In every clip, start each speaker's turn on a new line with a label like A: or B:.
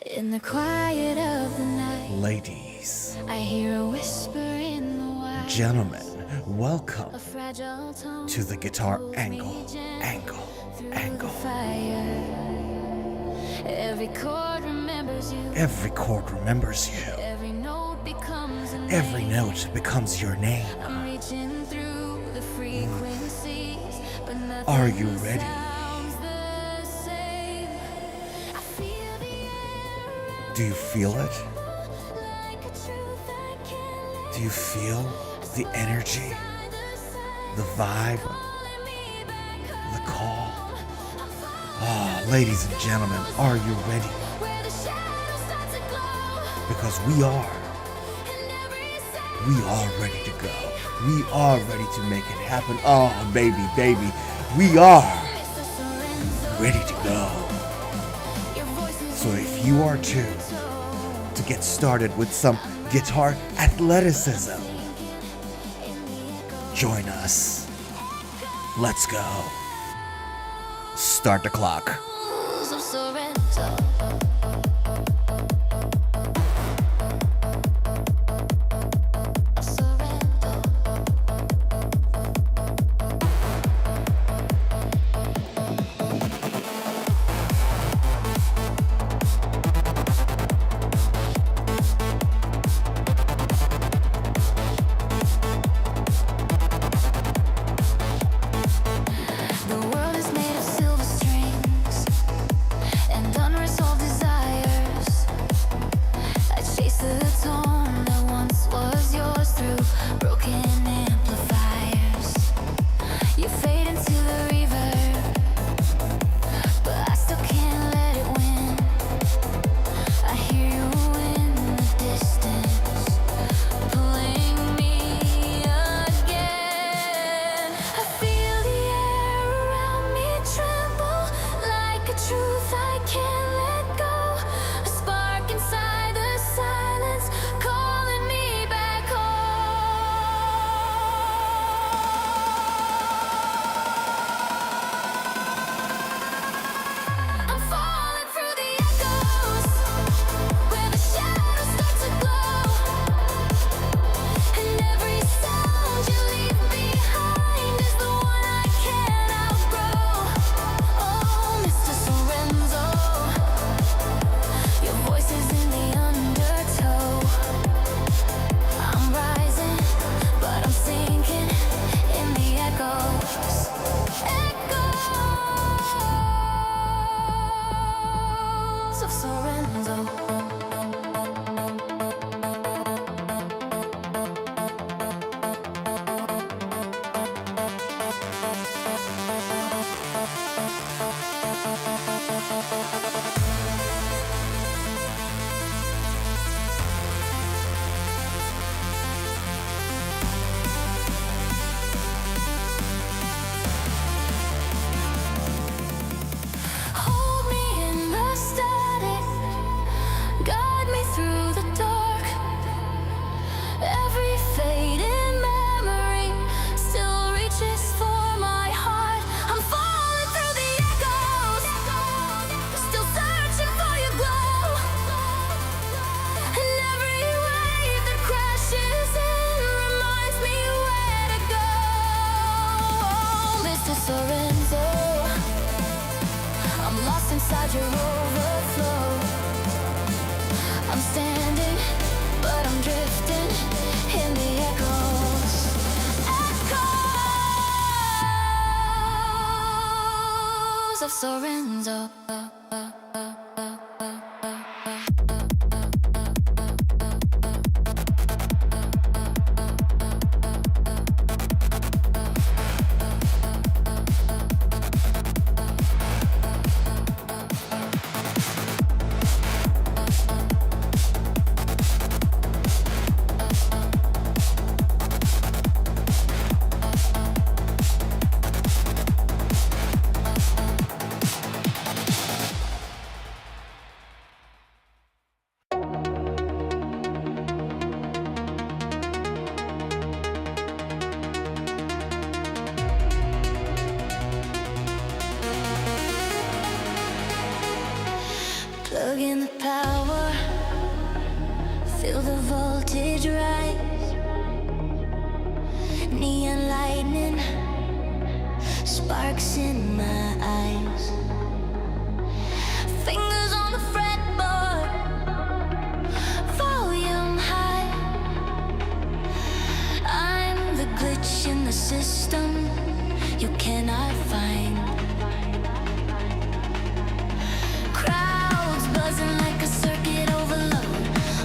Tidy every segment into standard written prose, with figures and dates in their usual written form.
A: In the quiet of the night,
B: Ladies,
A: I hear a whisper in the wild.
B: gentlemen, welcome
A: A fragile tone
B: to the guitar
A: pulls me
B: angle.
A: through the fire. Every chord remembers you.
B: Every chord remembers you.
A: Every note becomes a name.
B: Every note becomes your name.
A: I'm reaching through the frequencies, but nothing
B: Are you ready?
A: sounds the same. I feel the air
B: Do you feel it?
A: like a truth I can't let
B: Do you feel the energy, the vibe, the call? Ah, ladies and gentlemen, are you ready?
A: where the shadows start to glow.
B: Because we are ready to go. We are ready to make it happen. Oh, baby, we are ready to go. So if you are too, to get started with some guitar athleticism, join us. Let's go. Start the clock.
A: of Sorenzo. The world is made of silver strings and unresolved desires. I chase the tone that once was yours through broken amplifiers. You fade into the reverb, but I still can't let it win. I hear you in the distance, pulling me again. I feel the air around me tremble like a truth I can't let go. A spark inside the silence calling me back home. I'm falling through the echoes where the shadows start to glow. And every sound you leave behind is the one I can't outgrow. Oh, Mr. Sorenzo, your voice is in the undertow. I'm rising, but I'm sinking in the echoes. Echoes of Sorenzo. Hold me in the static, guide me through the dark. Every fading memory still reaches for my heart. I'm falling through the echoes, still searching for your glow. And every wave that crashes in reminds me where to go. Oh, Mr. Sorenzo, I'm lost inside your overflow. I'm standing, but I'm drifting in the echoes. Echoes of Sorenzo. plug in the power, feel the voltage rise, neon lightning, sparks in my eyes, fingers on the fretboard, volume high. I'm the glitch in the system you cannot find. Crowds buzzing like a circuit overload.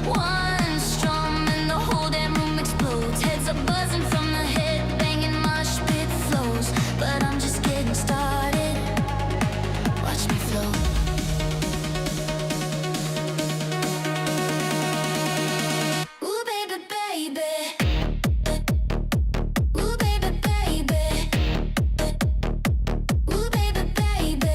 A: One strum and the whole damn room explodes. Heads are buzzing from the head, banging mosh pit flows. But I'm just getting started. Watch me flow. Ooh, baby, baby. Ooh, baby, baby. Ooh, baby, baby. Ooh, baby, baby.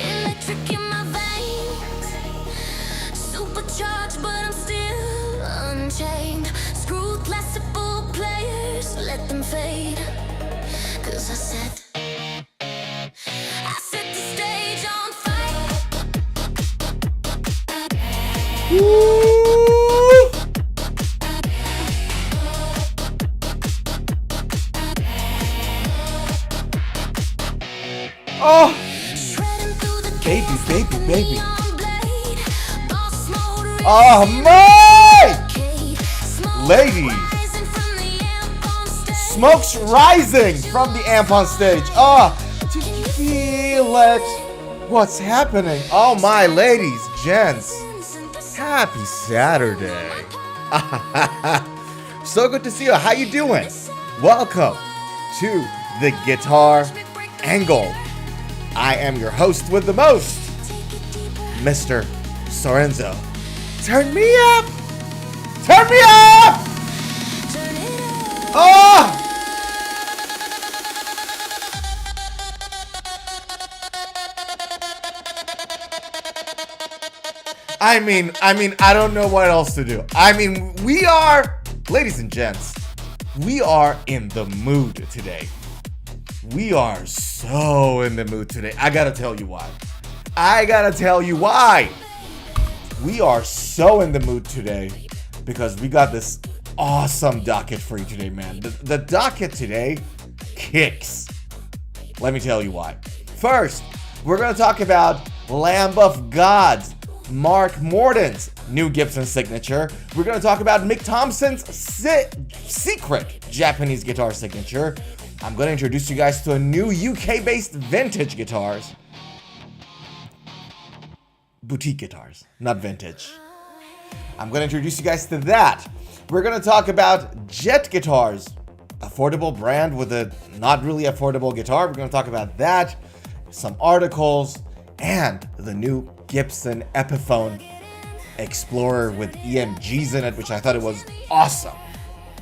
A: Electric in my veins, supercharged, but I'm still unchained. Screw classical players, let them fade. 'Cause I set the stage on fire.
B: Oh,
A: Shredding through the
B: baby, baby, baby.
A: neon blade. Boss mode
B: Oh my!
A: arcade. Smoke
B: Ladies.
A: rising from the amp on stage.
B: Smoke's rising from the amp on stage. Oh, do you feel it? What's happening? Oh my, ladies, gents. Happy Saturday. So good to see you. How you doing? Welcome to the Guitar Angle. I am your host with the most, Mr. Sorenzo. Turn me up! Turn me up! Oh! I mean, I don't know what else to do. I mean, we are, ladies and gents, we are in the mood today. We are so in the mood today. I gotta tell you why. We are so in the mood today because we got this awesome docket for you today, man. The docket today kicks. Let me tell you why. First, we're gonna talk about Lamb of God's Mark Morton's new Gibson signature. We're going to talk about Mick Thomson's secret Japanese guitar signature. I'm going to introduce you guys to a new UK-based vintage guitars. Boutique guitars, not vintage. I'm going to introduce you guys to that. We're going to talk about Jet Guitars, affordable brand with a not really affordable guitar. We're going to talk about that, some articles, and the new Gibson Epiphone Explorer with EMGs in it, which I thought it was awesome.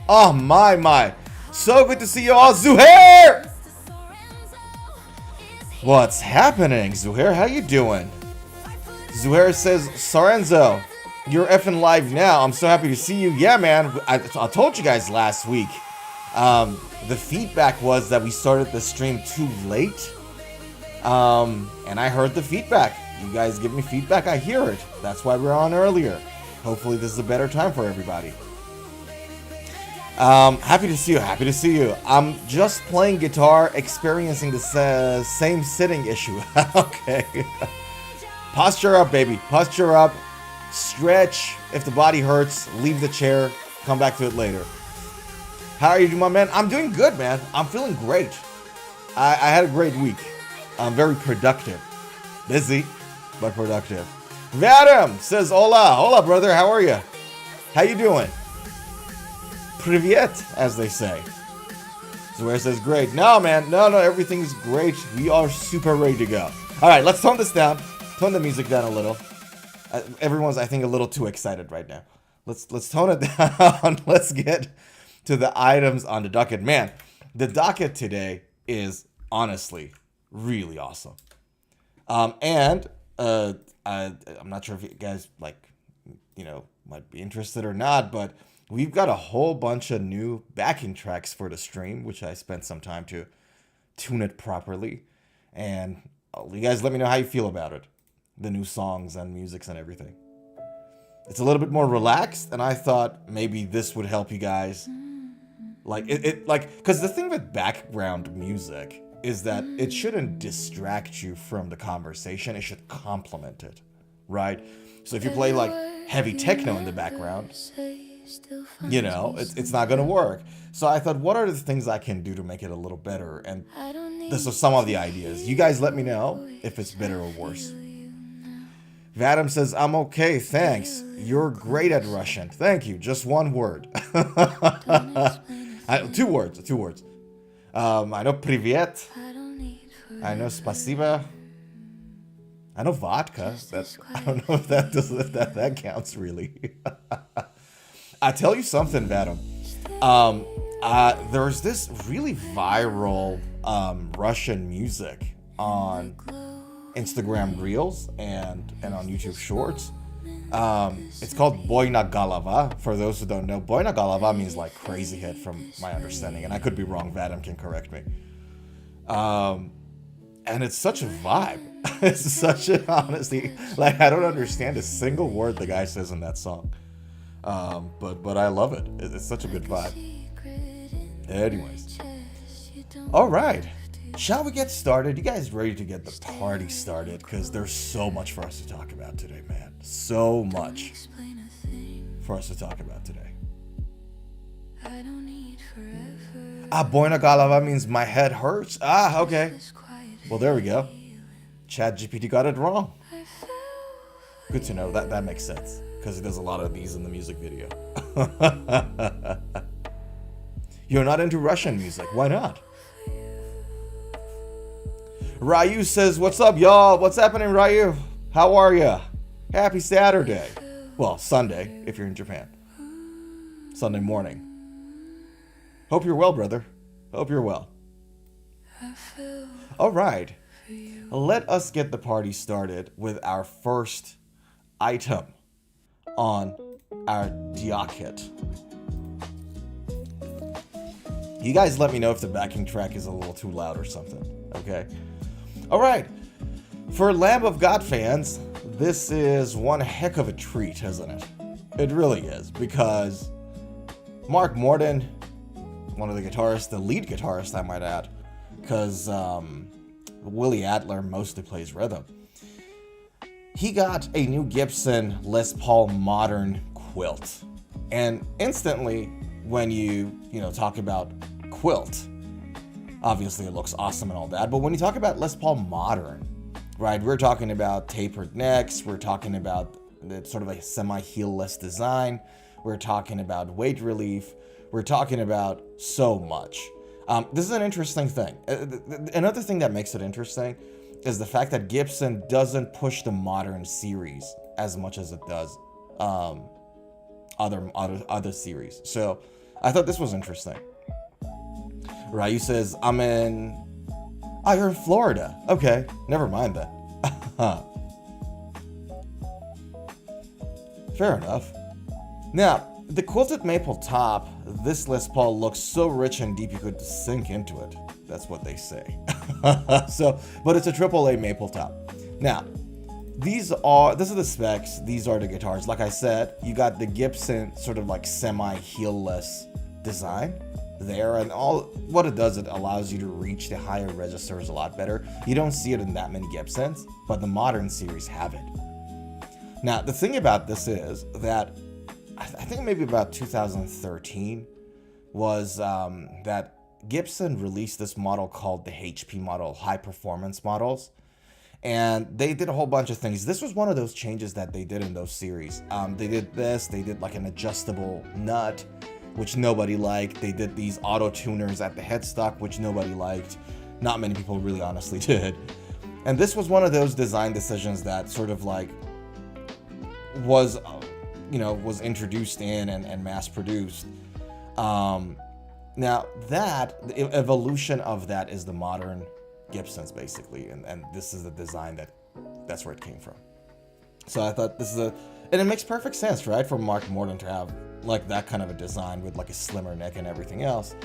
B: Oh my. So good to see you all. Zuhair! What's happening, Zuhair? How you doing? Zuhair says, Sorenzo, you're effing live now. I'm so happy to see you. Yeah, man. I told you guys last week. The feedback was that we started the stream too late. And I heard the feedback. You guys give me feedback, I hear it. That's why we're on earlier. Hopefully this is a better time for everybody. Happy to see you. I'm just playing guitar, experiencing the same sitting issue. Okay. Posture up, baby. Posture up. Stretch. If the body hurts, leave the chair. Come back to it later. How are you doing, my man? I'm doing good, man. I'm feeling great. I had a great week. I'm very productive. Busy, but productive. Vadim says, hola. Hola, brother. How are you? How you doing? Privyet, as they say. Where says great. No, man. No, everything's great. We are super ready to go. All right, let's tone this down. Tone the music down a little. Everyone's, I think, a little too excited right now. Let's tone it down. Let's get to the items on the docket. Man, the docket today is honestly really awesome. I'm not sure if you guys might be interested or not, but we've got a whole bunch of new backing tracks for the stream, which I spent some time to tune it properly. And you guys let me know how you feel about it. The new songs and musics and everything. It's a little bit more relaxed, and I thought maybe this would help you guys. Because the thing with background music is that it shouldn't distract you from the conversation. It should complement it, right? So if you play like heavy techno in the background, it's not gonna work. So I thought, what are the things I can do to make it a little better? And this is some of the ideas. You guys let me know if it's better or worse. Vadim says, I'm okay, thanks. You're great at Russian. Thank you. Just one word. Two words. I know привет. I know spasiba. I know vodka. I don't know if that counts really. I tell you something, Vadim. There's this really viral Russian music on Instagram Reels and on YouTube Shorts. It's called Boyna Galava. For those who don't know, Boyna Galava means like crazy head from my understanding, and I could be wrong. Vadim can correct me. And it's such a vibe. It's such a, honestly, like, I don't understand a single word the guy says in that song. But I love it. It's such a good vibe. Anyways. All right. Shall we get started? You guys ready to get the party started? Because there's so much for us to talk about today, man. So much for us to talk about today. Boyna Galava means my head hurts. Okay. Well, there we go. ChatGPT got it wrong. Good to know. That makes sense. Because he does a lot of these in the music video. You're not into Russian music. Why not? Ryu says, what's up, y'all? What's happening, Ryu? How are ya? Happy Saturday. Well, Sunday, if you're in Japan. Sunday morning. Hope you're well, brother. Hope you're well. All right. Let us get the party started with our first item on our docket. You guys let me know if the backing track is a little too loud or something, okay? All right. For Lamb of God fans, this is one heck of a treat, isn't it? It really is, because Mark Morton, one of the guitarists, the lead guitarist, I might add, because Willie Adler mostly plays rhythm. He got a new Gibson Les Paul Modern quilt. And instantly, when you talk about quilt, obviously it looks awesome and all that, but when you talk about Les Paul Modern, right, we're talking about tapered necks, we're talking about sort of a semi-heelless design, we're talking about weight relief, we're talking about so much. This is an interesting thing. Another thing that makes it interesting is the fact that Gibson doesn't push the Modern series as much as it does other series. So I thought this was interesting. Ryu says, you're in Florida. Okay, never mind that. Fair enough. Now, the quilted maple top, this Les Paul looks so rich and deep you could sink into it. That's what they say. But it's a AAA maple top. Now, this are the specs. These are the guitars. Like I said, you got the Gibson sort of like semi-heelless design there, and all what it does, it allows you to reach the higher registers a lot better. You don't see it in that many Gibsons, but the Modern series have it. Now, the thing about this is that I think maybe about 2013 was that Gibson released this model called the HP model, high performance models. And they did a whole bunch of things. This was one of those changes that they did in those series. They did this, they did like an adjustable nut. which nobody liked. They did these auto tuners at the headstock, which nobody liked. Not many people really honestly did. And this was one of those design decisions that sort of like was, was introduced in and mass produced. Now that, the evolution of that is the modern Gibsons basically, and this is the design that's where it came from. So I thought this is and it makes perfect sense, right, for Mark Morton to have like that kind of a design with like a slimmer neck and everything else.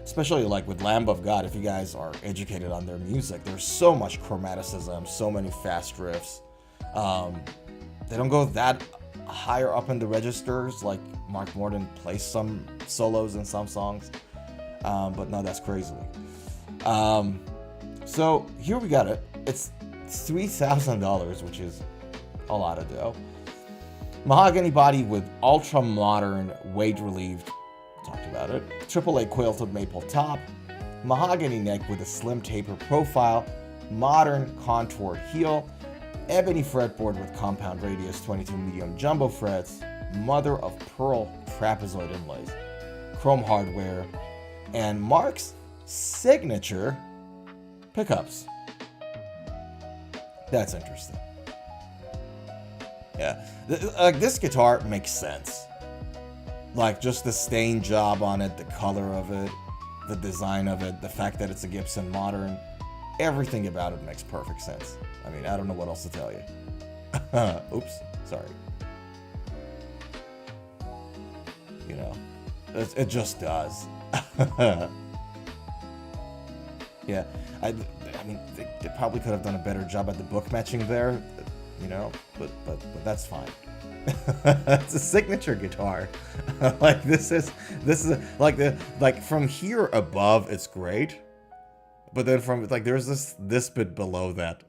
B: Especially like with Lamb of God, if you guys are educated on their music, there's so much chromaticism, so many fast riffs. They don't go that higher up in the registers, like Mark Morton plays some solos in some songs, but no, that's crazy. So here we got it. It's $3,000, which is a lot of dough. Mahogany body with ultra modern weight relieved, talked about it, AAA quilted maple top, mahogany neck with a slim taper profile, modern contoured heel, ebony fretboard with compound radius 22 medium jumbo frets, mother of pearl trapezoid inlays, chrome hardware, and Mark's signature pickups. That's interesting. Yeah, this guitar makes sense. Like just the stain job on it, the color of it, the design of it, the fact that it's a Gibson modern, everything about it makes perfect sense. I mean, I don't know what else to tell you. Oops, sorry. You know, it just does. Yeah, I mean, they probably could have done a better job at the book matching there, you know, but that's fine. It's a signature guitar. Like this is like from here above it's great, but then from like there's this bit below that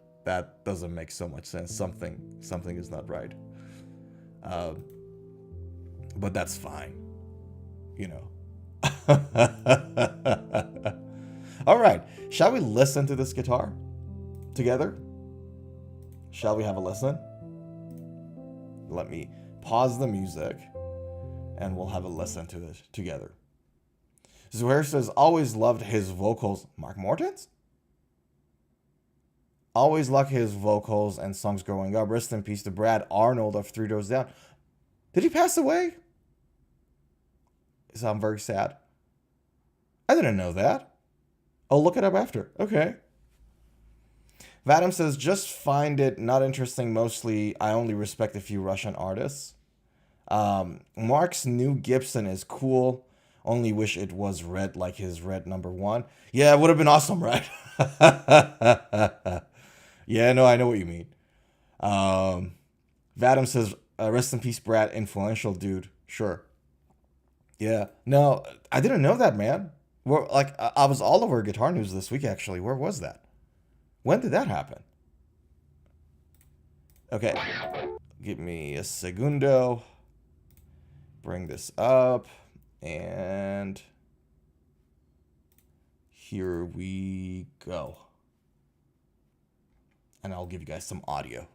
B: doesn't make so much sense. Something is not right. But that's fine, you know. All right, shall we listen to this guitar together? Shall we have a listen? Let me pause the music and we'll have a listen to this together. Zuhair says, always loved his vocals. Mark Morton's? Always loved his vocals and songs growing up. Rest in peace to Brad Arnold of Three Doors Down. Did he pass away? So I'm very sad. I didn't know that. I'll look it up after. Okay. Vadim says, just find it not interesting. Mostly, I only respect a few Russian artists. Mark's new Gibson is cool. Only wish it was red like his red #1. Yeah, it would have been awesome, right? Yeah, no, I know what you mean. Vadim says, rest in peace, Brad. Influential dude. Sure. Yeah. No, I didn't know that, man. I was all over guitar news this week, actually. Where was that? When did that happen? Okay. Give me a segundo. Bring this up. And here we go. And I'll give you guys some audio.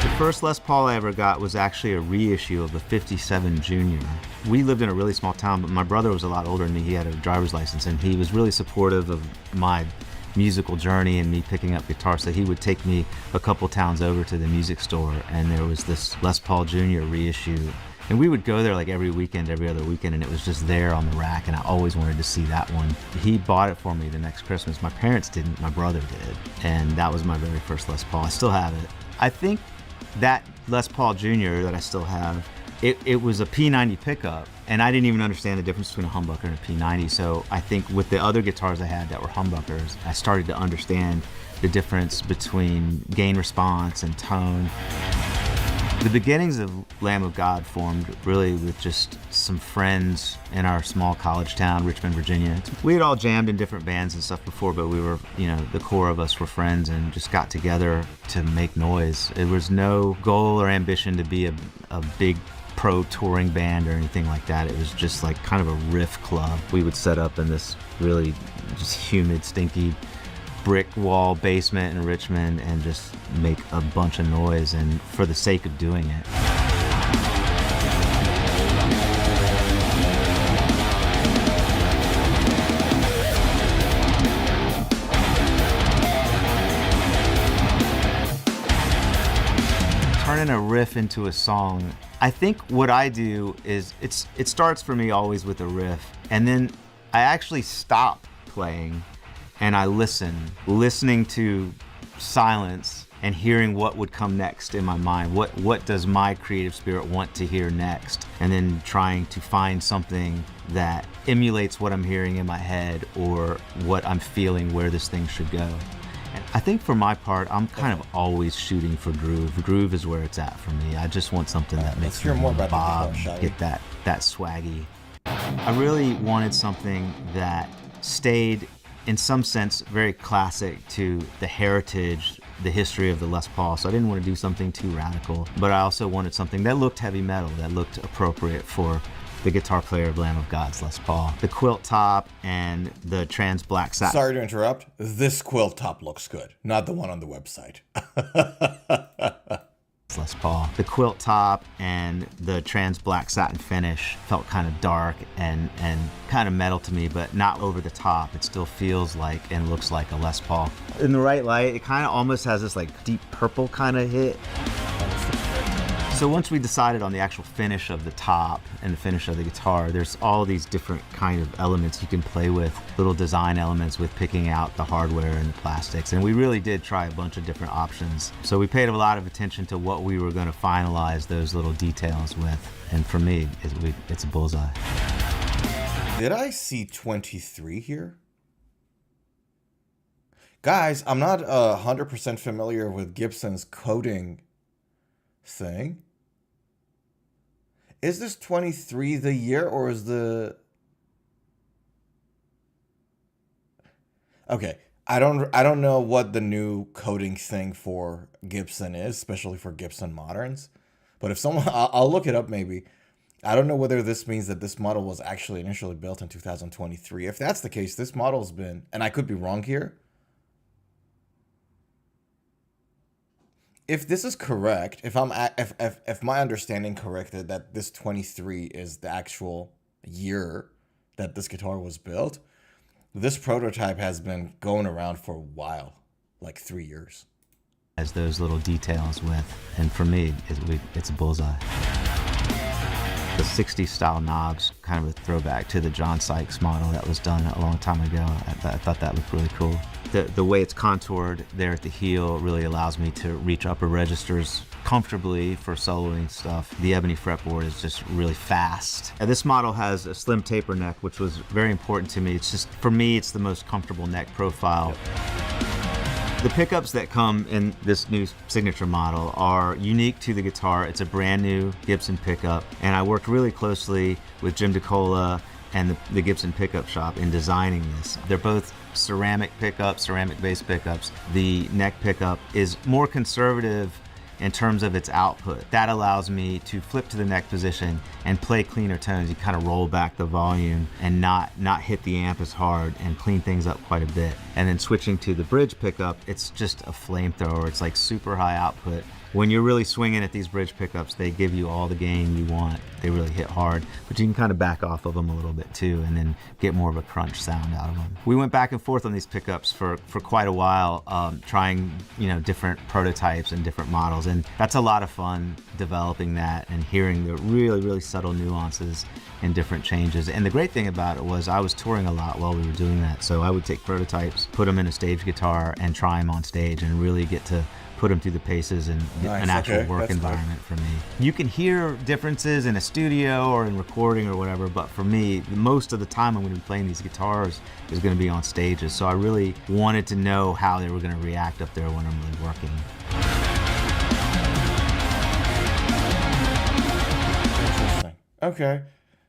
C: The first Les Paul I ever got was actually a reissue of the 57 Junior. We lived in a really small town, but my brother was a lot older than me. He had a driver's license, and he was really supportive of my musical journey and me picking up guitar. So he would take me a couple towns over to the music store, and there was this Les Paul Junior reissue. And we would go there like every weekend, every other weekend, and it was just there on the rack, and I always wanted to see that one. He bought it for me the next Christmas. My parents didn't, my brother did, and that was my very first Les Paul. I still have it. I think that Les Paul Jr. that I still have, it was a P90 pickup, and I didn't even understand the difference between a humbucker and a P90. So I think with the other guitars I had that were humbuckers, I started to understand the difference between gain response and tone. The beginnings of Lamb of God formed really with just some friends in our small college town, Richmond, Virginia. We had all jammed in different bands and stuff before, but we were, the core of us were friends and just got together to make noise. There was no goal or ambition to be a big pro touring band or anything like that. It was just like kind of a riff club. We would set up in this really just humid, stinky brick wall basement in Richmond and just make a bunch of noise, and for the sake of doing it. Turning a riff into a song, I think what I do is it starts for me always with a riff, and then I actually stop playing and I listening to silence and hearing what would come next in my mind. What does my creative spirit want to hear next? And then trying to find something that emulates what I'm hearing in my head or what I'm feeling where this thing should go. And I think for my part, I'm kind of always shooting for groove. Groove is where it's at for me. I just want something that makes me bob, get that swaggy. I really wanted something that stayed in some sense very classic to the heritage, the history of the Les Paul. So I didn't want to do something too radical, but I also wanted something that looked heavy metal, that looked appropriate for the guitar player of Lamb of God's Les Paul. The quilt top and the trans black satin.
B: Sorry to interrupt. This quilt top looks good, not the one on the website.
C: Les Paul. The quilt top and the trans black satin finish felt kind of dark and kind of metal to me, but not over the top. It still feels like and looks like a Les Paul. In the right light, it kind of almost has this like deep purple kind of hit. So once we decided on the actual finish of the top and the finish of the guitar, there's all these different kind of elements you can play with, little design elements with picking out the hardware and the plastics. And we really did try a bunch of different options. So we paid a lot of attention to what we were going to finalize those little details with. And for me, it's a bullseye.
B: Did I see 23 here? Guys, I'm not 100% familiar with Gibson's coding thing. Is this 23 the year, or is the... Okay, I don't know what the new coding thing for Gibson is, especially for Gibson Moderns. But if someone... I'll look it up maybe. I don't know whether this means that this model was actually initially built in 2023. If that's the case, this model's been... And I could be wrong here. If this is correct, if my understanding correct that this 23 is the actual year that this guitar was built, this prototype has been going around for a while, like 3 years.
C: As those little details with, and for me, it's a bullseye. The 60s style knobs, kind of a throwback to the John Sykes model that was done a long time ago. I thought that looked really cool. The way it's contoured there at the heel really allows me to reach upper registers comfortably for soloing stuff. The ebony fretboard is just really fast. And this model has a slim taper neck, which was very important to me. It's just, for me, it's the most comfortable neck profile. The pickups that come in this new signature model are unique to the guitar. It's a brand new Gibson pickup, and I worked really closely with Jim DeCola and the Gibson pickup shop in designing this. They're both ceramic pickups, ceramic base pickups. The neck pickup is more conservative in terms of its output. That allows me to flip to the neck position and play cleaner tones. You kind of roll back the volume and not hit the amp as hard and clean things up quite a bit. And then switching to the bridge pickup, it's just a flamethrower. It's like super high output. When you're really swinging at these bridge pickups, they give you all the gain you want. They really hit hard, but you can kind of back off of them a little bit too and then get more of a crunch sound out of them. We went back and forth on these pickups for quite a while, trying different prototypes and different models, and that's a lot of fun developing that and hearing the really, really subtle nuances and different changes. And the great thing about it was I was touring a lot while we were doing that, so I would take prototypes, put them in a stage guitar, and try them on stage and really get to put them through the paces and an actual work environment for me. You can hear differences in a studio or in recording or whatever, but for me, most of the time I'm going to be playing these guitars is going to be on stages, so I really wanted to know how they were going to react up there when I'm really working.
B: Okay.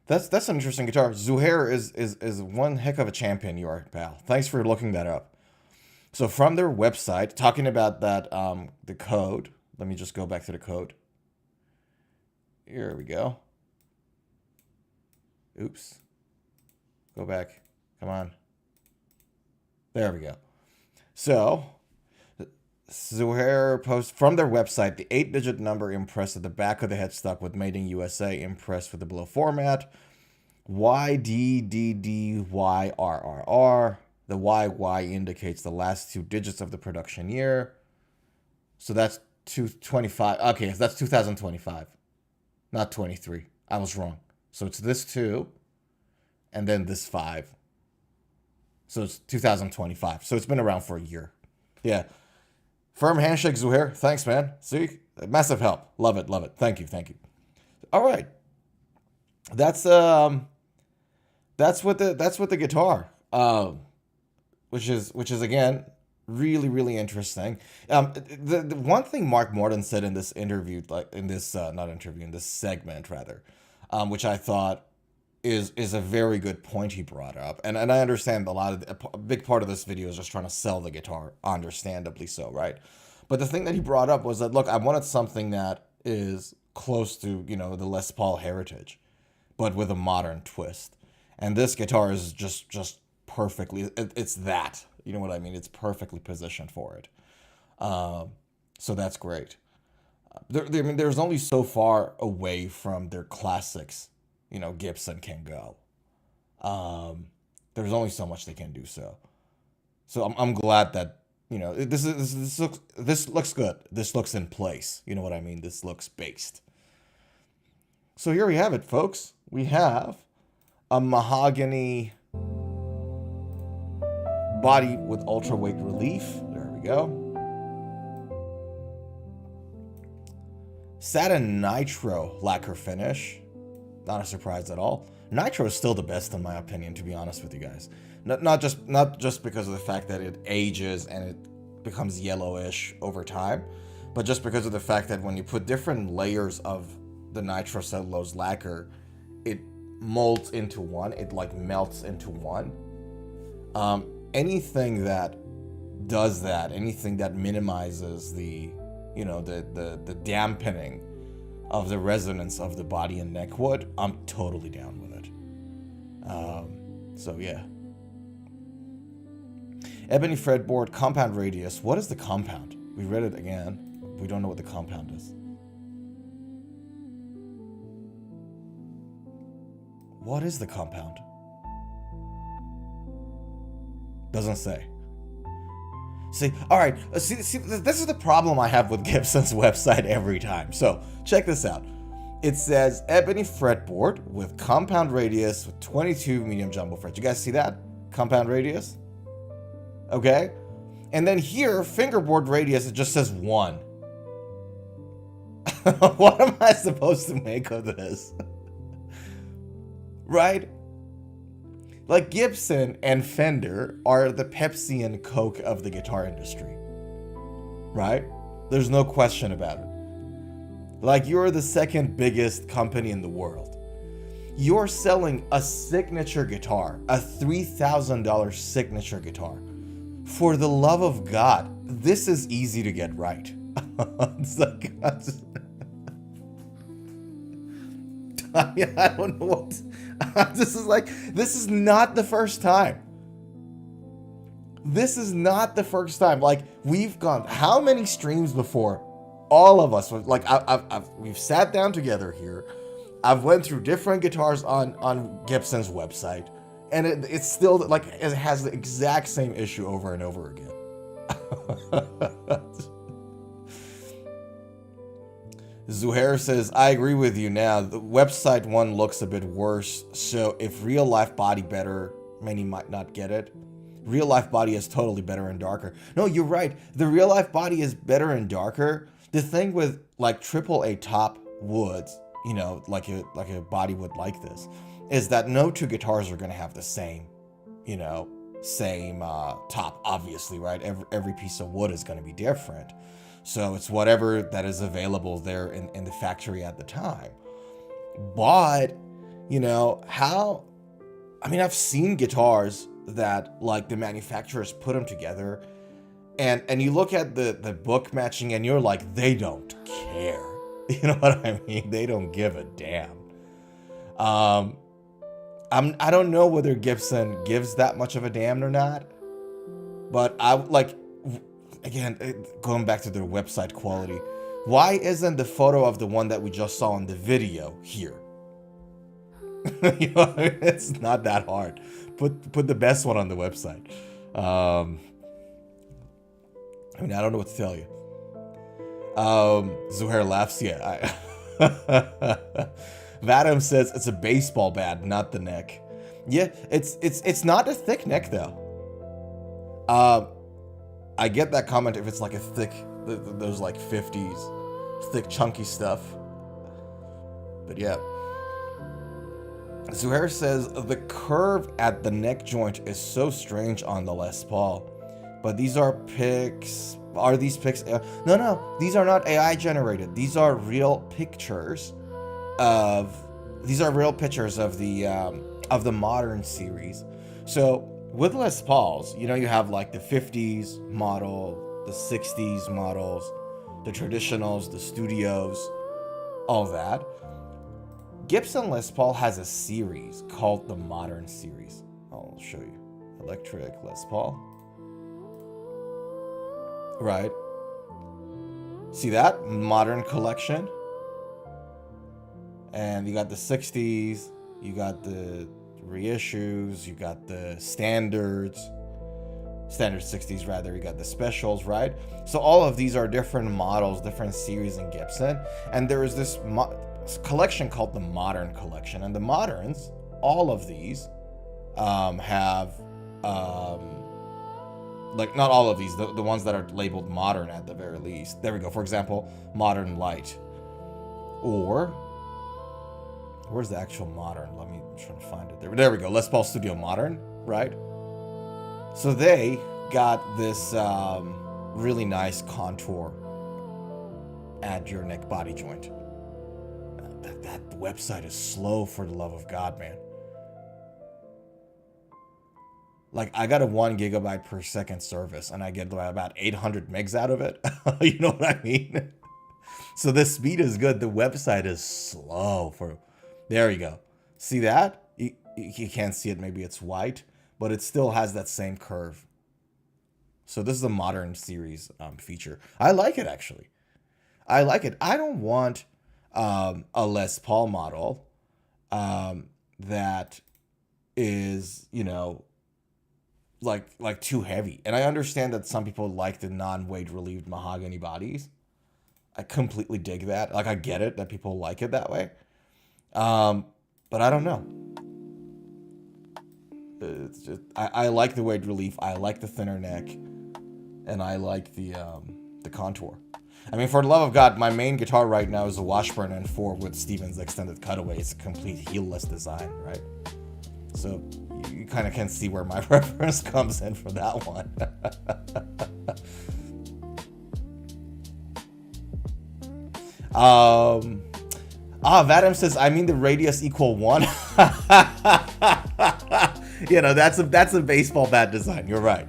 B: That's an interesting guitar. Zuhair is one heck of a champion, you are, pal. Thanks for looking that up. So from their website, talking about that, the code. Let me just go back to the code. Here we go. Oops. Go back. Come on. There we go. So, Zuhair posts from their website the 8-digit number impressed at the back of the headstock with Made in USA impressed with the below format. YDDDYRRR. The YY indicates the last 2 digits of the production year. So that's 225. Okay, so that's 2025. Not 23. I was wrong. So it's this 2 and then this 5. So it's 2025. So it's been around for a year. Yeah. Firm handshake, Zuhair. Thanks, man. See? Massive help. Love it, love it. Thank you, thank you. All right. That's with the guitar. Which is again really, really interesting. The one thing Mark Morton said in this interview, like in this in this segment rather, which I thought is a very good point he brought up, and I understand a big part of this video is just trying to sell the guitar, understandably so, right? But the thing that he brought up was that, look, I wanted something that is close to, you know, the Les Paul heritage, but with a modern twist, and this guitar is just perfectly, it's that, you know what I mean? It's perfectly positioned for it. So that's great. I mean, there's only so far away from their classics, you know, Gibson can go. There's only so much they can do. So I'm glad that, you know, this looks good. This looks in place. You know what I mean? This looks based. So here we have it, folks. We have a mahogany body with ultra weight relief. There we go. Satin nitro lacquer finish. Not a surprise at all. Nitro is still the best in my opinion, to be honest with you guys. Not just because of the fact that it ages and it becomes yellowish over time, but just because of the fact that when you put different layers of the nitrocellulose lacquer, it molds into one. It like melts into one. Anything that does that, anything that minimizes the, you know, the dampening of the resonance of the body and neck wood, I'm totally down with it. So yeah. Ebony fretboard, compound radius. What is the compound? We read it again. We don't know what the compound is. What is the compound? Doesn't say. See, all right. See, this is the problem I have with Gibson's website every time. So check this out. It says ebony fretboard with compound radius with 22 medium jumbo frets. You guys see that? Compound radius? Okay. And then here, fingerboard radius, it just says 1. What am I supposed to make of this? Right? Like, Gibson and Fender are the Pepsi and Coke of the guitar industry. Right? There's no question about it. Like, you're the second biggest company in the world. You're selling a signature guitar, a $3,000 signature guitar. For the love of God, this is easy to get right. It's like, I don't know what. This is not the first time. This is not the first time. Like, we've gone how many streams before? All of us, like, we've sat down together here. I've went through different guitars on Gibson's website, and it's still like it has the exact same issue over and over again. Zuhair says, I agree with you now. The website one looks a bit worse, so if real life body better, many might not get it. Real life body is totally better and darker. No, you're right. The real life body is better and darker. The thing with like AAA top woods, you know, like a body wood like this, is that no two guitars are going to have the same, you know, same top, obviously, right? Every piece of wood is going to be different. So it's whatever that is available there in the factory at the time. But, you know, I've seen guitars that, like, the manufacturers put them together, and you look at the book matching, and you're like, they don't care. You know what I mean? They don't give a damn. I don't know whether Gibson gives that much of a damn or not, but again, going back to their website quality, why isn't the photo of the one that we just saw in the video here? You know, it's not that hard. Put the best one on the website. I don't know what to tell you. Zuhair laughs. Yeah. Vadim says it's a baseball bat, not the neck. Yeah, it's not a thick neck though. I get that comment if it's like a thick, those like 50s, thick chunky stuff. But yeah. Zuhair says the curve at the neck joint is so strange on the Les Paul. But these are pics. Are these pics? No, these are not AI generated. These are real pictures of the modern series. So with Les Pauls, you know, you have like the 50s model, the 60s models, the traditionals, the studios, all that. Gibson Les Paul has a series called the Modern series. I'll show you. Electric Les Paul. Right. See that? Modern collection. And you got the 60s, you got the reissues, you got the standard 60s rather, you got the specials, right? So all of these are different models, different series in Gibson. And there is this collection called the Modern collection. And the Moderns, all of these have like, not all of these, the ones that are labeled Modern at the very least. There we go. For example, Modern Light. Or, where's the actual Modern? Let me try to find it. There we go. Les Paul Studio Modern, right? So they got this really nice contour at your neck body joint. That website is slow, for the love of God, man. Like, I got a 1 gigabyte per second service, and I get about 800 megs out of it. You know what I mean? So the speed is good. The website is slow. There you go. See that? You can't see it. Maybe it's white, but it still has that same curve. So this is a Modern series feature. I like it, actually. I like it. I don't want a Les Paul model that is, you know, like too heavy. And I understand that some people like the non-weight relieved mahogany bodies. I completely dig that. Like, I get it that people like it that way. But I don't know. It's just, I like the weight relief. I like the thinner neck, and I like the contour. I mean, for the love of God, my main guitar right now is a Washburn N4 with Stevens extended cutaway. It's a complete heelless design, right? So you kind of can see where my reference comes in for that one. Vadim says, I mean the radius equal 1. You know, that's a baseball bat design. You're right.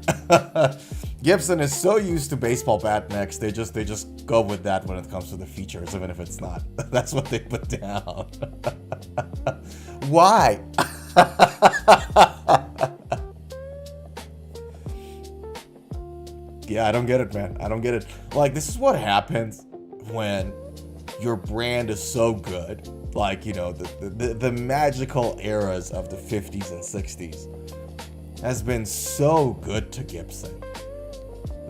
B: Gibson is so used to baseball bat necks, they just go with that when it comes to the features, even if it's not. That's what they put down. Why? Yeah, I don't get it, man. I don't get it. Like, this is what happens when your brand is so good. Like, you know, the magical eras of the 50s and 60s has been so good to Gibson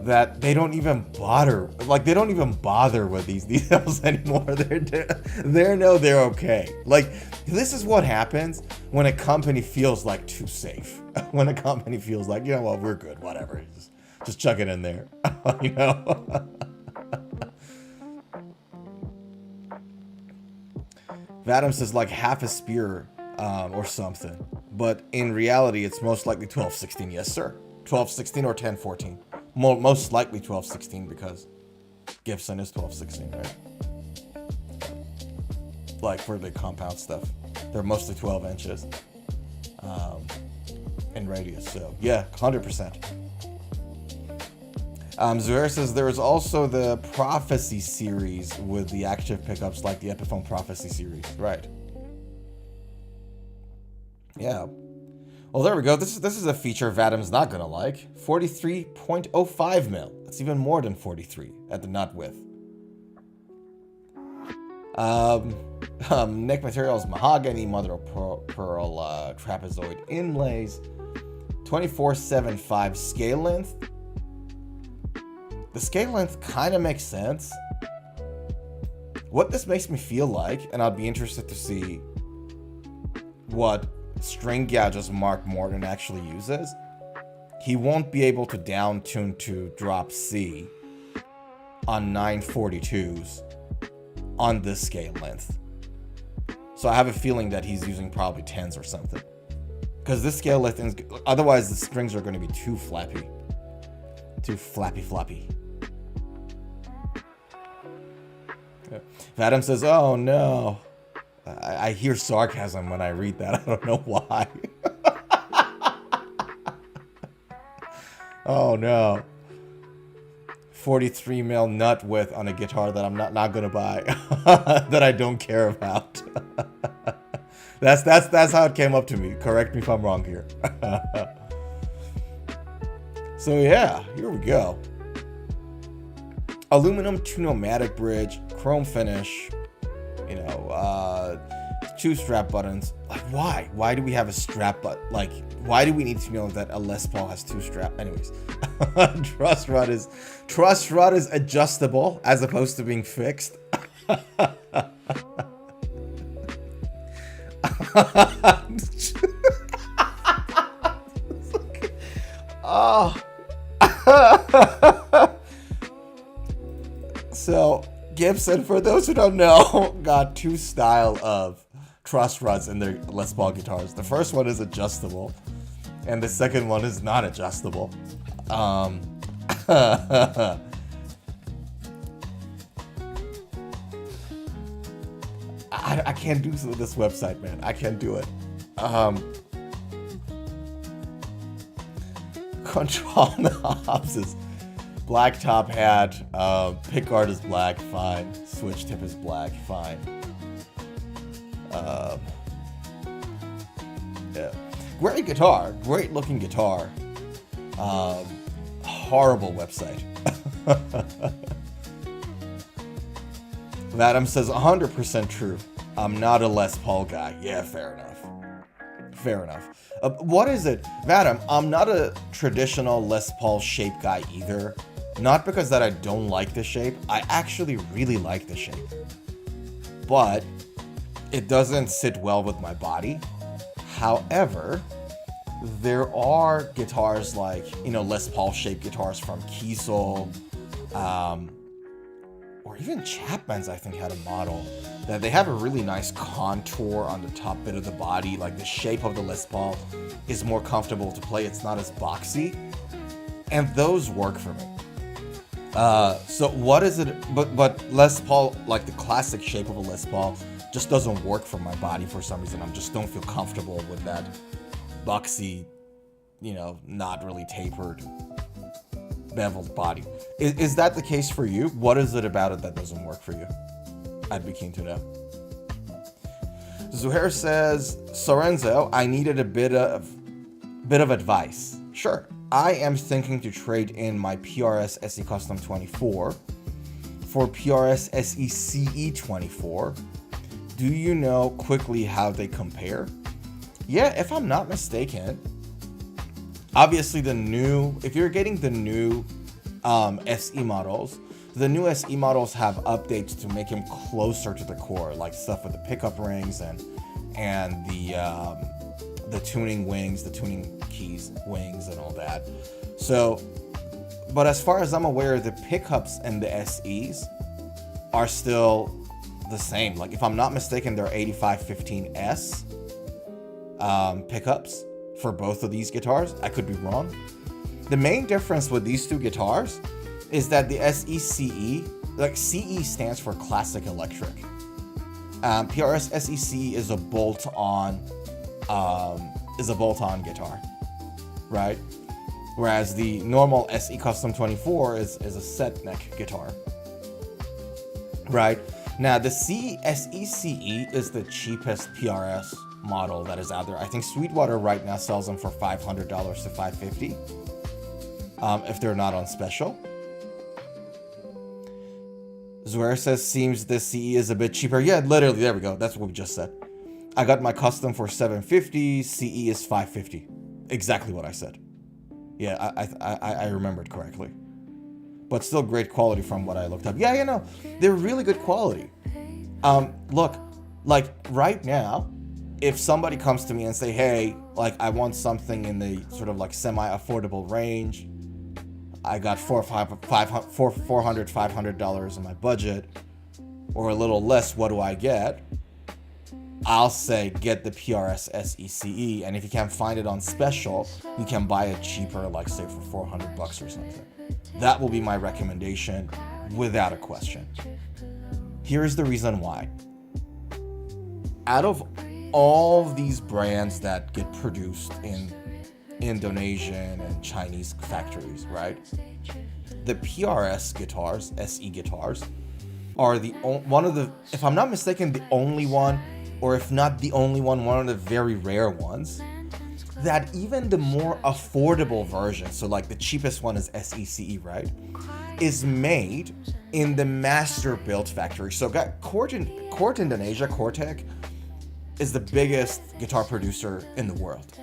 B: that they don't even bother. Like, they don't even bother with these details anymore. They're okay. Like, this is what happens when a company feels like too safe. When a company feels like, you know what, we're good, whatever. Just chuck it in there. You know? Vadim says like half a spear or something. But in reality, it's most likely 12/16. Yes, sir. 12/16 or 10/14. Most likely 12/16 because Gibson is 12/16, right? like for the compound stuff. They're mostly 12 inches in radius. So yeah, 100%. Zuhair says there is also the Prophecy series with the active pickups like the Epiphone Prophecy series. Right. Yeah. Well, there we go. This is a feature Vadim's not going to like. 43.05 mil. That's even more than 43 at the nut width. Neck materials, mahogany, mother of pearl, trapezoid inlays. 24.75 scale length. The scale length kind of makes sense. What this makes me feel like, and I'll be interested to see what string gauges Mark Morton actually uses, he won't be able to down tune to drop C on 942s on this scale length. So I have a feeling that he's using probably 10s or something. Because this scale length, otherwise the strings are going to be too flappy. Too floppy. Yeah. Vadim says, oh no. I hear sarcasm when I read that. I don't know why. Oh no. 43 mil nut width on a guitar that I'm not gonna buy. That I don't care about. That's how it came up to me. Correct me if I'm wrong here. So yeah, here we go. Aluminum two-nomatic bridge, chrome finish, you know, 2 strap buttons. Like, why? Why do we have a strap button? Like, why do we need to know that a Les Paul has 2 strap? Anyways, truss rod is adjustable as opposed to being fixed. Oh. So Gibson, for those who don't know, got 2 style of truss rods in their Les Paul guitars. The first one is adjustable, and the second one is not adjustable. I can't do this website, man. I can't do it. Control knobs is black top hat, pickguard is black, fine. Switch tip is black, fine. Yeah. Great guitar, great looking guitar. Horrible website. Vadim says 100% true. I'm not a Les Paul guy. Yeah, fair enough. Fair enough. What is it? Vadim, I'm not a traditional Les Paul shape guy either. Not because that I don't like the shape. I actually really like the shape. But it doesn't sit well with my body. However, there are guitars like, you know, Les Paul shaped guitars from Kiesel, or even Chapman's, I think, had a model that they have a really nice contour on the top bit of the body. Like the shape of the Les Paul is more comfortable to play. It's not as boxy, and those work for me. So what is it? But Les Paul, like the classic shape of a Les Paul, just doesn't work for my body for some reason. I just don't feel comfortable with that boxy, you know, not really tapered, beveled body. Is that the case for you? What is it about it that doesn't work for you? I'd be keen to know. Zuhair says, Sorenzo, I needed a bit of advice. Sure. I am thinking to trade in my PRS SE Custom 24 for PRS SE CE24. Do you know quickly how they compare? Yeah, if I'm not mistaken, obviously if you're getting the new SE models, the new SE models have updates to make him closer to the core, like stuff with the pickup rings and the tuning wings, the tuning keys, wings, and all that. So, but as far as I'm aware, the pickups and the SEs are still the same. Like, if I'm not mistaken, they're 8515S pickups for both of these guitars. I could be wrong. The main difference with these two guitars is that the SECE, like CE stands for classic electric. PRS SEC is a bolt-on guitar, right? Whereas the normal SE Custom 24 is a set neck guitar, right? Now the SECE is the cheapest PRS model that is out there. I think Sweetwater right now sells them for $500 to $550 if they're not on special. Zuer says, seems the CE is a bit cheaper. Yeah, literally, there we go. That's what we just said. I got my custom for $750, CE is $550. Exactly what I said. Yeah, I remembered correctly. But still great quality from what I looked up. Yeah, you know, they're really good quality. Look, like right now, if somebody comes to me and say, hey, like I want something in the sort of like semi-affordable range, I got $500 in my budget, or a little less, what do I get? I'll say get the PRS SECE, and if you can't find it on special, you can buy it cheaper, like say for $400 or something. That will be my recommendation, without a question. Here's the reason why. Out of all these brands that get produced in Indonesian and Chinese factories, right? The PRS guitars, SE guitars, are one of the, if I'm not mistaken, the only one, or if not the only one of the very rare ones, that even the more affordable version, so like the cheapest one is SECE, right, is made in the master built factory. So Cort Indonesia, Cortec, is the biggest guitar producer in the world.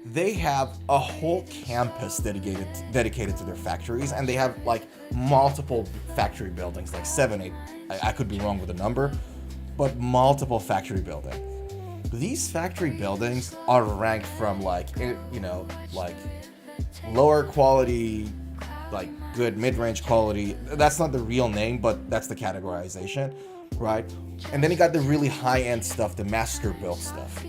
B: They have a whole campus dedicated to their factories, and they have like multiple factory buildings, like 7, 8. I could be wrong with the number, but multiple factory buildings. These factory buildings are ranked from like, you know, like lower quality, like good mid-range quality. That's not the real name, but that's the categorization, right? And then you got the really high-end stuff, the master built stuff.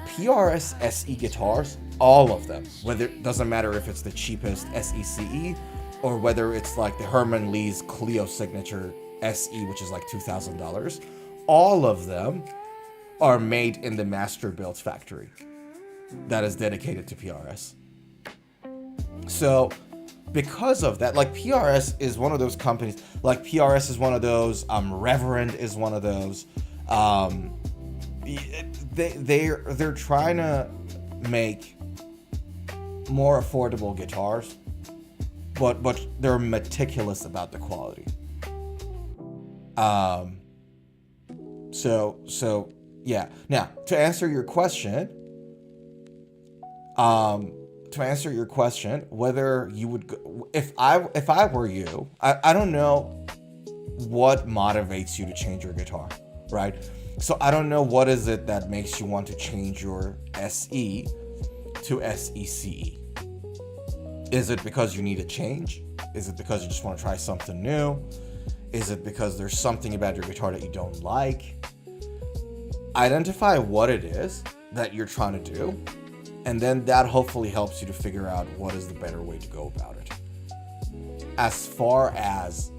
B: PRS SE guitars, all of them, whether it doesn't matter if it's the cheapest SECE or whether it's like the Herman Lee's Clio Signature SE, which is like $2,000, all of them are made in the master built factory that is dedicated to PRS. So because of that, like PRS is one of those companies, like PRS is one of those, Reverend is one of those, they're trying to make more affordable guitars, but they're meticulous about the quality. So yeah. Now to answer your question, whether you would go, if I were you, I don't know what motivates you to change your guitar, right? So I don't know what is it that makes you want to change your SE to SECE. Is it because you need a change? Is it because you just want to try something new? Is it because there's something about your guitar that you don't like? Identify what it is that you're trying to do, and then that hopefully helps you to figure out what is the better way to go about it. As far as,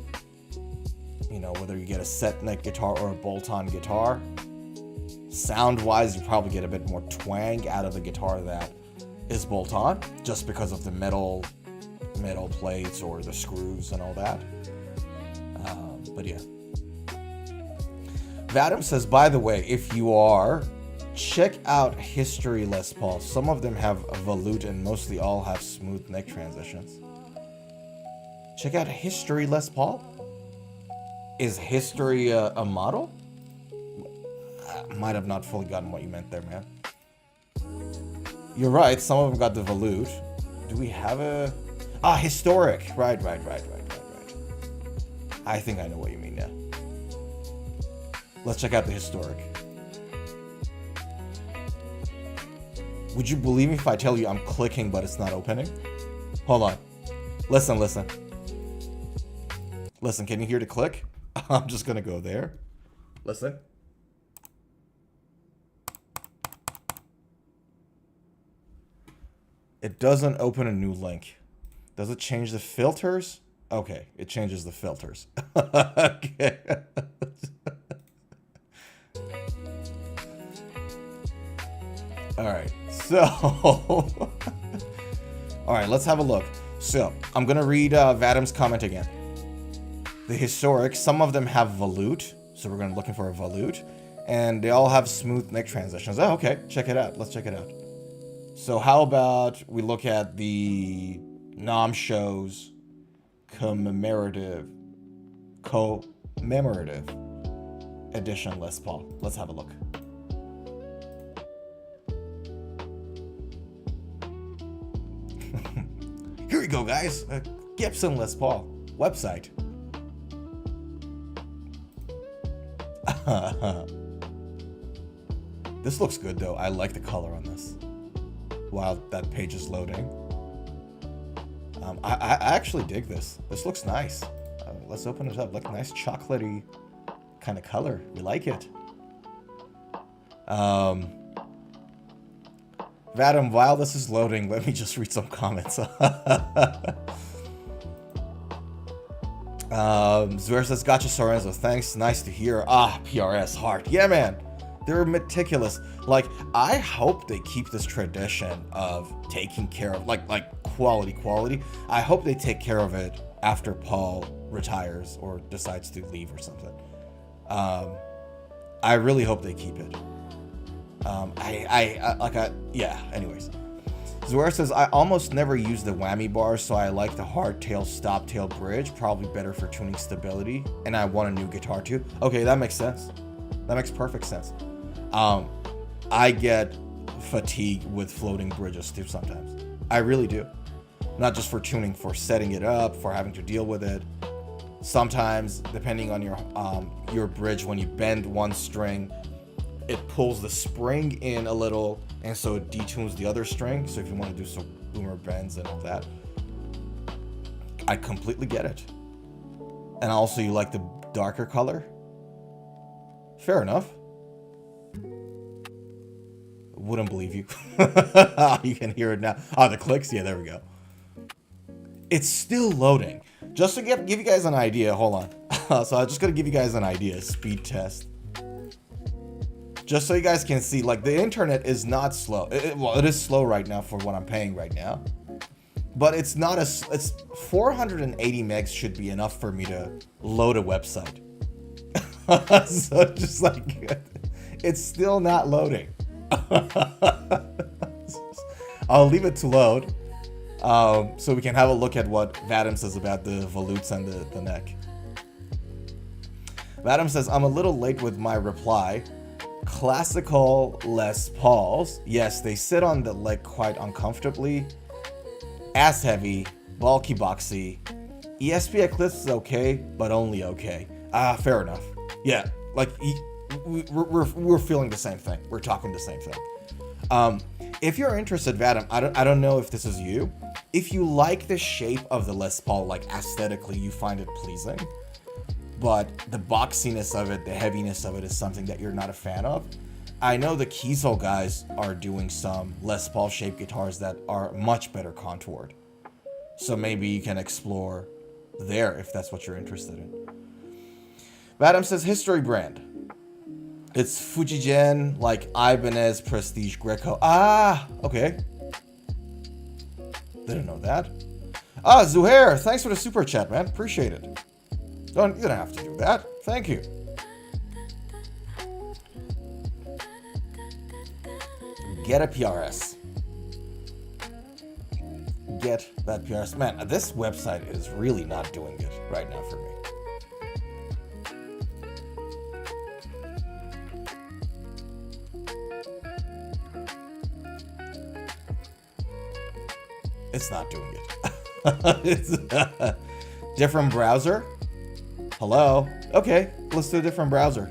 B: you know, whether you get a set neck guitar or a bolt-on guitar, sound-wise, you probably get a bit more twang out of the guitar that is bolt-on, just because of the metal plates or the screws and all that. But yeah. Vadim says, by the way, if you are, check out History Les Paul. Some of them have a volute and mostly all have smooth neck transitions. Check out History Les Paul? Is History a model? I might have not fully gotten what you meant there, man. You're right, some of them got the volute. Do we have a... Historic. Right. I think I know what you mean now. Let's check out the Historic. Would you believe me if I tell you I'm clicking but it's not opening? Hold on. Listen. Listen, can you hear the click? I'm just gonna go there. Listen. It doesn't open a new link. Does it change the filters? Okay, it changes the filters. Okay. Alright, so... Alright, let's have a look. So, I'm gonna read Vadim's comment again. The historic, some of them have volute, so we're gonna be looking for a volute, and they all have smooth neck transitions. Oh, okay, check it out. Let's check it out. So how about we look at the Nom Show's commemorative edition Les Paul. Let's have a look. Here we go, guys. Gibson Les Paul website. This looks good though. I like the color on this. While that page is loading. I actually dig this. This looks nice. Let's open it up. Look, nice chocolatey kind of color. We like it. Vadim, while this is loading, let me just read some comments. Zuer says, gotcha, Sorenzo. Thanks. Nice to hear. PRS heart. Yeah, man. They're meticulous. Like, I hope they keep this tradition of taking care of, like quality. I hope they take care of it after Paul retires or decides to leave or something. I really hope they keep it. Yeah, anyways. Zuer says, I almost never use the whammy bar, so I like the hardtail stop tail bridge, probably better for tuning stability, and I want a new guitar too. Okay, that makes sense. That makes perfect sense. I get fatigued with floating bridges too sometimes. I really do. Not just for tuning, for setting it up, for having to deal with it. Sometimes, depending on your bridge, when you bend one string, it pulls the spring in a little, and so it detunes the other string. So if you want to do some boomer bends and all that, I completely get it. And also, you like the darker color? Fair enough. Wouldn't believe you. You can hear it now. Oh, the clicks? Yeah, there we go. It's still loading. Just to give you guys an idea, hold on. So I'm just going to give you guys an idea, speed test. Just so you guys can see, like, the internet is not slow. Well, it is slow right now for what I'm paying right now. But it's not it's 480 megs should be enough for me to load a website. So just like, it's still not loading. I'll leave it to load. So we can have a look at what Vadim says about the volutes and the neck. Vadim says, I'm a little late with my reply. Classical Les Pauls. Yes, they sit on the leg quite uncomfortably. Ass heavy, bulky boxy. ESP Eclipse is okay, but only okay. Fair enough. Yeah, like we're feeling the same thing. We're talking the same thing. If you're interested, Vadim, I don't know if this is you. If you like the shape of the Les Paul, like aesthetically, you find it pleasing, but the boxiness of it, the heaviness of it is something that you're not a fan of. I know the Kiesel guys are doing some Les Paul shaped guitars that are much better contoured. So maybe you can explore there if that's what you're interested in. Vadim says, history brand. It's Fujigen, like Ibanez Prestige Greco. Okay. Didn't know that. Zuhair, thanks for the super chat, man. Appreciate it. You don't have to do that. Thank you. Get a PRS. Get that PRS. Man, this website is really not doing it right now for me. It's not doing it. It's different browser. Hello. Okay, let's do a different browser.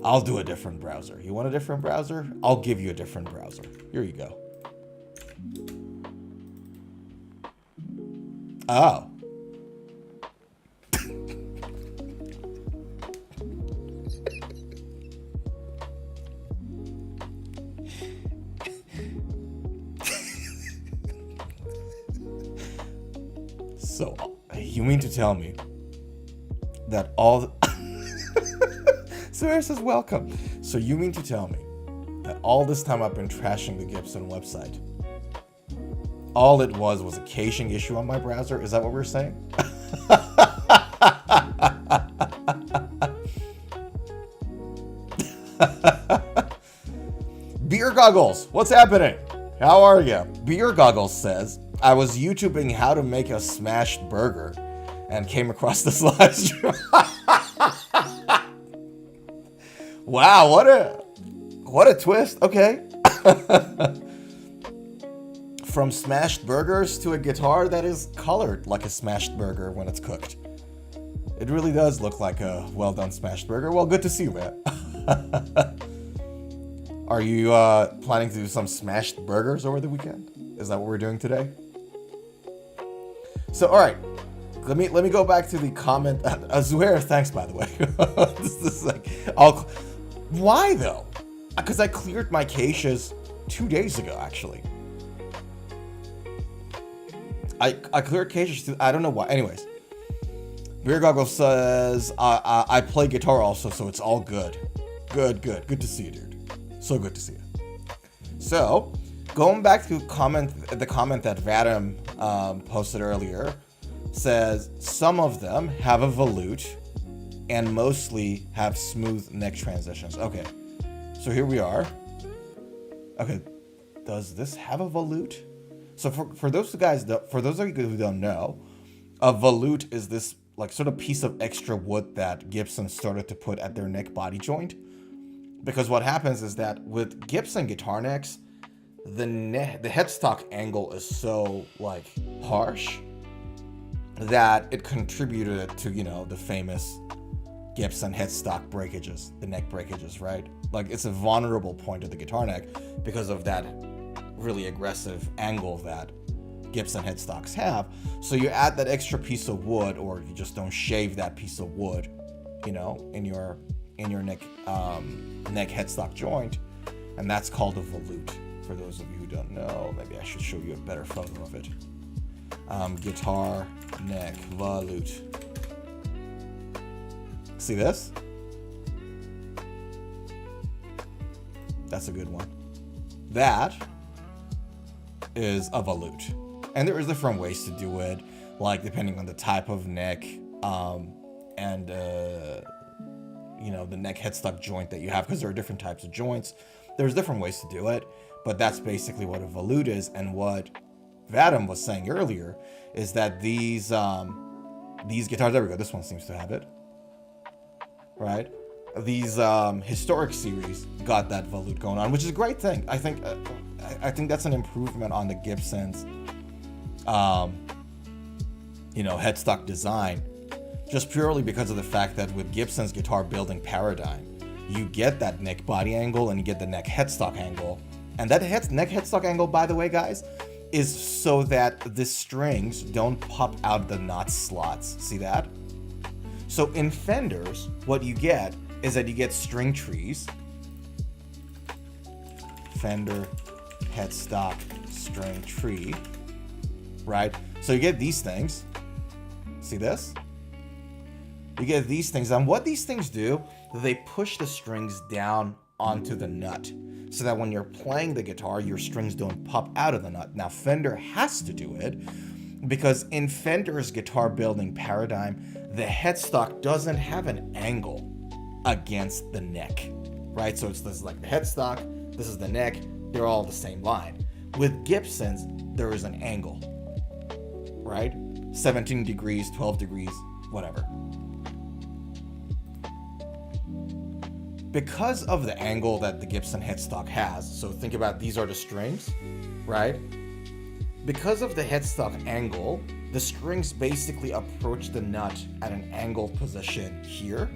B: I'll do a different browser. You want a different browser? I'll give you a different browser. Here you go. Oh. So, you mean to tell me that all the... Sarah says welcome. So you mean to tell me all this time I've been trashing the Gibson website. All it was a caching issue on my browser. Is that what we're saying? Beer Goggles, what's happening? How are you? Beer Goggles says, I was YouTubing how to make a smashed burger and came across this live stream. Wow, what a twist. Okay. From smashed burgers to a guitar that is colored like a smashed burger when it's cooked. It really does look like a well-done smashed burger. Well, good to see you, man. Are you planning to do some smashed burgers over the weekend? Is that what we're doing today? So, all right. Let me go back to the comment. Zuhair, thanks, by the way. This is like, why though? Because I cleared my caches 2 days ago, actually. I cleared caches. I don't know why. Anyways, Beer Goggle says I play guitar also, so it's all good. Good to see you, dude. So good to see you. So, going back to the comment that Vadim posted earlier, says some of them have a volute and mostly have smooth neck transitions. Okay, so here we are. Okay, does this have a volute? So for those of you who don't know, a volute is this like sort of piece of extra wood that Gibson started to put at their neck body joint. Because what happens is that with Gibson guitar necks, the headstock angle is so like harsh that it contributed to, you know, the famous Gibson headstock breakages, the neck breakages, right? Like it's a vulnerable point of the guitar neck because of that really aggressive angle that Gibson headstocks have. So you add that extra piece of wood, or you just don't shave that piece of wood, you know, in your neck headstock joint, and that's called a volute. For those of you who don't know, maybe I should show you a better photo of it. Guitar neck volute. See this? That's a good one. That is a volute, and there is different ways to do it, like depending on the type of neck and you know, the neck headstock joint that you have, because there are different types of joints. There's different ways to do it, but that's basically what a volute is. And what Vadim was saying earlier is that these guitars, there we go, this one seems to have it, right? These historic series got that volute going on, which is a great thing. I think that's an improvement on the Gibson's you know, headstock design, just purely because of the fact that with Gibson's guitar building paradigm, you get that neck body angle and you get the neck headstock angle. And that neck headstock angle, by the way, guys, is so that the strings don't pop out the notch slots. See that? So in Fenders, what you get is that you get string trees. Fender headstock string tree, right? So you get these things. See this? You get these things, and what these things do, they push the strings down onto the nut so that when you're playing the guitar, your strings don't pop out of the nut. Now, Fender has to do it because in Fender's guitar building paradigm, the headstock doesn't have an angle against the neck, right? So it's this like the headstock, this is the neck, they're all the same line. With Gibson's, there is an angle, right? 17 degrees, 12 degrees, whatever. Because of the angle that the Gibson headstock has, so think about these are the strings, right? Because of the headstock angle, the strings basically approach the nut at an angled position here.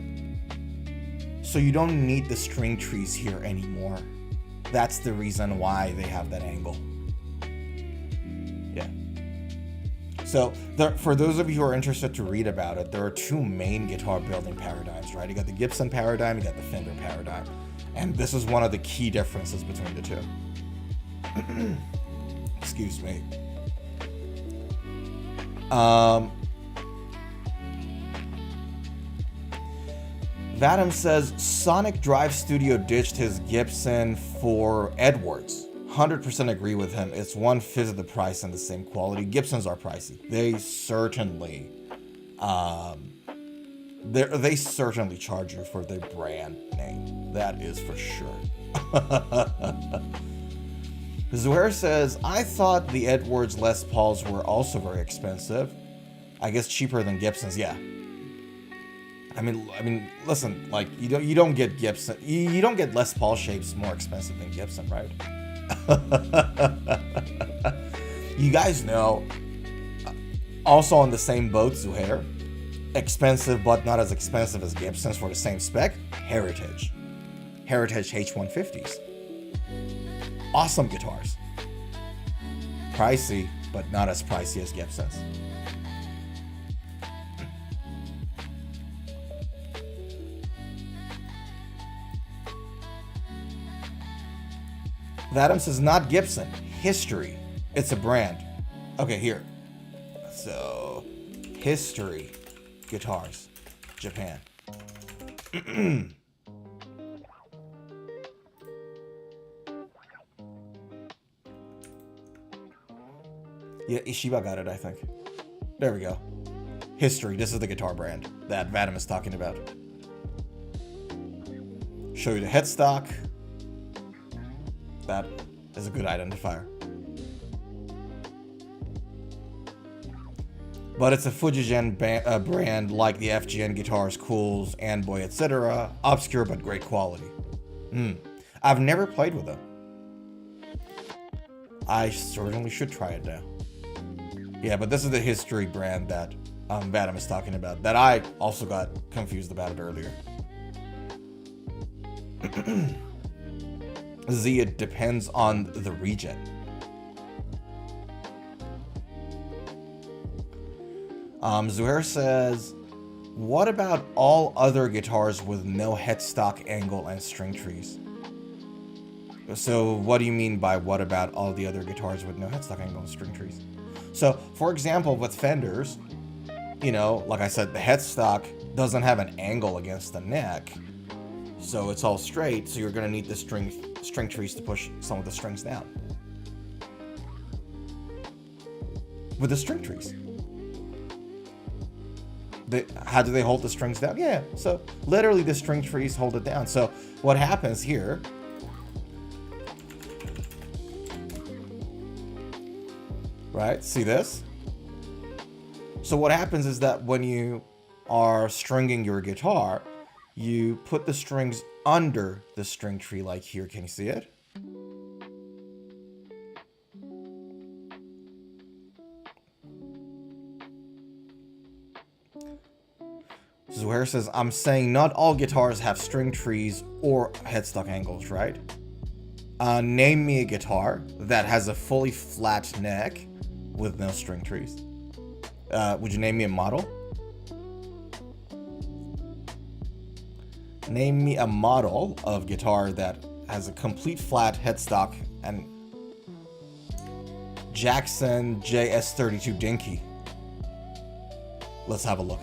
B: So you don't need the string trees here anymore. That's the reason why they have that angle. Yeah. So for those of you who are interested to read about it, there are two main guitar building paradigms, right? You got the Gibson paradigm, you got the Fender paradigm. And this is one of the key differences between the two. Excuse me. Vadim says Sonic Drive Studio ditched his Gibson for Edwards. 100% agree with him. It's 1/5 of the price and the same quality. Gibsons are pricey. They certainly, they certainly charge you for their brand name. That is for sure. Zuhair says, I thought the Edwards Les Pauls were also very expensive. I guess cheaper than Gibsons. Yeah. I mean, listen, like you don't get Gibson, you don't get Les Paul shapes more expensive than Gibson, right? You guys know. Also on the same boat, Zuhair. Expensive, but not as expensive as Gibsons for the same spec. Heritage H150s. Awesome guitars. Pricey, but not as pricey as Gibsons. Vadim says not Gibson, History. It's a brand. Okay, here. So, History guitars, Japan. Yeah, Ishiba got it, I think. There we go. History. This is the guitar brand that Vadim is talking about. Show you the headstock. That is a good identifier. But it's a Fujigen brand like the FGN guitars, Cools, Anboy, etc. Obscure but great quality. I've never played with them. I certainly should try it now. Yeah, but this is the History brand that Vadim is talking about, that I also got confused about it earlier. Z, it depends on the region. Zuhair says, what about all other guitars with no headstock angle and string trees? So what do you mean by what about all the other guitars with no headstock angle and string trees? So, for example, with Fenders, you know, like I said, the headstock doesn't have an angle against the neck. So it's all straight, so you're going to need the string trees to push some of the strings down. With the string trees. How do they hold the strings down? Yeah, so literally the string trees hold it down. So what happens here, right? See this? So what happens is that when you are stringing your guitar, you put the strings under the string tree like here. Can you see it? Zuhair says, I'm saying not all guitars have string trees or headstock angles, right? Name me a guitar that has a fully flat neck with no string trees. Would you name me a model? Name me a model of guitar that has a complete flat headstock and Jackson JS32 Dinky. Let's have a look.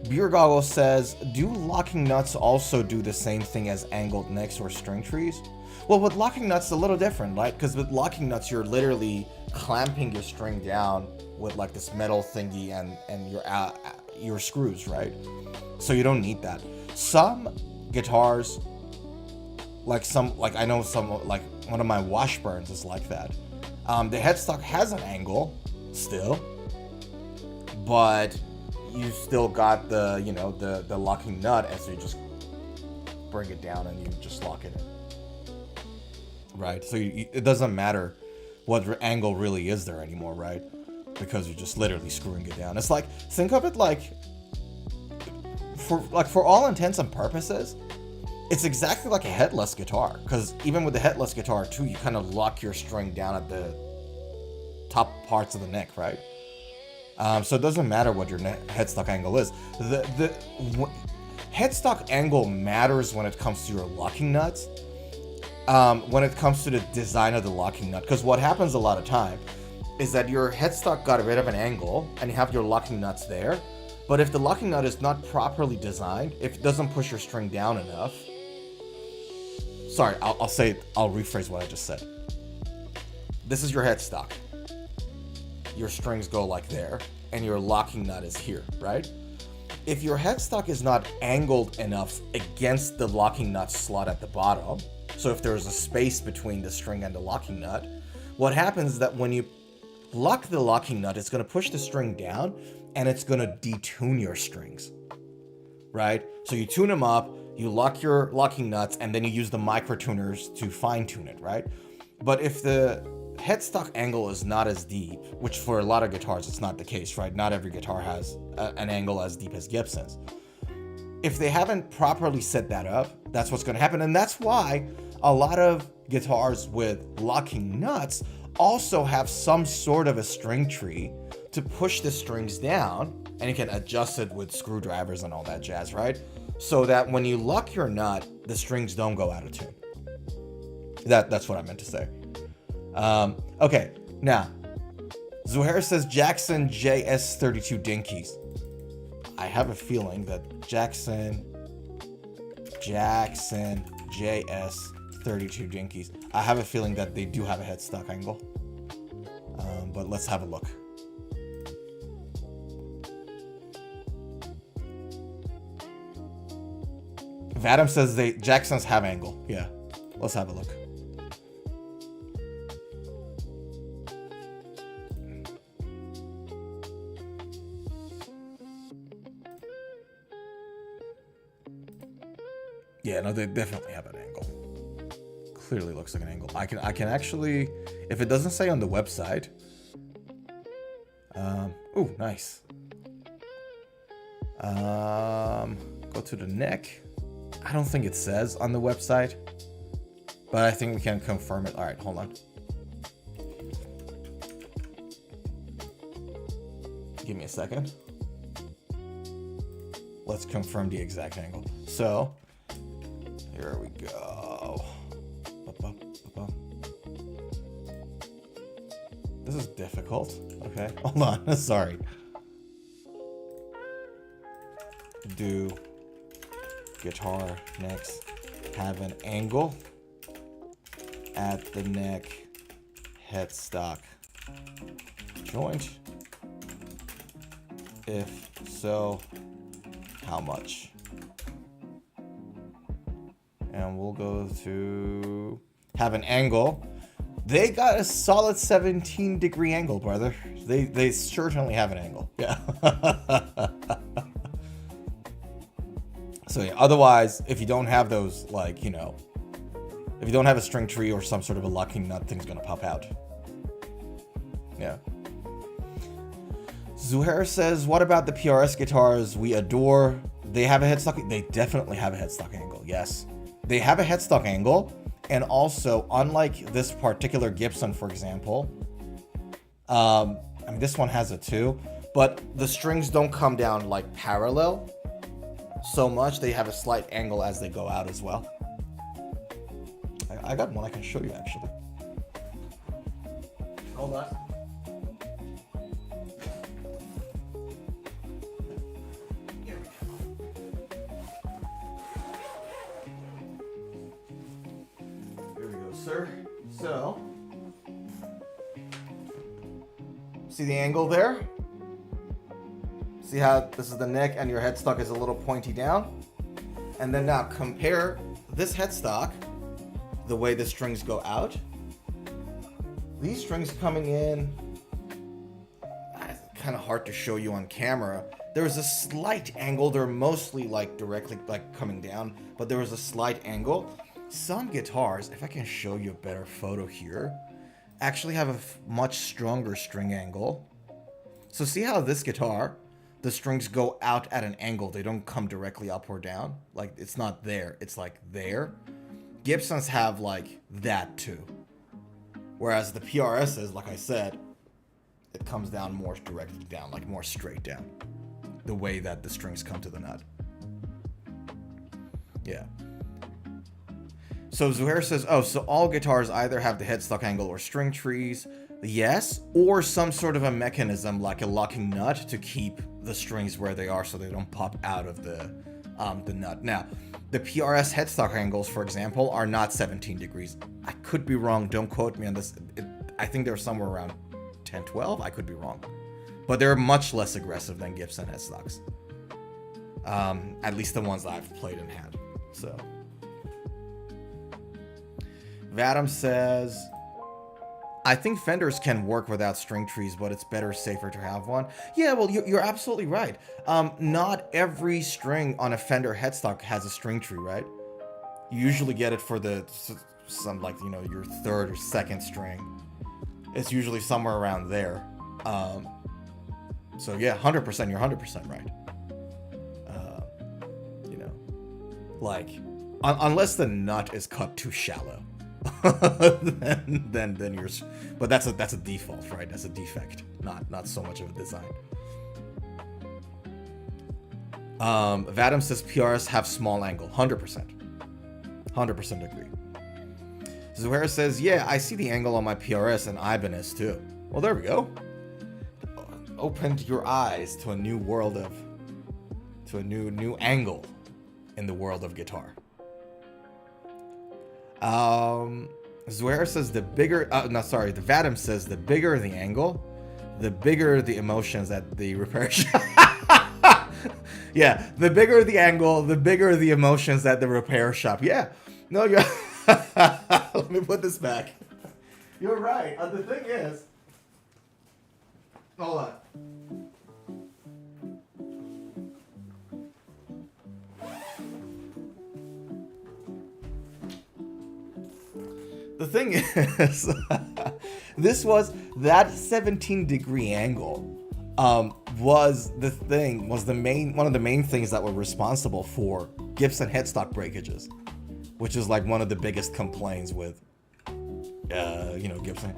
B: Beer Goggle says, do locking nuts also do the same thing as angled necks or string trees? Well, with locking nuts, it's a little different, right? Because with locking nuts, you're literally clamping your string down with like this metal thingy and your screws, right? So you don't need that. Some guitars, like I know some, like one of my Washburns is like that. The headstock has an angle still, but you still got the, you know, the locking nut, and so you just bring it down and you just lock it in, right? So it doesn't matter what angle really is there anymore, right? Because you're just literally screwing it down. It's like, think of it like, for all intents and purposes, it's exactly like a headless guitar. Because even with the headless guitar too, you kind of lock your string down at the top parts of the neck, right? So it doesn't matter what your headstock angle is. The headstock angle matters when it comes to your locking nuts. When it comes to the design of the locking nut, because what happens a lot of time is that your headstock got a bit of an angle and you have your locking nuts there, But if the locking nut is not properly designed, if it doesn't push your string down enough, sorry, I'll rephrase what I just said. This is your headstock. Your strings go like there, and your locking nut is here, right? If your headstock is not angled enough against the locking nut slot at the bottom, so if there's a space between the string and the locking nut, what happens is that when you lock the locking nut, it's going to push the string down, and it's going to detune your strings, right? So you tune them up, you lock your locking nuts, and then you use the micro tuners to fine tune it, right? But if the headstock angle is not as deep, which for a lot of guitars it's not the case, right? Not every guitar has an angle as deep as Gibson's. If they haven't properly set that up, that's what's going to happen. And that's why a lot of guitars with locking nuts also have some sort of a string tree to push the strings down, and you can adjust it with screwdrivers and all that jazz, right? So that when you lock your nut, the strings don't go out of tune. That's what I meant to say. Okay, now, Zuhair says Jackson JS32 Dinkies. I have a feeling that Jackson JS32 Dinkies. I have a feeling that they do have a headstock angle. But let's have a look. Vadim says Jacksons have angle. Yeah, let's have a look. Yeah, no, they definitely have an angle. Clearly looks like an angle. I can actually, if it doesn't say on the website. Ooh, nice. Go to the neck. I don't think it says on the website, but I think we can confirm it. All right, hold on. Give me a second. Let's confirm the exact angle. So, here we go. This is difficult. Okay, hold on. Sorry. Do guitar necks have an angle at the neck headstock joint? If so, how much? And we'll go to have an angle. They got a solid 17-degree angle, brother. They certainly have an angle. Yeah. So yeah, otherwise, if you don't have those, like, you know, if you don't have a string tree or some sort of a locking nut, thing's gonna pop out. Yeah. Zuhair says, what about the PRS guitars we adore? They have a headstock? They definitely have a headstock angle, yes. They have a headstock angle, and also, unlike this particular Gibson, for example, I mean, this one has it too, but the strings don't come down, like, parallel so much. They have a slight angle as they go out as well. I got one I can show you, actually. Hold on. Sir. So, see the angle there? See how this is the neck and your headstock is a little pointy down? And then now compare this headstock, the way the strings go out. These strings coming in, kind of hard to show you on camera. There's a slight angle. They're mostly like directly like coming down, but there was a slight angle. Some guitars, if I can show you a better photo here, actually have a much stronger string angle. So see how this guitar, the strings go out at an angle. They don't come directly up or down. Like, it's not there. It's like there. Gibsons have like that too. Whereas the PRSs, like I said, it comes down more directly down, like more straight down. The way that the strings come to the nut. Yeah. So Zuhair says, oh, so all guitars either have the headstock angle or string trees. Yes, or some sort of a mechanism like a locking nut to keep the strings where they are so they don't pop out of the nut. Now, the PRS headstock angles, for example, are not 17 degrees. I could be wrong. Don't quote me on this. I think they're somewhere around 10, 12. I could be wrong. But they're much less aggressive than Gibson headstocks. At least the ones I've played and had. So, Vadim says, I think Fenders can work without string trees, but it's better, safer to have one. Yeah, well, you're absolutely right. Not every string on a Fender headstock has a string tree, right? You usually get it for some, like, you know, your third or second string. It's usually somewhere around there. So yeah, 100%, you're 100% right. You know, like, unless the nut is cut too shallow. then you're, but that's a default, right? That's a defect, not so much of a design. Vadim says PRS have small angle. 100% agree. Zuhair says, yeah, I see the angle on my PRS and Ibanez too. Well, there we go. Opened your eyes to a new world of, to a new angle in the world of guitar. Zuhair says the bigger, the Vadim says the bigger the angle, the bigger the emotions at the repair shop. Yeah, the bigger the angle, the bigger the emotions at the repair shop. Yeah, no, you're. Let me put this back. You're right. The thing is, hold on. The thing is, this was that 17-degree angle. Was one of the main things that were responsible for Gibson headstock breakages, which is like one of the biggest complaints with, Gibson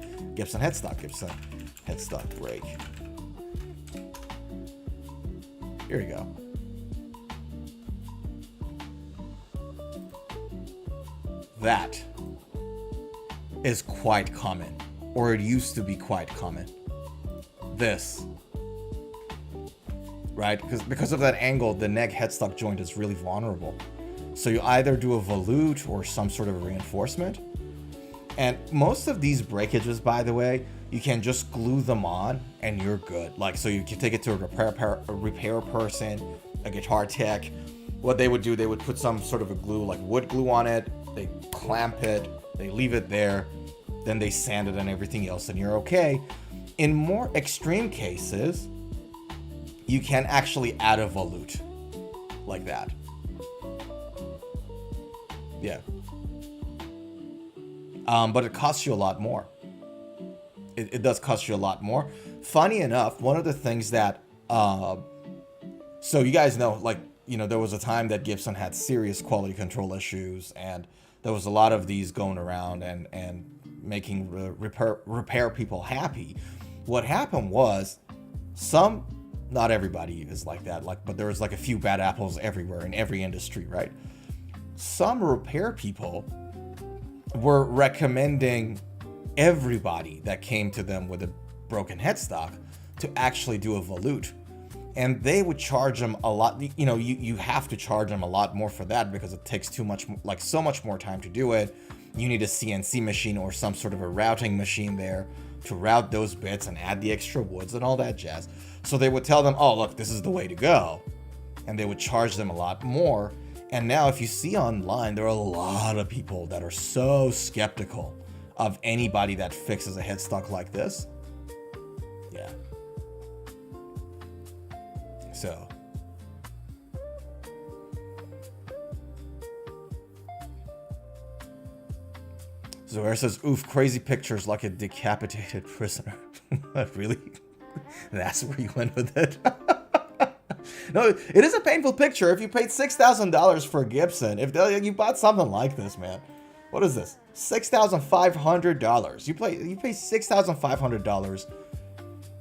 B: headstock break. Here you go. That is quite common, or it used to be quite common. This. Right? Because of that angle, the neck headstock joint is really vulnerable. So you either do a volute or some sort of reinforcement. And most of these breakages, by the way, you can just glue them on and you're good. Like, so you can take it to a repair person, a guitar tech. What they would do, they would put some sort of a glue, like wood glue on it. They clamp it, they leave it there, then they sand it and everything else, and you're okay. In more extreme cases, you can actually add a volute like that. Yeah. But it costs you a lot more. It does cost you a lot more. Funny enough, one of the things that, so you guys know, like, there was a time that Gibson had serious quality control issues, and there was a lot of these going around and making repair people happy. What happened was, not everybody is like that, but there was like a few bad apples everywhere in every industry, right? Some repair people were recommending everybody that came to them with a broken headstock to actually do a volute. And they would charge them a lot. You have to charge them a lot more for that because it takes so much more time to do it. You need a CNC machine or some sort of a routing machine there to route those bits and add the extra woods and all that jazz. So they would tell them, oh, look, this is the way to go. And they would charge them a lot more. And now if you see online, there are a lot of people that are so skeptical of anybody that fixes a headstock like this. Yeah. So. Zohar says, oof, crazy pictures like a decapitated prisoner. Really? That's where you went with it? No, it is a painful picture. If you paid $6,000 for a Gibson, if you bought something like this, man. What is this? $6,500. You pay $6,500.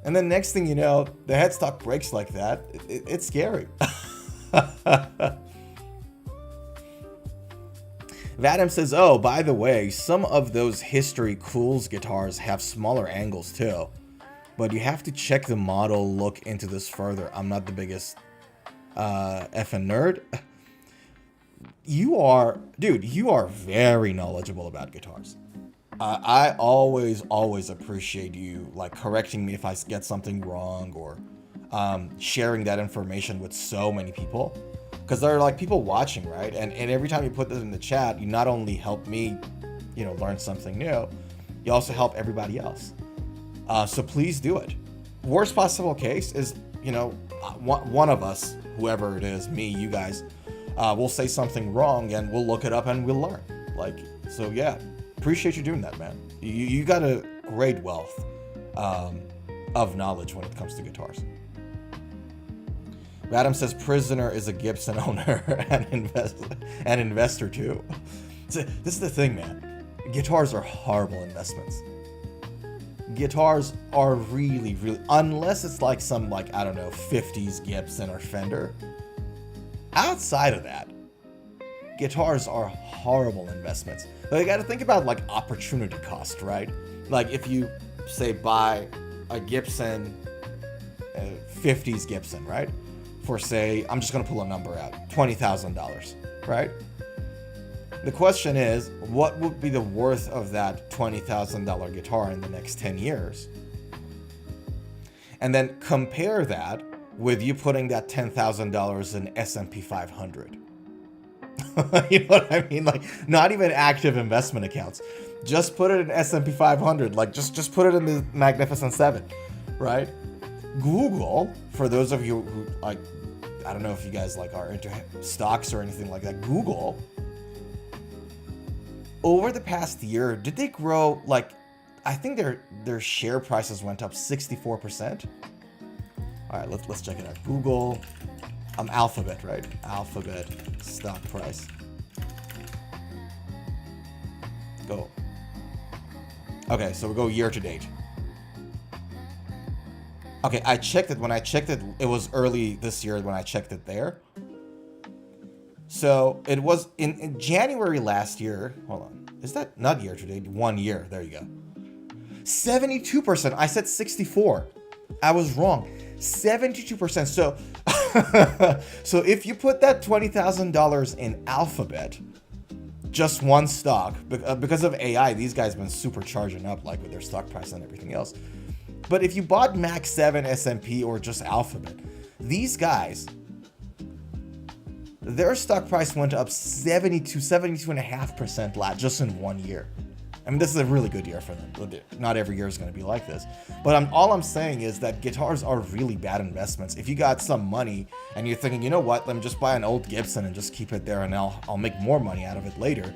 B: And then next thing you know, the headstock breaks like that. It's scary. Vadim says, oh, by the way, some of those History Cools guitars have smaller angles too. but you have to check the model, look into this further. I'm not the biggest effing nerd. You are very knowledgeable about guitars. I always appreciate you like correcting me if I get something wrong, or sharing that information with so many people, because there are like people watching, right? And every time you put this in the chat, you not only help me, learn something new, you also help everybody else. So please do it. Worst possible case is, one of us, whoever it is, me, you guys, will say something wrong and we'll look it up and we'll learn. So yeah, appreciate you doing that, man. You got a great wealth of knowledge when it comes to guitars. Adam says Prisoner is a Gibson owner and investor too. This is the thing, man. Guitars are horrible investments. Guitars are really, unless it's like some 50s Gibson or Fender. Outside of that, guitars are horrible investments. You got to think about opportunity cost, right? If you say buy a Gibson, 50s Gibson, right? For say, I'm just going to pull a number out, $20,000, right? The question is, what would be the worth of that $20,000 guitar in the next 10 years? And then compare that with you putting that $10,000 in S&P 500. You know what I mean? Not even active investment accounts. Just put it in S&P 500. Just put it in the Magnificent 7, right? Google, for those of you who I don't know if you guys are into stocks or anything like that. Google, over the past year, did they grow I think their share prices went up 64%. All right, let's check it out. Google, Alphabet, right? Alphabet stock price. Go. Okay, so we'll go year to date. Okay, I checked it. When I checked it, it was early this year when I checked it there. So it was in January last year. Hold on. Is that not year to date? 1 year. There you go. 72%. I said 64. I was wrong. 72%. So if you put that $20,000 in Alphabet, just one stock, because of AI, these guys have been supercharging up with their stock price and everything else. But if you bought Mac 7, S&P, or just Alphabet, these guys, their stock price went up 72.5% just in 1 year. I mean, this is a really good year for them. Not every year is going to be like this. But all I'm saying is that guitars are really bad investments. If you got some money and you're thinking, you know what, let me just buy an old Gibson and just keep it there and I'll make more money out of it later.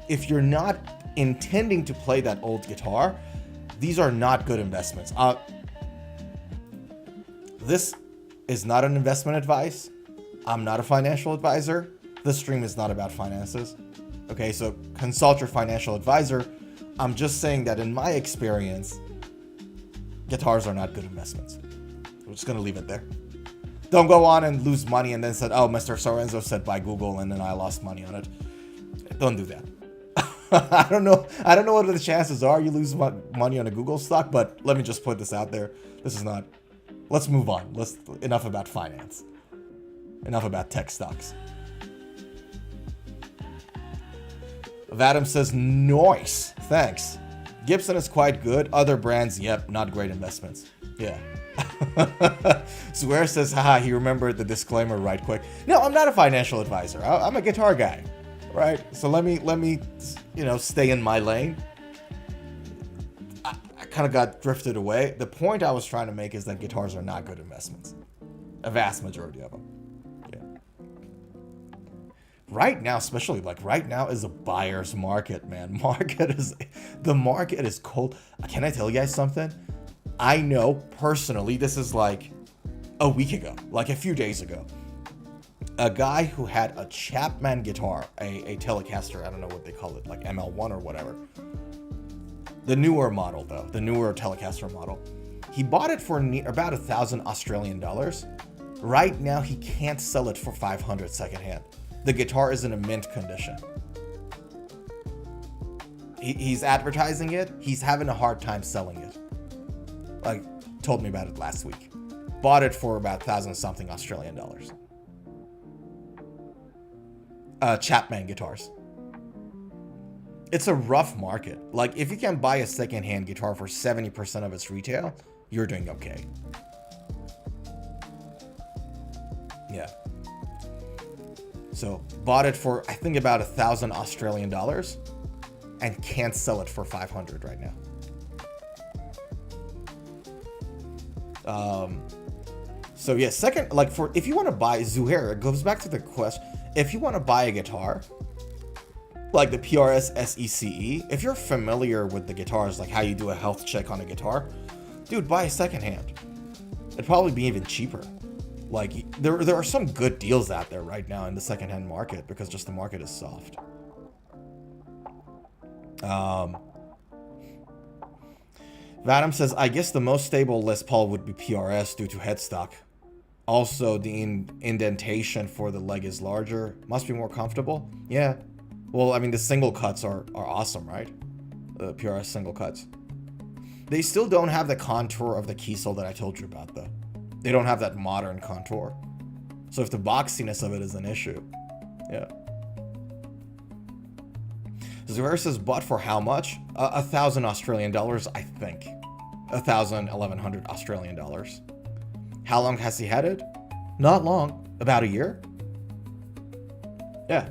B: If you're not intending to play that old guitar, these are not good investments. This is not an investment advice. I'm not a financial advisor. This stream is not about finances. Okay, so consult your financial advisor. I'm just saying that in my experience, guitars are not good investments. We're just going to leave it there. Don't go on and lose money and then said, oh, Mr. Sorenzo said buy Google and then I lost money on it. Don't do that. I don't know what the chances are you lose money on a Google stock, but let me just put this out there. This is not. Let's move on. Enough about finance. Enough about tech stocks. Vadim says, nice. Thanks. Gibson is quite good. Other brands, yep, not great investments. Yeah. Swear says, haha, he remembered the disclaimer right quick. No, I'm not a financial advisor. I'm a guitar guy. Right? So let me, stay in my lane. I kind of got drifted away. The point I was trying to make is that guitars are not good investments. A vast majority of them. Yeah. Right now, especially right now is a buyer's market, man. The market is cold. Can I tell you guys something? I know personally, this is a week ago, a few days ago. A guy who had a Chapman guitar, a Telecaster, I don't know what they call it, ML1 or whatever. The newer model, though, the newer Telecaster model. He bought it for about 1,000 Australian dollars. Right now, he can't sell it for 500 secondhand. The guitar is in a mint condition. He's advertising it. He's having a hard time selling it. told me about it last week. Bought it for about 1,000 something Australian dollars. Chapman guitars. It's a rough market. Like, if you can buy a secondhand guitar for 70% of its retail, you're doing okay. Yeah. So, bought it for, I think, about 1,000 Australian dollars and can't sell it for 500 right now. So yeah, second, like, for, if you want to buy Zuhair, it goes back to the question, if you want to buy a guitar, like the PRS SE, if you're familiar with the guitars, like how you do a health check on a guitar, dude, buy a secondhand. It'd probably be even cheaper. Like, there are some good deals out there right now in the secondhand market because just the market is soft. Vadim says, I guess the most stable Les Paul would be PRS due to headstock. Also, the indentation for the leg is larger. Must be more comfortable. Yeah. Well, I mean, the single cuts are awesome, right? The PRS single cuts. They still don't have the contour of the Kiesel that I told you about, though. They don't have that modern contour. So if the boxiness of it is an issue. Yeah. Zuhair says, bought for how much? 1,000 Australian dollars, I think. 1,100 Australian dollars. How long has he had it? Not long. About a year? Yeah.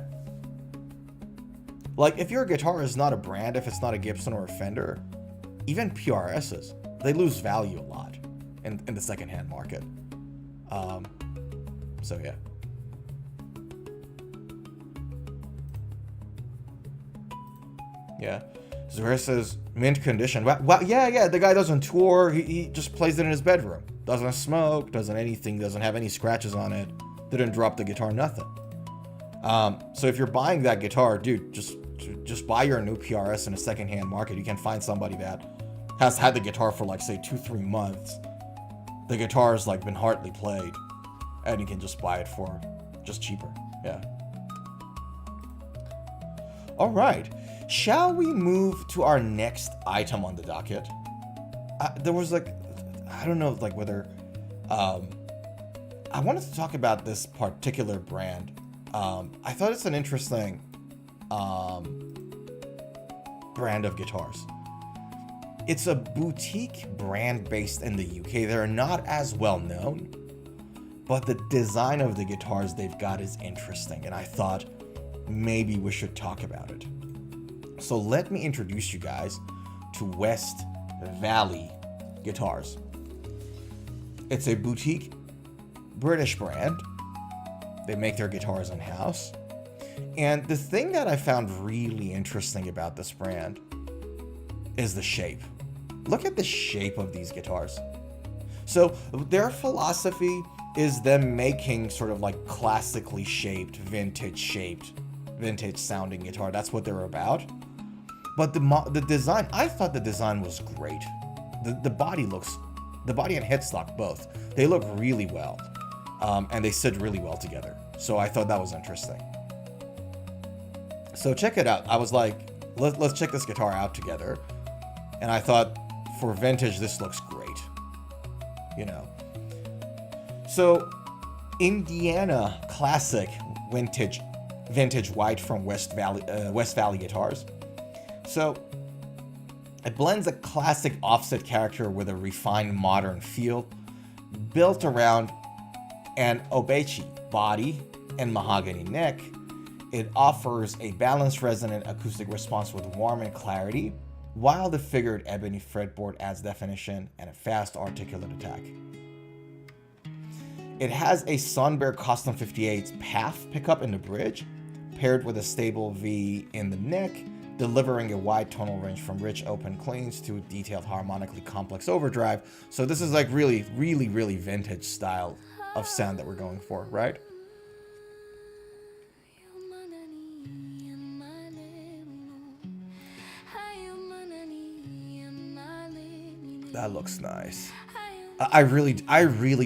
B: Like, if your guitar is not a brand, if it's not a Gibson or a Fender, even PRSs, they lose value a lot in the secondhand market. So yeah. Yeah. Zuhair says, mint condition. Wow, yeah, the guy doesn't tour. He just plays it in his bedroom. Doesn't smoke, doesn't anything, doesn't have any scratches on it. Didn't drop the guitar, nothing. So if you're buying that guitar, dude, just buy your new PRS in a secondhand market. You can find somebody that has had the guitar for, like, say 2-3 months. The guitar's, like, been hardly played, and you can just buy it for just cheaper. Yeah. All right. Shall we move to our next item on the docket? There was, like, I don't know, like, whether I wanted to talk about this particular brand. I thought it's an interesting brand of guitars. It's a boutique brand based in the UK. They're not as well known, but the design of the guitars they've got is interesting, and I thought maybe we should talk about it. So let me introduce you guys to West Valley Guitars. It's a boutique British brand. They make their guitars in-house. And the thing that I found really interesting about this brand is the shape. Look at the shape of these guitars. So their philosophy is them making sort of like classically shaped, vintage sounding guitar. That's what they're about. But the design, I thought the design was great. The body and headstock both, they look really well. And they sit really well together. So I thought that was interesting. So check it out. I was like, let's check this guitar out together. And I thought, for vintage, this looks great. You know. So, Indiana Classic vintage white from West Valley Guitars. So, it blends a classic offset character with a refined modern feel, built around an obechi body and mahogany neck. It offers a balanced resonant acoustic response with warmth and clarity, while the figured ebony fretboard adds definition and a fast articulate attack. It has a Sunbear Custom 58 PAF pickup in the bridge, paired with a stable V in the neck, delivering a wide tonal range from rich open cleans to detailed harmonically complex overdrive. So this is like really vintage style of sound that we're going for, right? That looks nice. I really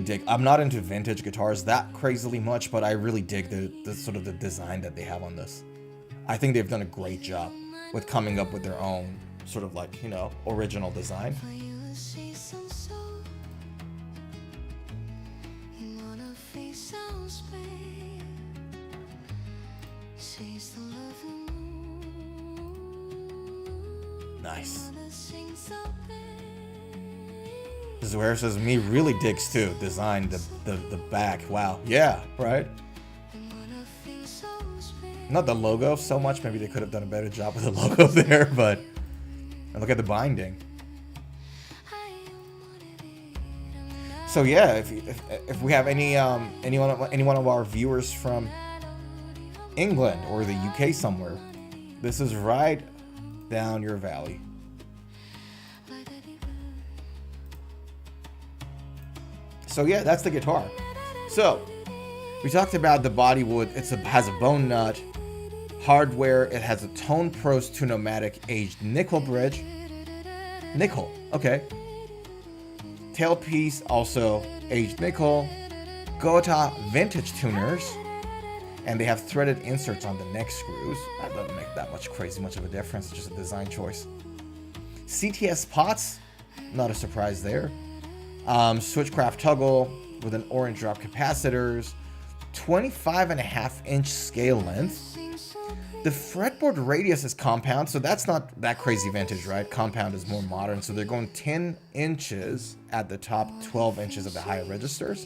B: dig. I'm not into vintage guitars that crazily much, but I really dig the sort of the design that they have on this. I think they've done a great job with coming up with their own sort of like, you know, original design. Nice. Zuhair says, me really digs too. Designed the back. Wow. Yeah, right? Not the logo so much. Maybe they could have done a better job with the logo there, but and look at the binding. So yeah, if we have any one of our viewers from England or the UK somewhere, this is right down your valley. So yeah, that's the guitar. So we talked about the body wood. Has a bone nut. Hardware. It has a Tone Pros Tune-O-Matic aged nickel bridge. Nickel. Okay. Tailpiece also aged nickel. Gota vintage tuners. And they have threaded inserts on the neck screws. That doesn't make that much of a difference. It's just a design choice. CTS pots. Not a surprise there. Switchcraft toggle with an orange drop capacitors. 25.5-inch scale length. The fretboard radius is compound, so that's not that crazy vintage, right? Compound is more modern, so they're going 10 inches at the top, 12 inches at the higher registers.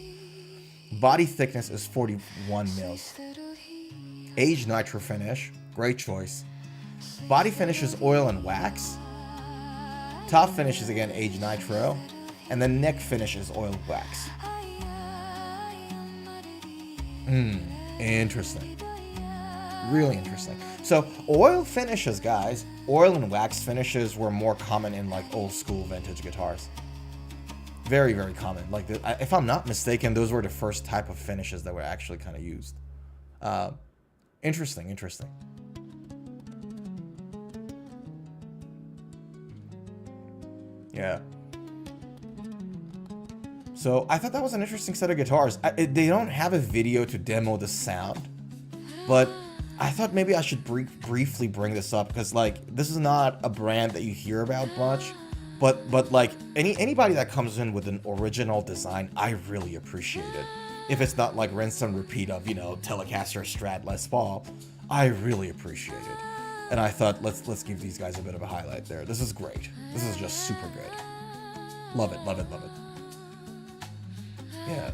B: Body thickness is 41 mils. Aged nitro finish, great choice. Body finish is oil and wax. Top finish is again aged nitro, and the neck finish is oil wax. Interesting. Really interesting. So oil finishes, guys, oil and wax finishes were more common in like old school vintage guitars. Very, very common. Like, if I'm not mistaken, those were the first type of finishes that were actually kind of used. Interesting. Yeah. So I thought that was an interesting set of guitars. They don't have a video to demo the sound, but I thought maybe I should briefly bring this up because, like, this is not a brand that you hear about much, but like anybody that comes in with an original design, I really appreciate it. If it's not like rinse and repeat of, you know, Telecaster, Strat, Les Paul, I really appreciate it. And I thought let's give these guys a bit of a highlight there. This is great. This is just super good. Love it. Yeah.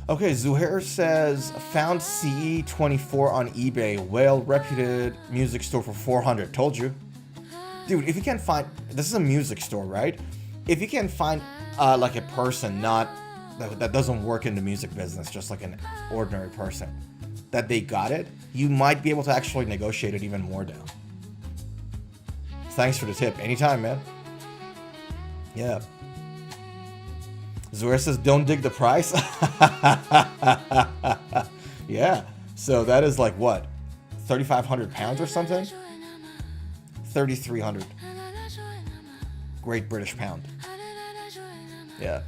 B: Okay, Zuhair says, found CE24 on eBay, well-reputed music store for $400. Told you. Dude, if you can't find... This is a music store, right? If you can find, like, a person that doesn't work in the music business, just like an ordinary person, that they got it, you might be able to actually negotiate it even more down. Thanks for the tip. Anytime, man. Yeah. Zuhair says, don't dig the price. Yeah. So that is like what? 3,500 pounds or something? 3,300. Great British pound. Yeah.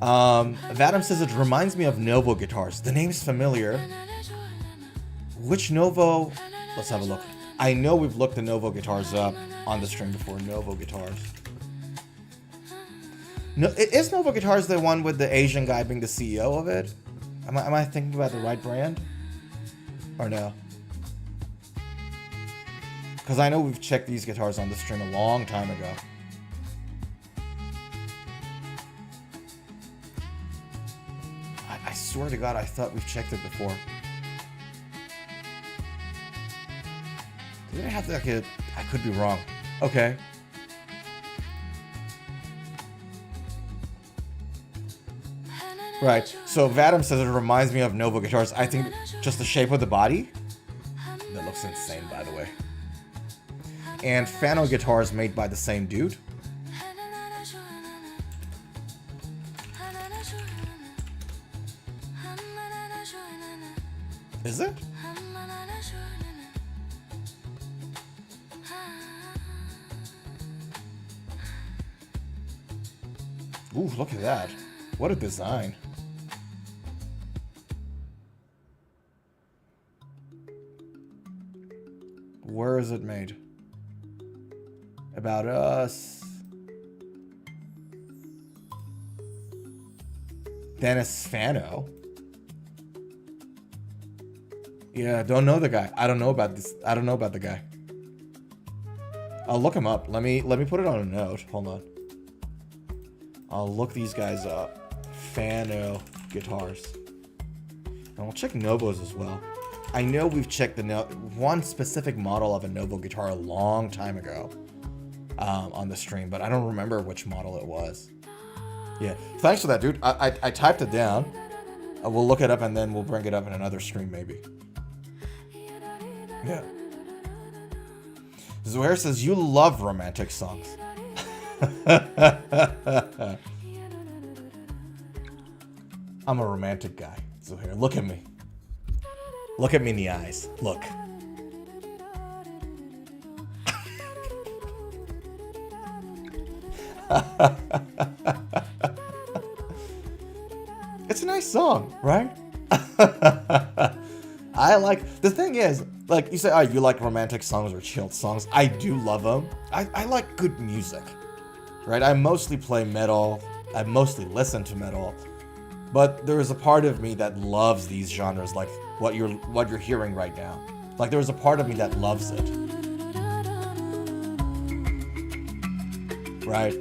B: Vadim says it reminds me of Novo guitars. The name's familiar. Which Novo? Let's have a look. I know we've looked the Novo guitars up on the stream before. Novo guitars. No, is Novo Guitars the one with the Asian guy being the CEO of it? Am I thinking about the right brand? Or no? Because I know we've checked these guitars on the stream a long time ago. I swear to God, I thought we've checked it before. Did I have like a... I could be wrong. Okay. Right, so Vadim says it reminds me of Novo guitars. I think just the shape of the body. That looks insane, by the way. And Fano guitars made by the same dude. Is it? Ooh, look at that. What a design. Where is it made? About Us. Dennis Fano. Yeah, don't know the guy. I don't know about this. I don't know about the guy. I'll look him up. Let me put it on a note. Hold on. I'll look these guys up. Fano guitars. And we'll check Novos as well. I know we've checked the one specific model of a Novo guitar a long time ago on the stream, but I don't remember which model it was. Yeah, thanks for that, dude. I typed it down. We'll look it up and then we'll bring it up in another stream, maybe. Yeah. Zuhair says, you love romantic songs. I'm a romantic guy, Zuhair. Look at me. Look at me in the eyes. Look. It's a nice song, right? I like, the thing is, like, you say, oh, you like romantic songs or chilled songs. I do love them. I like good music, right? I mostly play metal. I mostly listen to metal. But there is a part of me that loves these genres, like what you're hearing right now. Like, there is a part of me that loves it. Right?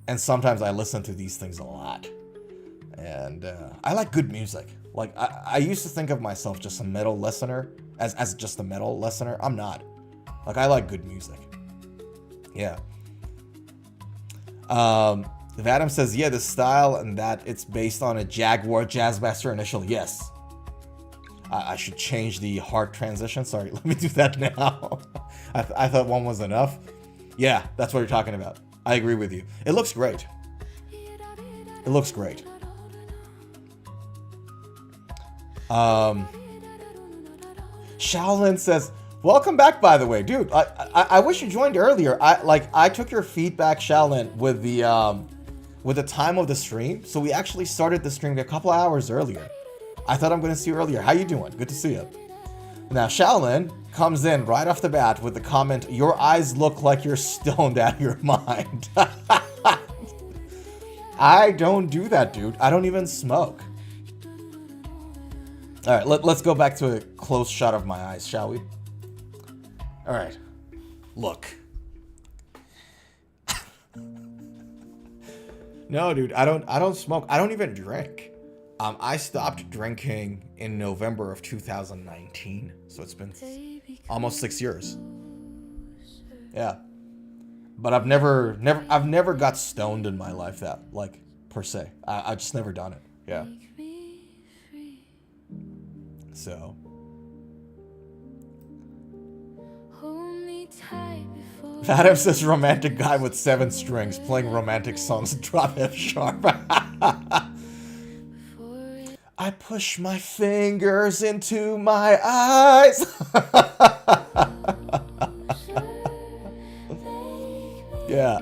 B: And sometimes I listen to these things a lot. And I like good music. Like, I used to think of myself just a metal listener, as just a metal listener. I'm not. Like, I like good music. Yeah. Vadim says, yeah, the style and that it's based on a Jaguar Jazzmaster initially. Yes. I should change the heart transition. Sorry, let me do that now. I thought one was enough. Yeah, that's what you're talking about. I agree with you. It looks great. It looks great. Shaolin says, welcome back, by the way. Dude, I wish you joined earlier. I took your feedback, Shaolin, with the time of the stream. So we actually started the stream a couple hours earlier. I thought I'm going to see you earlier. How you doing? Good to see you. Now, Shaolin comes in right off the bat with the comment, your eyes look like you're stoned out of your mind. I don't do that, dude. I don't even smoke. All right, let's go back to a close shot of my eyes, shall we? All right. Look. No, dude, I don't smoke. I don't even drink. I stopped drinking in November of 2019, so it's been almost 6 years. Yeah, but I've never got stoned in my life per se. I've just never done it. Yeah. So. Adam says romantic guy with 7 strings playing romantic songs. Drop F sharp. I push my fingers into my eyes. Yeah.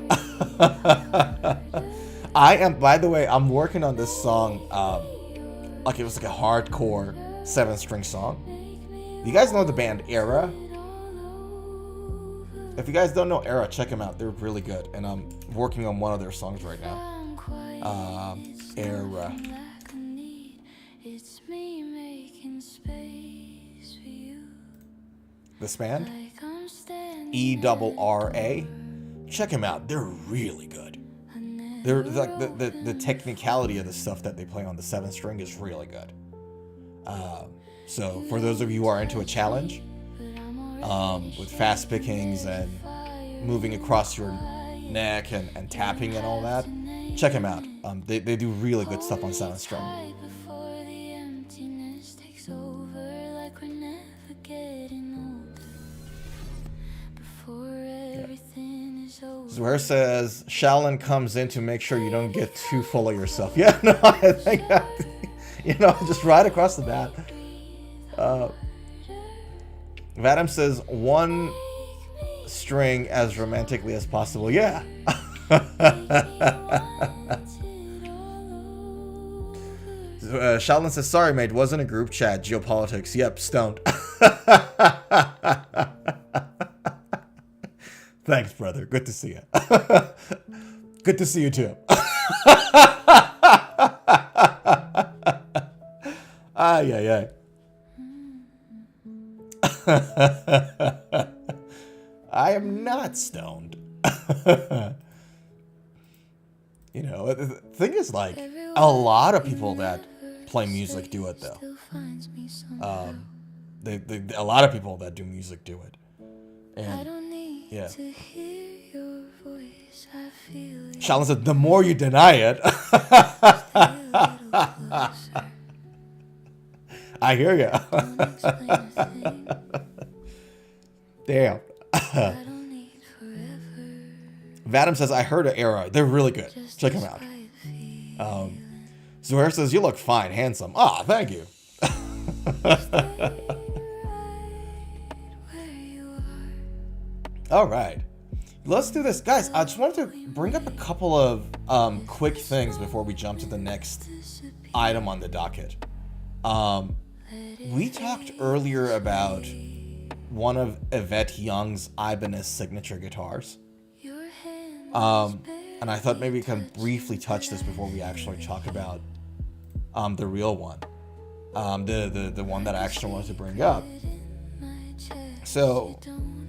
B: I am, by the way, I'm working on this song. Like it was like a hardcore 7-string song. You guys know the band Era? If you guys don't know Era, check them out. They're really good. And I'm working on one of their songs right now. Era. This band? ERRA. Check them out. They're really good. They're like the technicality of the stuff that they play on the 7-string is really good. So for those of you who are into a challenge, with fast pickings and moving across your neck and tapping and all that, check them out. They do really good stuff on 7-string. Zuhair says, Shaolin comes in to make sure you don't get too full of yourself. Yeah, no, I think that, just right across the bat. Vadim says, 1 string as romantically as possible. Yeah. Shaolin says, sorry, mate, wasn't a group chat. Geopolitics. Yep, stoned. Thanks, brother. Good to see you. Good to see you too. Ay, ay, ay. I am not stoned. You know, the thing is, like, a lot of people that play music do it, though. A lot of people that do music do it. And, yeah. Shalin said, the more you deny it. I hear you. Damn. Vadim says, I heard an era. They're really good. Check them out. Zuhair says, you look fine, handsome. Ah, thank you. All right. Let's do this. Guys, I just wanted to bring up a couple of quick things before we jump to the next item on the docket. We talked earlier about one of Yvette Young's Ibanez signature guitars. And I thought maybe we can briefly touch this before we actually talk about the real one. The one that I actually wanted to bring up. So,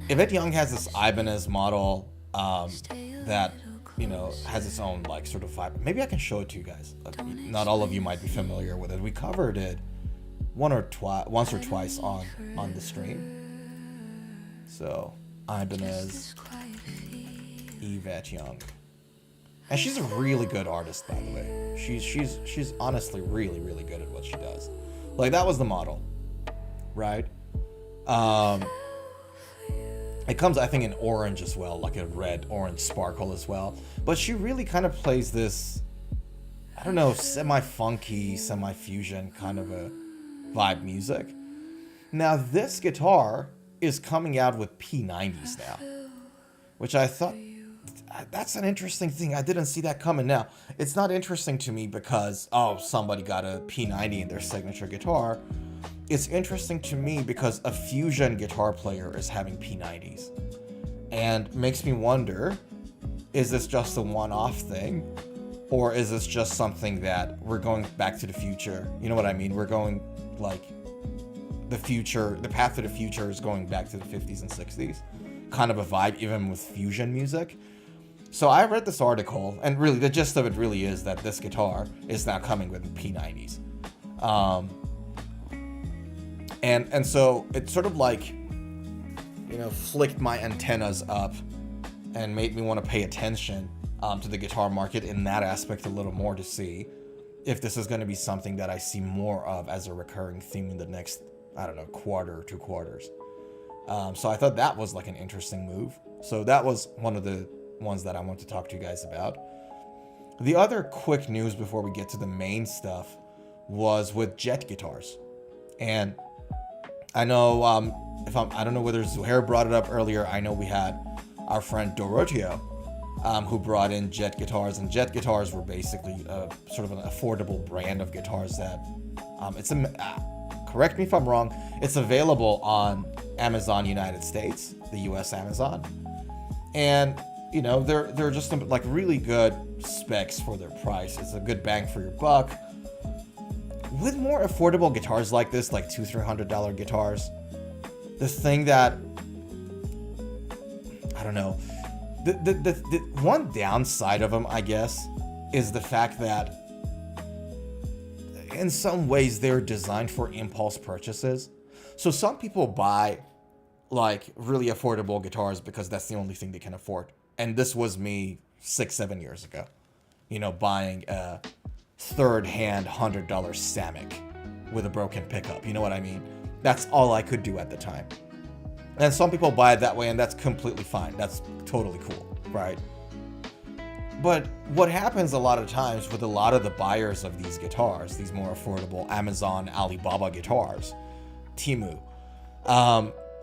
B: Yvette Young has this Ibanez model that, you know, has its own, like, sort of vibe. Maybe I can show it to you guys. Not all of you might be familiar with it. We covered it once or twice on the stream. So, Ibanez, Yvette Young. And she's a really good artist, by the way. She's honestly really, really good at what she does. Like, that was the model, right? It comes, I think, in orange as well, like a red-orange sparkle as well. But she really kind of plays this, I don't know, semi-funky, semi-fusion kind of a vibe music. Now, this guitar is coming out with P90s now, which I thought, that's an interesting thing. I didn't see that coming. Now, it's not interesting to me because, oh, somebody got a P90 in their signature guitar. It's interesting to me because a fusion guitar player is having P90s. And makes me wonder, is this just a one-off thing? Or is this just something that we're going back to the future? You know what I mean? We're going, like, the future, the path to the future is going back to the 50s and 60s. Kind of a vibe, even with fusion music. So I read this article, and really, the gist of it really is that this guitar is now coming with P90s. And so it sort of like, you know, flicked my antennas up and made me want to pay attention to the guitar market in that aspect a little more to see if this is going to be something that I see more of as a recurring theme in the next, I don't know, quarter or 2 quarters. So I thought that was like an interesting move. So that was one of the ones that I want to talk to you guys about. The other quick news before we get to the main stuff was with jet guitars. And I know, I don't know whether Zuhair brought it up earlier. I know we had our friend Dorotio, who brought in jet guitars, and jet guitars were basically sort of an affordable brand of guitars that, correct me if I'm wrong, it's available on Amazon United States, the US Amazon. And, you know, they're just like really good specs for their price. It's a good bang for your buck. With more affordable guitars like this, like $200-300 guitars, the thing that, I don't know, the one downside of them, I guess, is the fact that in some ways they're designed for impulse purchases. So some people buy like really affordable guitars because that's the only thing they can afford. And this was me 6-7 years ago, you know, buying a third-hand $100 Samick with a broken pickup. You know what I mean? That's all I could do at the time. And some people buy it that way, and that's completely fine. That's totally cool, right? But what happens a lot of times with a lot of the buyers of these guitars, these more affordable Amazon, Alibaba guitars, Temu,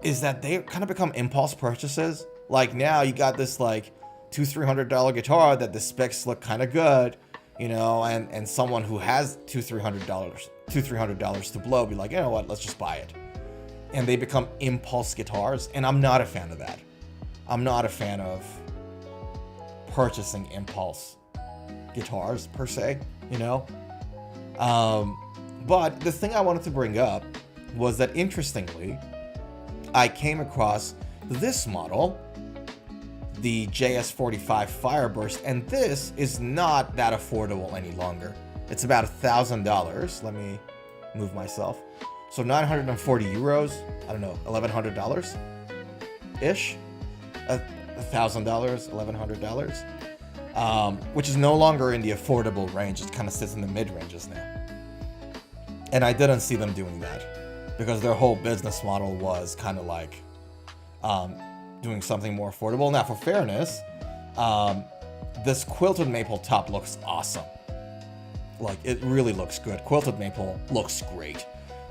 B: is that they kind of become impulse purchases. Like now you got this like $200-300 guitar that the specs look kind of good, you know, and someone who has $200-300 to blow be like, you know what, let's just buy it. And they become impulse guitars, and I'm not a fan of that. I'm not a fan of purchasing impulse guitars per se, you know. But the thing I wanted to bring up was that, interestingly, I came across this model, the JS45 Fireburst, and this is not that affordable any longer. It's about $1,000. Let me move myself. So 940 euros. I don't know, $1,100 ish. $1,000, $1,100, which is no longer in the affordable range. It kind of sits in the mid ranges now. And I didn't see them doing that because their whole business model was kind of like doing something more affordable. Now, for fairness, this quilted maple top looks awesome. Like, it really looks good. Quilted maple looks great.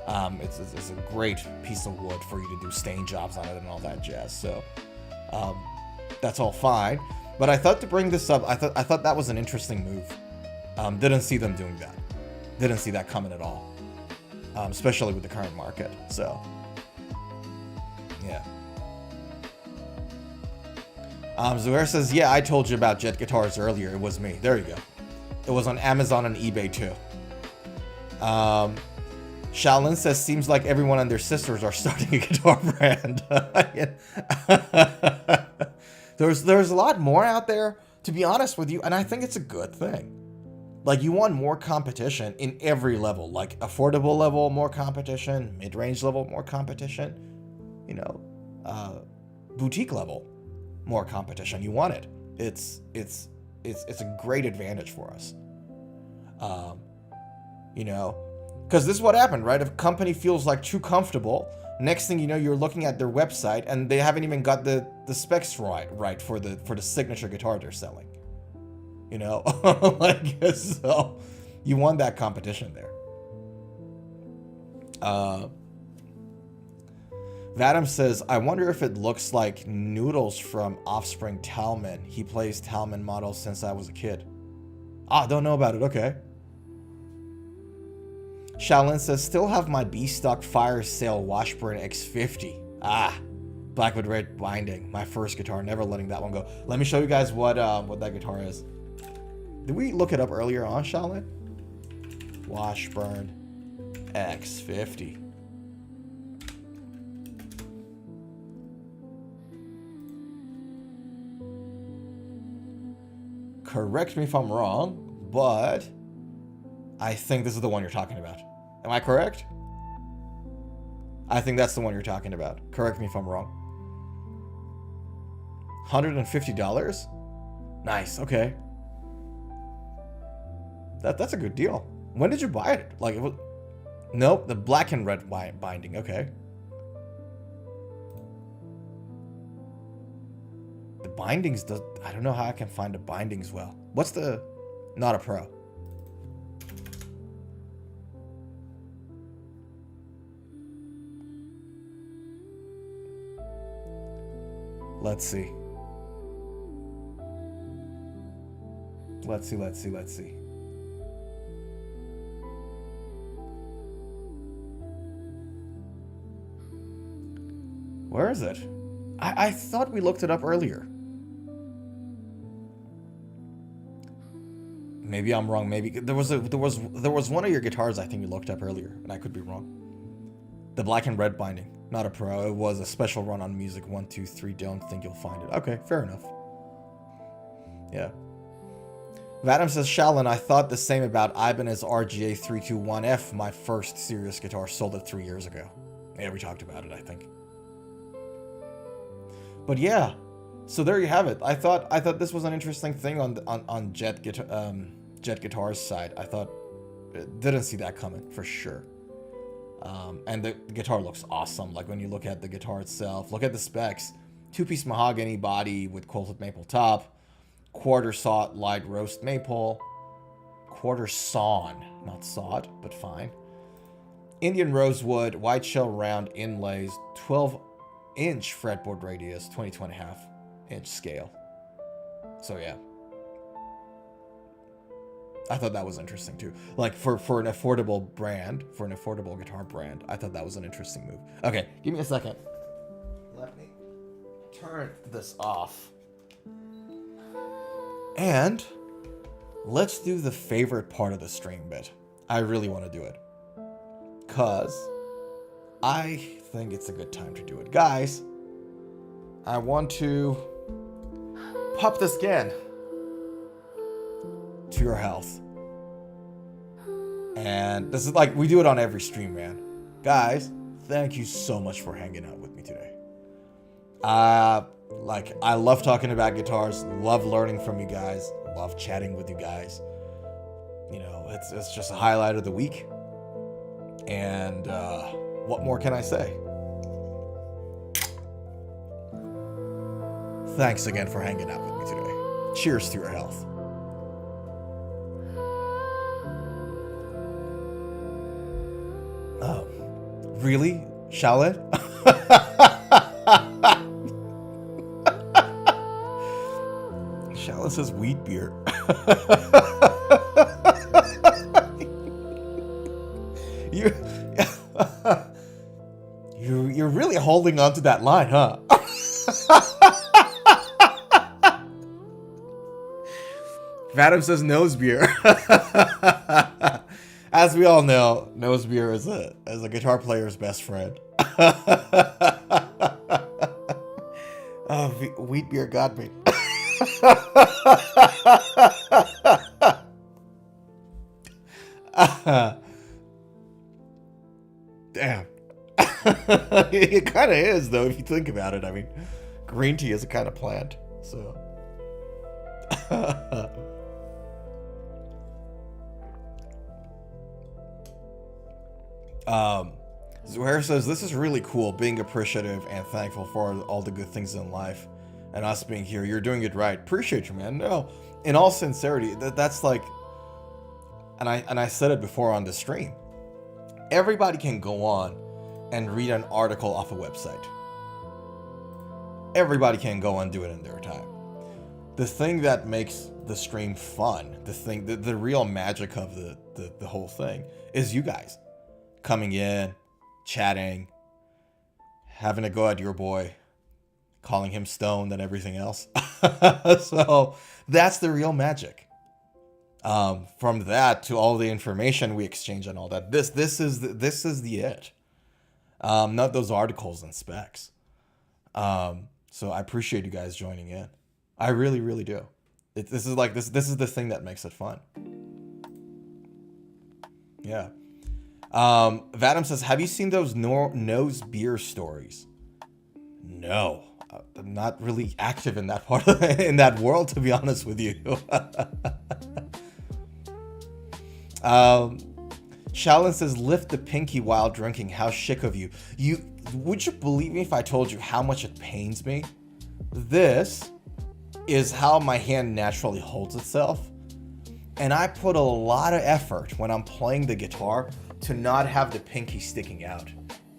B: It's a great piece of wood for you to do stain jobs on it and all that jazz. So that's all fine. But I thought to bring this up, I thought that was an interesting move. Didn't see them doing that. Didn't see that coming at all. Especially with the current market. So yeah. Zuhair says, yeah, I told you about Jet Guitars earlier. It was me. There you go. It was on Amazon and eBay too. Shaolin says, seems like everyone and their sisters are starting a guitar brand. There's a lot more out there, to be honest with you, and I think it's a good thing. Like, you want more competition in every level, like affordable level, more competition, mid-range level, more competition, you know, boutique level, more competition. You want it. It's a great advantage for us. You know, because this is what happened, right? If a company feels like too comfortable, next thing you know, you're looking at their website and they haven't even got the specs right for the signature guitar they're selling. You know, like, so you want that competition there. Vadim says, I wonder if it looks like Noodles from Offspring Talman. He plays Talman models since I was a kid. Ah, don't know about it. Okay. Shaolin says, still have my B-Stock Fire Sale Washburn X50. Ah, black with red binding. My first guitar, never letting that one go. Let me show you guys what that guitar is. Did we look it up earlier on, Shaolin? Washburn X50. Correct me if I'm wrong, but I think this is the one you're talking about. Am I correct? I think that's the one you're talking about. Correct me if I'm wrong. $150? Nice, okay. That's a good deal. When did you buy it? Like, it was... Nope, the black and red binding, okay. The bindings, I don't know how I can find the bindings well. What's the... Not a pro. Let's see. Let's see. Where is it? I thought we looked it up earlier. Maybe I'm wrong. Maybe there was one of your guitars I think we looked up earlier, and I could be wrong. The black and red binding, not a pro. It was a special run on Music 123. Don't think you'll find it. Okay, fair enough. Yeah. Vadim says, Shaolin, I thought the same about Ibanez RGA 321F. My first serious guitar, sold it 3 years ago. Yeah, we talked about it, I think. But yeah, so there you have it. I thought this was an interesting thing on Jet Guitar's side. I thought, didn't see that coming for sure. And the guitar looks awesome. Like, when you look at the guitar itself, look at the specs. 2-piece mahogany body with quilted maple top, quarter sawed light roast maple, quarter sawn, not sawed, but fine. Indian rosewood, white shell round inlays, 12-inch fretboard radius, 22.5-inch scale. So yeah. I thought that was interesting too. Like, for an affordable brand, for an affordable guitar brand, I thought that was an interesting move. Okay, give me a second. Let me turn this off. And let's do the favorite part of the stream bit. I really want to do it. Because I think it's a good time to do it. Guys, I want to pop the scan to your health. And this is like, we do it on every stream, man. Guys, thank you so much for hanging out with me today. I love talking about guitars, love learning from you guys, love chatting with you guys. You know, it's just a highlight of the week. And what more can I say? Thanks again for hanging out with me today. Cheers to your health. Oh, really? Shall it? Shallon says wheat beer. You're really holding on to that line, huh? Vadim says nose beer. As we all know, nose beer is a guitar player's best friend. Wheat beer got me. Damn. It kind of is, though, if you think about it. I mean, green tea is a kind of plant, so. Zuhair says, this is really cool, being appreciative and thankful for all the good things in life and us being here. You're doing it right. Appreciate you, man. No, in all sincerity, that's like, and I said it before on the stream, everybody can go on and read an article off a website. Everybody can go and do it in their time. The thing that makes the stream fun, the real magic of the whole thing is you guys coming in, chatting, having a go at your boy, calling him stoned and everything else. So that's the real magic. From that to all the information we exchange and all that, this is the it. Not those articles and specs. So I appreciate you guys joining in. I really, really do. This is the thing that makes it fun. Yeah. Vadim says, have you seen those nose beer stories? No, I'm not really active in that part in that world, to be honest with you. Shallon says, lift the pinky while drinking. How chic of you. Would you believe me if I told you how much it pains me? This is how my hand naturally holds itself. And I put a lot of effort when I'm playing the guitar to not have the pinky sticking out.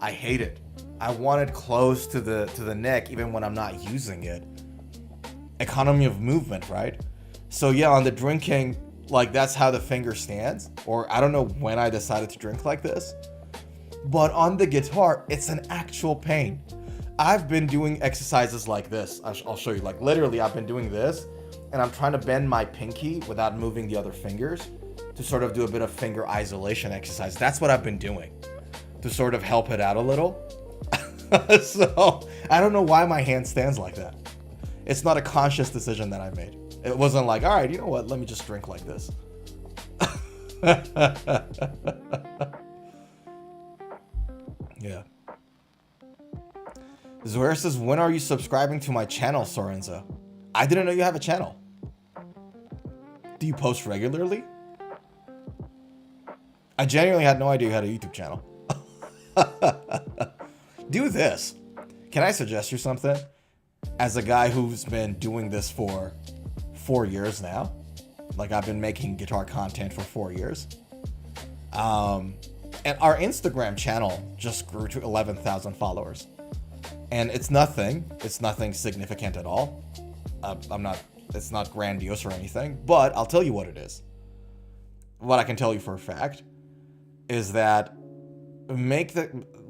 B: I hate it. I want it close to the neck even when I'm not using it. Economy of movement, right? So yeah, on the drinking, like that's how the finger stands. Or I don't know when I decided to drink like this. But on the guitar, it's an actual pain. I've been doing exercises like this. I'll show you. Like literally, I've been doing this, and I'm trying to bend my pinky without moving the other fingers to sort of do a bit of finger isolation exercise. That's what I've been doing to sort of help it out a little. So I don't know why my hand stands like that. It's not a conscious decision that I made. It wasn't like, all right, you know what? Let me just drink like this. Yeah. Zohair says, when are you subscribing to my channel, Sorenzo? I didn't know you have a channel. Do you post regularly? I genuinely had no idea you had a YouTube channel. Do this. Can I suggest you something? As a guy who's been doing this for 4 years now, like I've been making guitar content for 4 years. And our Instagram channel just grew to 11,000 followers. And it's nothing significant at all. It's not grandiose or anything, but I'll tell you what it is. What I can tell you for a fact is that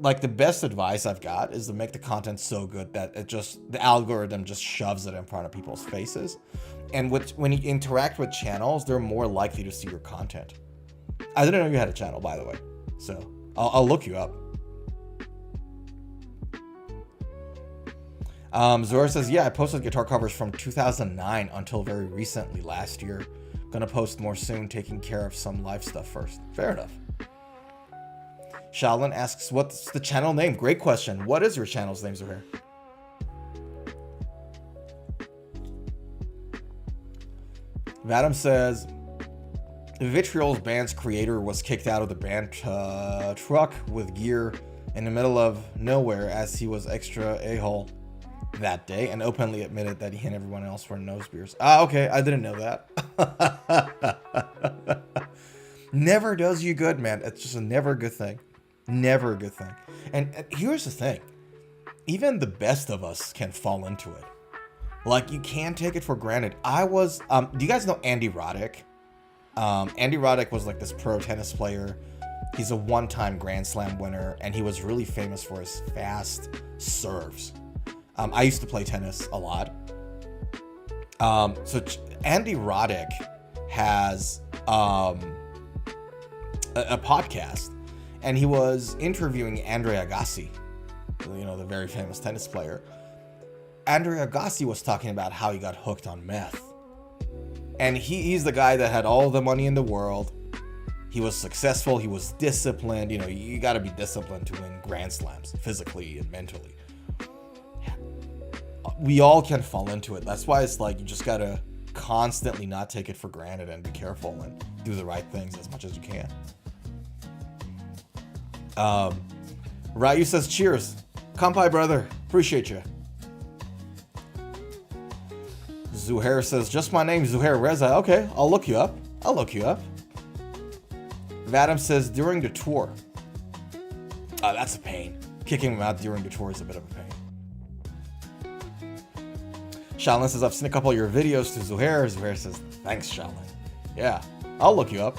B: like the best advice I've got is to make the content so good that the algorithm just shoves it in front of people's faces. And when you interact with channels, they're more likely to see your content. I didn't know you had a channel, by the way. So I'll look you up. Zora says, yeah, I posted guitar covers from 2009 until very recently last year. Gonna post more soon, taking care of some live stuff first. Fair enough. Shaolin asks, what's the channel name? Great question. What is your channel's name, Zuhair? Vadim says, Vitriol's band's creator was kicked out of the band truck with gear in the middle of nowhere as he was extra a-hole that day and openly admitted that he and everyone else were nose beers. Okay, I didn't know that. Never does you good, man. It's just a never a good thing. Never a good thing. And here's the thing. Even the best of us can fall into it. Like, you can't take it for granted. do you guys know Andy Roddick? Andy Roddick was like this pro tennis player. He's a one-time Grand Slam winner, and he was really famous for his fast serves. I used to play tennis a lot. So Andy Roddick has a podcast, and he was interviewing Andre Agassi, you know, the very famous tennis player. Andre Agassi was talking about how he got hooked on meth. And he's the guy that had all the money in the world. He was successful. He was disciplined. You know, you got to be disciplined to win Grand Slams, physically and mentally. We all can fall into it. That's why it's like you just got to constantly not take it for granted and be careful and do the right things as much as you can. Ryu says, cheers. Kampai, brother. Appreciate you. Zuhair says, just my name, Zuhair Reza. Okay, I'll look you up. Vadim says, during the tour. That's a pain. Kicking him out during the tour is a bit of a pain. Shaolin says, I've seen a couple of your videos to Zuhair. Zuhair says, thanks, Shaolin. Yeah, I'll look you up.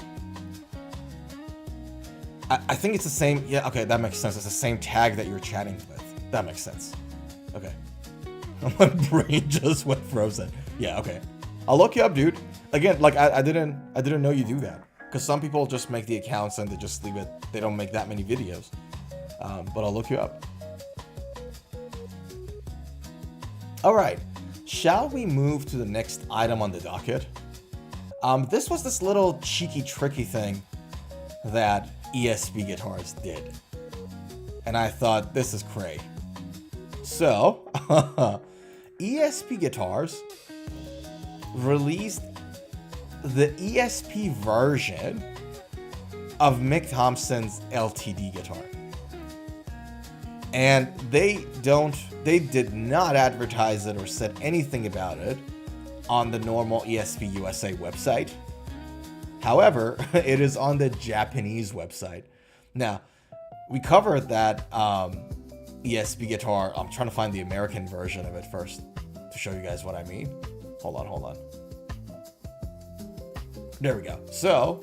B: I think it's the same. Yeah, okay, that makes sense. It's the same tag that you're chatting with. That makes sense. Okay. My brain just went frozen. Yeah, okay. I'll look you up, dude. Again, like I didn't know you do that. Because some people just make the accounts and they just leave it. They don't make that many videos. But I'll look you up. All right. Shall we move to the next item on the docket? This was this little cheeky, tricky thing that ESP Guitars did. And I thought, this is cray. So, ESP Guitars released the ESP version of Mick Thomson's LTD guitar. And they did not advertise it or said anything about it on the normal ESP USA website. However, it is on the Japanese website. Now, we covered that ESP guitar. I'm trying to find the American version of it first to show you guys what I mean. Hold on. There we go. So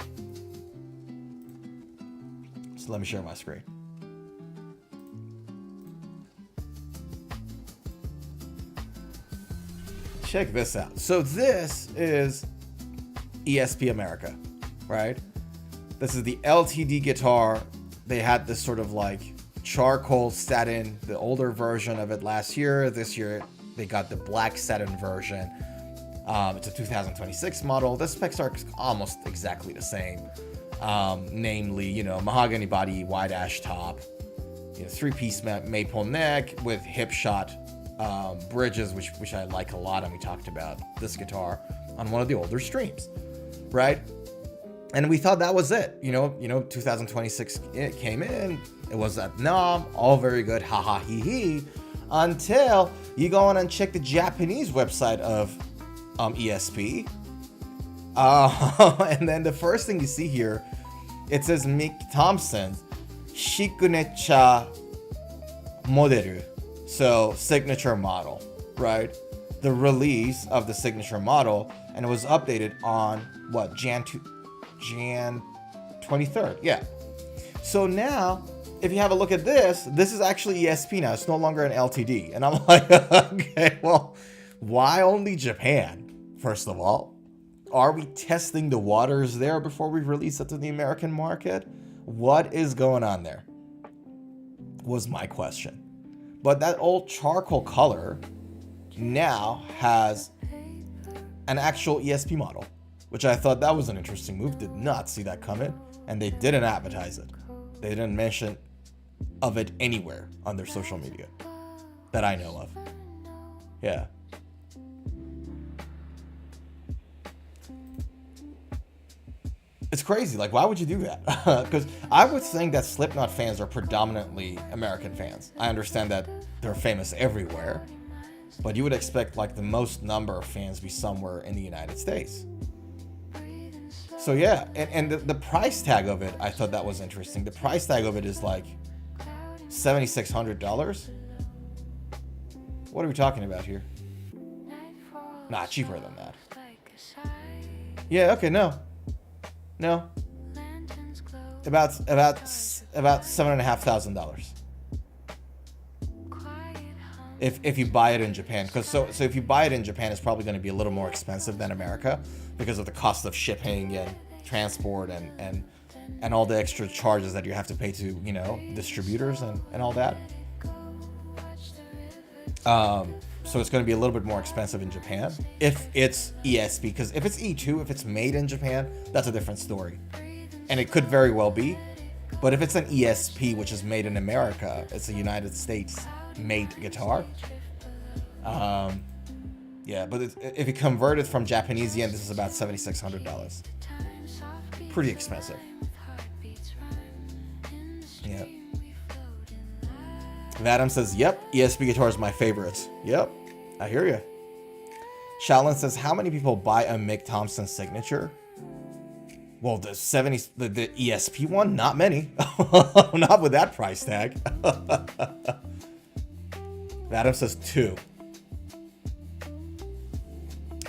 B: let me share my screen. Check this out. So this is ESP America, right? This is the LTD guitar. They had this sort of like charcoal satin, the older version of it last year. This year they got the black satin version. It's a 2026 model. The specs are almost exactly the same. Namely, you know, mahogany body, wide ash top, you know, 3-piece maple neck with hip shot bridges, which I like a lot, and we talked about this guitar on one of the older streams, right? And we thought that was it. You know, 2026 it came in. It was that knob, all very good, haha hee hee, until you go on and check the Japanese website of ESP. And then the first thing you see here, it says Mick Thomson signature model, so signature model, right? The release of the signature model, and it was updated on what, Jan 23rd. Yeah. So now if you have a look at this, this is actually ESP now. It's no longer an LTD. And I'm like, okay, well, why only Japan, first of all? Are we testing the waters there before we release it to the American market? What is going on there? Was my question. But that old charcoal color now has an actual ESP model, which I thought that was an interesting move. Did not see that coming, and they didn't advertise it. They didn't mention of it anywhere on their social media that I know of. Yeah. It's crazy. Like, why would you do that? Because I would think that Slipknot fans are predominantly American fans. I understand that they're famous everywhere, but you would expect like the most number of fans be somewhere in the United States. So yeah, and the price tag of it, I thought that was interesting. The price tag of it is like $7,600. What are we talking about here? Nah, cheaper than that. Yeah, okay, no, about $7,500. If you buy it in Japan, because so if you buy it in Japan, it's probably going to be a little more expensive than America because of the cost of shipping and transport and all the extra charges that you have to pay to, you know, distributors and all that. So it's going to be a little bit more expensive in Japan if it's ESP, because if it's E2, if it's made in Japan, that's a different story, and it could very well be. But if it's an ESP, which is made in America, it's a United States made guitar. Yeah, but if you convert it from Japanese yen, this is about $7,600. Pretty expensive. Yeah. Adam says, yep, ESP guitar is my favorite. Yep, I hear you. Shaolin says, how many people buy a Mick Thomson signature? Well, the ESP one, not many. Not with that price tag. Adam says 2.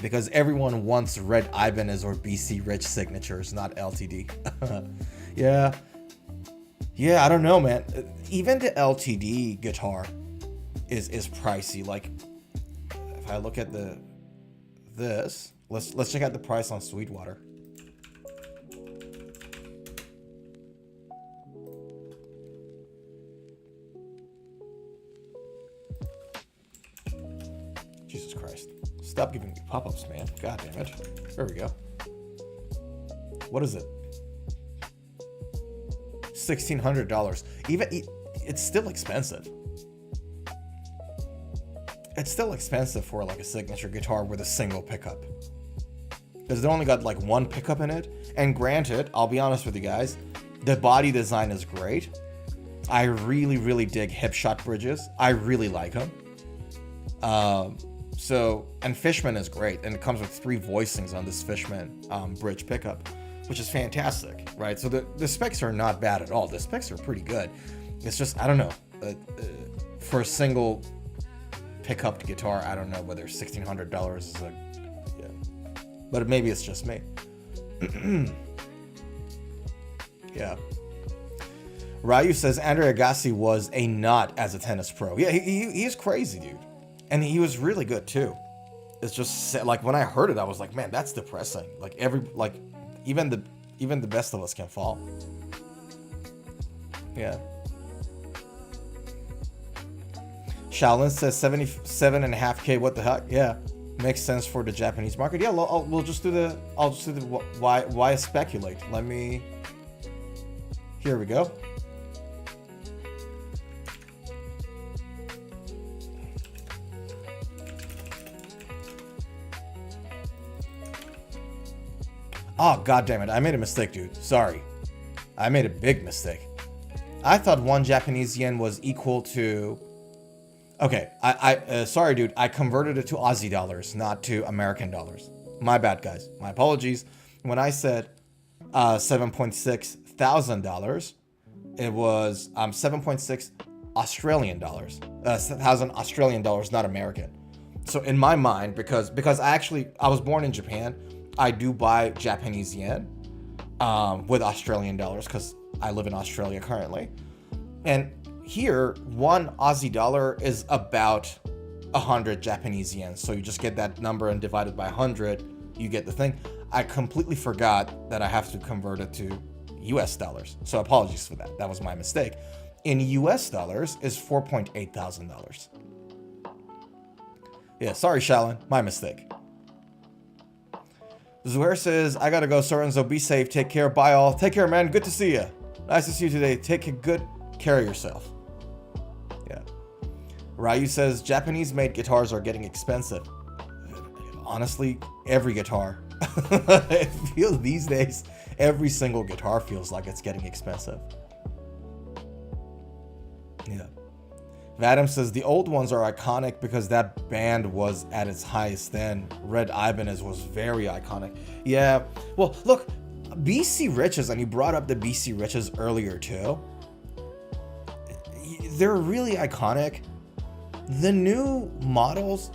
B: Because everyone wants Red Ibanez or BC Rich signatures, not LTD. Yeah. Yeah, I don't know, man. Even the LTD guitar is pricey. Like, if I look at this, let's check out the price on Sweetwater. Jesus Christ. Stop giving me pop-ups, man. God damn it. There we go. What is it? $1,600. Even it's still expensive. It's still expensive for like a signature guitar with a single pickup, because they only got like one pickup in it. And granted, I'll be honest with you guys, the body design is great. I really dig hip shot bridges. I really like them. And Fishman is great, and it comes with 3 voicings on this Fishman bridge pickup, which is fantastic, right? So the specs are not bad at all. The specs are pretty good. It's just, I don't know, for a single pickup guitar, I don't know whether $1,600 is a, yeah. But maybe it's just me. Yeah. Ryu says Andre Agassi was a nut as a tennis pro. Yeah, he's crazy, dude. And he was really good too. It's just like when I heard it, I was like, man, that's depressing. Like even the best of us can fall. Yeah. Shaolin says 77.5K. What the heck? Yeah, makes sense for the Japanese market. Yeah, I'll just do the why speculate. Let me. Here we go. Oh, god damn it. I made a mistake, dude. Sorry. I made a big mistake. I thought 1 Japanese yen was equal to... Okay, sorry, dude. I converted it to Aussie dollars, not to American dollars. My bad, guys. My apologies. When I said $7.6 thousand, it was 7.6 Australian dollars. 1,000 Australian dollars, not American. So in my mind, because I was born in Japan, I do buy Japanese yen with Australian dollars because I live in Australia currently. And here, 1 Aussie dollar is about 100 Japanese yen. So you just get that number and divide it by 100, you get the thing. I completely forgot that I have to convert it to US dollars. So apologies for that. That was my mistake. In US dollars is $4,800. Yeah, sorry, Shalin. My mistake. Zuhair says, I gotta go, Sorenzo. Be safe. Take care. Bye, all. Take care, man. Good to see you. Nice to see you today. Take good care of yourself. Yeah. Ryu says, Japanese-made guitars are getting expensive. Honestly, every guitar. It feels these days, every single guitar feels like it's getting expensive. Yeah. Vadim says the old ones are iconic because that band was at its highest then. Red Ibanez was very iconic. Yeah. Well, look, BC Riches, and you brought up the BC Riches earlier too. They're really iconic. The new models,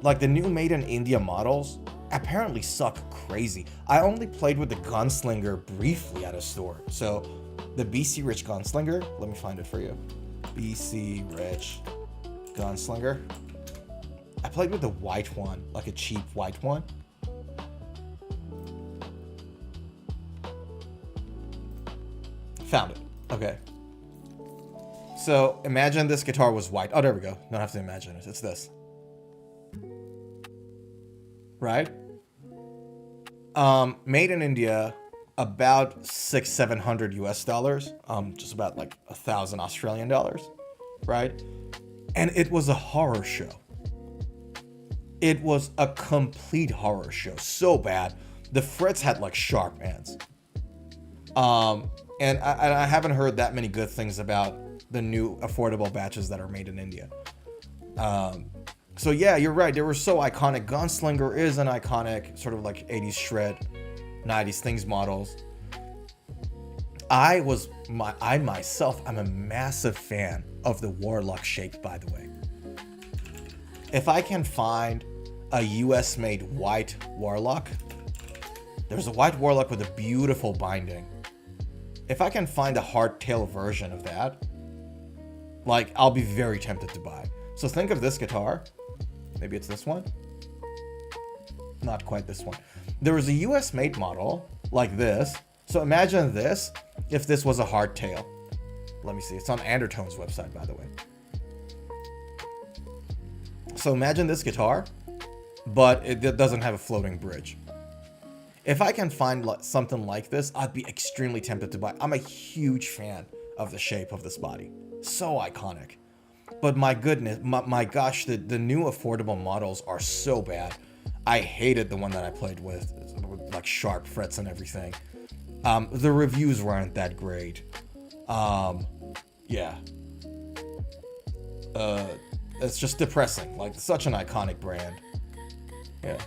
B: like the new Made in India models, apparently suck crazy. I only played with the Gunslinger briefly at a store. So the BC Rich Gunslinger, let me find it for you. BC Rich Gunslinger. I played with the white one, like a cheap white one. Found it. Okay. So imagine this guitar was white. Oh, there we go. You don't have to imagine it. It's this. Right? Made in India, about $600-700 US dollars, just about like 1,000 Australian dollars, right? And it was a horror show. It was a complete horror show, so bad. The frets had like sharp ends. And I haven't heard that many good things about the new affordable batches that are made in India. So yeah, you're right. They were so iconic. Gunslinger is an iconic sort of like 80s shred, 90s things models. I myself, I'm a massive fan of the Warlock shape, by the way. If I can find a US made white Warlock, there's a white Warlock with a beautiful binding. If I can find a hardtail version of that, like, I'll be very tempted to buy. So think of this guitar. Maybe it's this one. Not quite this one. There was a US made model like this. So imagine this if this was a hardtail. Let me see. It's on Andertone's website, by the way. So imagine this guitar, but it doesn't have a floating bridge. If I can find something like this, I'd be extremely tempted to buy. I'm a huge fan of the shape of this body. So iconic. But my goodness, my gosh, the new affordable models are so bad. I hated the one that I played with like sharp frets and everything. The reviews weren't that great. Yeah. It's just depressing. Like, such an iconic brand. Yeah.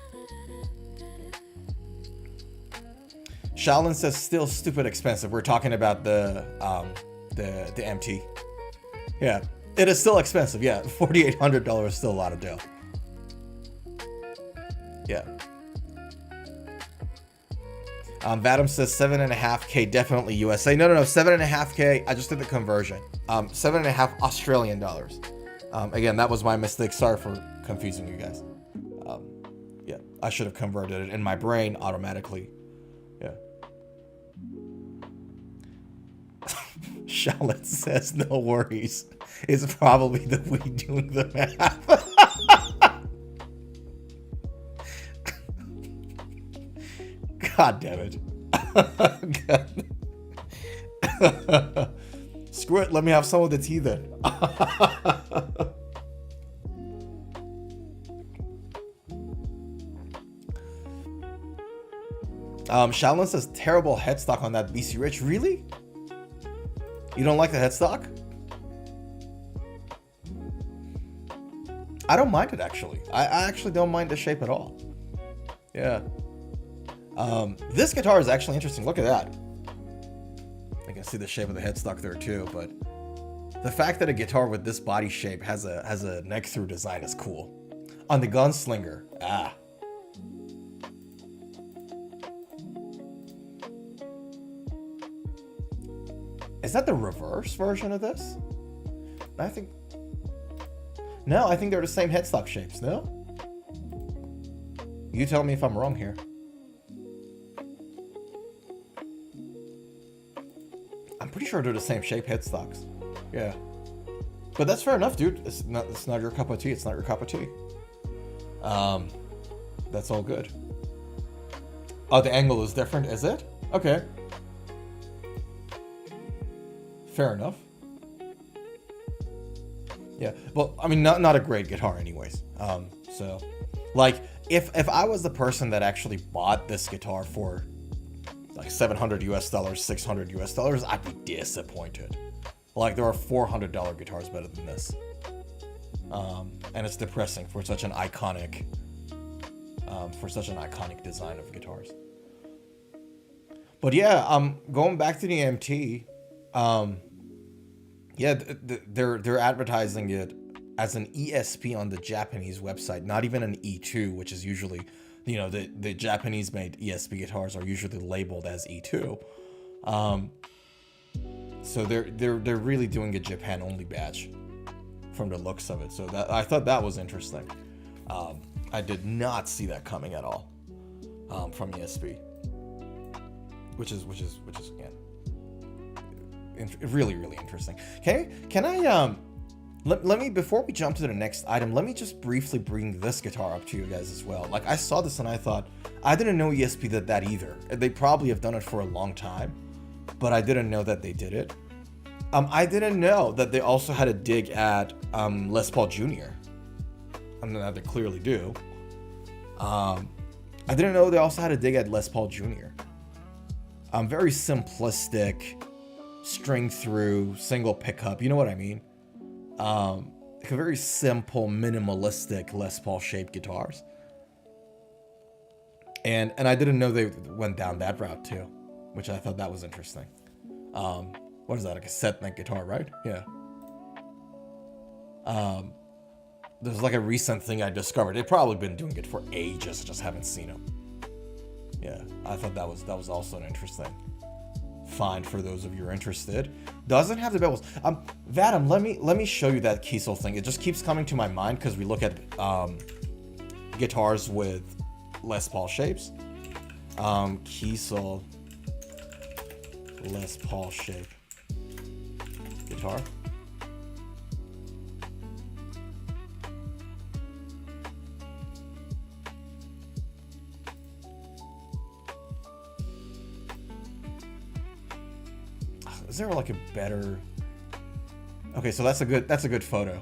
B: Shaolin says still stupid expensive. We're talking about the MT. Yeah. It is still expensive, yeah. $4,800 is still a lot of dough. Yeah. Vadim says 7.5K, definitely USA. No, 7.5K. I just did the conversion. 7.5 Australian dollars. Again, that was my mistake. Sorry for confusing you guys. Yeah, I should have converted it in my brain automatically. Yeah. Charlotte says no worries. It's probably the we doing the math. God damn it. Screw it, let me have some of the tea then. Shaolin says terrible headstock on that BC Rich. Really? You don't like the headstock? I don't mind it, actually. I actually don't mind the shape at all. Yeah. This guitar is actually interesting. Look at that. I can see the shape of the headstock there too, but the fact that a guitar with this body shape has a neck through design is cool. On the Gunslinger, Is that the reverse version of this? I think... No, I think they're the same headstock shapes, no? You tell me if I'm wrong here. I'm pretty sure they're the same shape headstocks. Yeah. But that's fair enough, dude. It's not your cup of tea. It's not your cup of tea. That's all good. Oh, the angle is different, is it? Okay. Fair enough. Yeah, well, I mean, not a great guitar anyways. So, like, if I was the person that actually bought this guitar for like $700 US, $600 US, I'd be disappointed. Like, there are $400 guitars better than this. And it's depressing for such an iconic, design of guitars. But yeah, going back to the MT, yeah, they're advertising it as an ESP on the Japanese website, not even an E2, which is usually, you know, the Japanese-made ESP guitars are usually labeled as E2. So they're really doing a Japan-only badge from the looks of it. So that, I thought that was interesting. I did not see that coming at all from ESP, which is again really interesting. Can I let me, before we jump to the next item, let me just briefly bring this guitar up to you guys as well. Like, I saw this and I thought, I didn't know ESP did that either. They probably have done it for a long time, but I didn't know that they did it. I didn't know that they also had a dig at Les Paul Jr. I mean, they clearly do. I didn't know they also had a dig at Les Paul Jr. Very simplistic, string through, single pickup, you know what I mean? Like a very simple, minimalistic Les Paul shaped guitars. And I didn't know they went down that route too, which I thought that was interesting. What is that, like a set neck guitar, right? Yeah. There's like a recent thing I discovered. They've probably been doing it for ages, I just haven't seen them. Yeah, I thought that was also an interesting find for those of you who are interested. Doesn't have the bells. Vadim, let me show you that Kiesel thing. It just keeps coming to my mind because we look at guitars with Les Paul shapes. Kiesel Les Paul shape guitar. Is there like a better... Okay, so that's a good photo.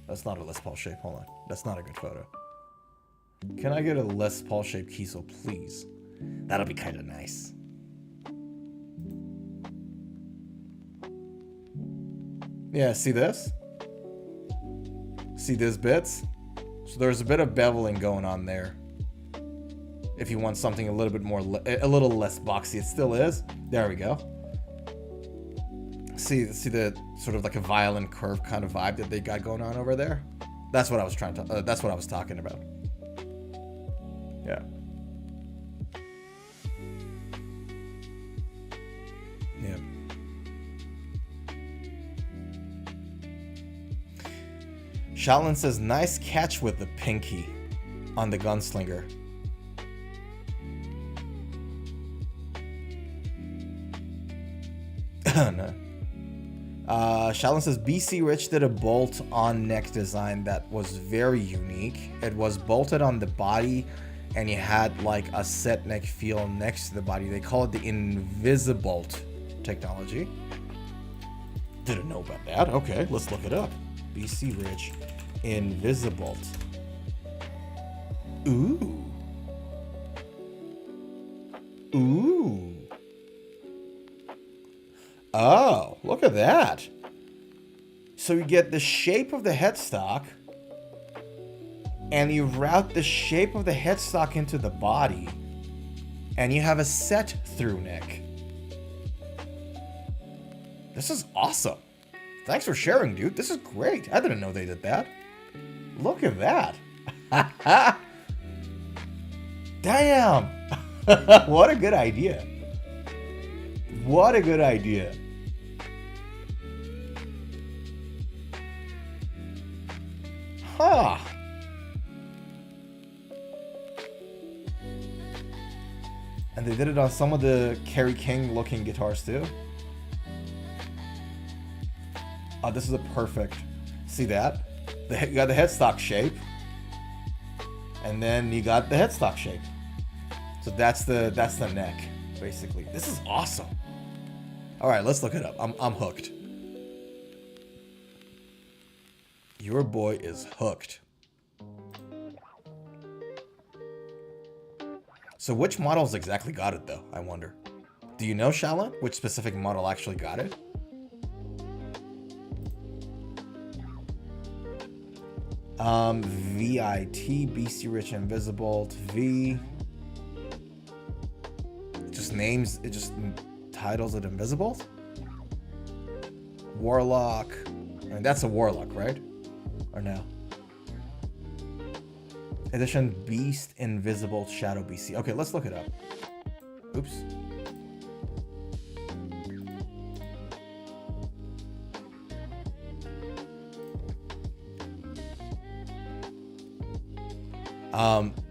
B: That's not a Les Paul shape. Hold on. That's not a good photo. Can I get a Les Paul shape Kiesel, please? That'll be kind of nice. Yeah, see this? See these bits? So there's a bit of beveling going on there. If you want something a little bit more, a little less boxy, it still is. There we go. See the sort of like a violin curve kind of vibe that they got going on over there? That's what I was that's what I was talking about. Yeah. Yeah. Shaolin says, nice catch with the pinky on the gunslinger. No. Shaolin says, BC Rich did a bolt-on neck design that was very unique. It was bolted on the body, and you had like a set neck feel next to the body. They call it the Invisibolt technology. Didn't know about that. Okay, let's look it up. BC Rich Invisibolt. Ooh. Ooh. Oh, look at that. So you get the shape of the headstock, and you route the shape of the headstock into the body, and you have a set through neck. This is awesome. Thanks for sharing, dude. This is great. I didn't know they did that. Look at that. Damn. What a good idea. What a good idea. Huh. And they did it on some of the Kerry King looking guitars too. Oh, this is a perfect. See that? You got the headstock shape. And then you got the headstock shape. So that's the neck, basically. This is awesome. All right, let's look it up. I'm hooked. Your boy is hooked. So which models exactly got it though, I wonder? Do you know, Shalon, which specific model actually got it? VIT, BC Rich Invisibolt, V. It just names, it just titles it Invisibolt? Warlock. I mean, that's a Warlock, right? Or no? Edition Beast Invisibolt Shadow BC. Okay, let's look it up. Oops.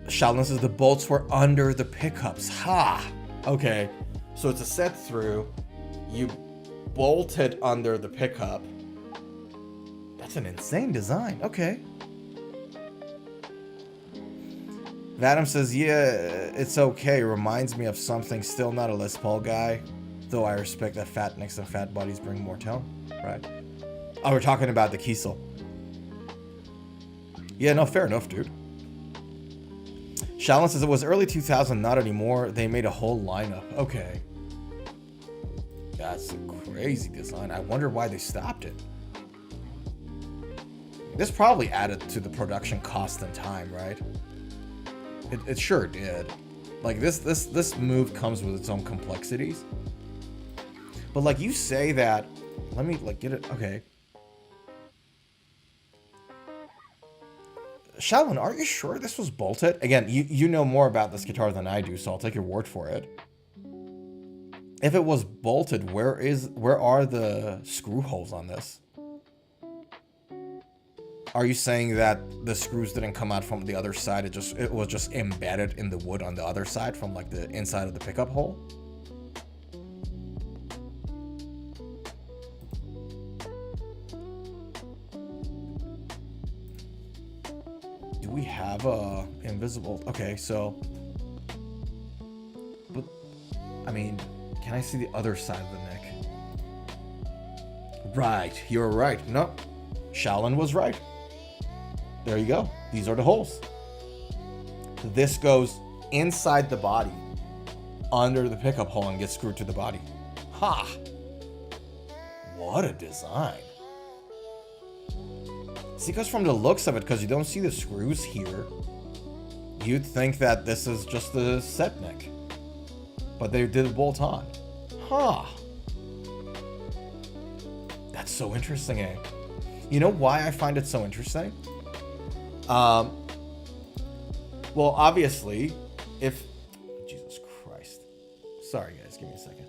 B: Shaolin says the bolts were under the pickups. Ha! Okay, so it's a set through. You bolt it under the pickup. That's an insane design. Okay. Vadim says, yeah, it's okay. Reminds me of something. Still not a Les Paul guy. Though I respect that fat necks and fat bodies bring more tone. Right. Oh, we're talking about the Kiesel. Yeah, no, fair enough, dude. Shalon says it was early 2000, not anymore. They made a whole lineup. Okay. That's a crazy design. I wonder why they stopped it. This probably added to the production cost and time, right? It sure did. Like this move comes with its own complexities. But like you say that, let me like get it. Okay. Shalon, are you sure this was bolted? Again, you know more about this guitar than I do, so I'll take your word for it. If it was bolted, where are the screw holes on this? Are you saying that the screws didn't come out from the other side? It was just embedded in the wood on the other side from like the inside of the pickup hole? Do we have a Invisibolt? Okay, so, but I mean, can I see the other side of the neck? Right, you're right. No, Shalon was right. There you go. These are the holes. This goes inside the body, under the pickup hole, and gets screwed to the body. Ha! What a design. See, because from the looks of it, because you don't see the screws here, you'd think that this is just the set neck. But they did bolt on. Huh. That's so interesting, eh? You know why I find it so interesting? Well, obviously, if... Jesus Christ. Sorry, guys. Give me a second.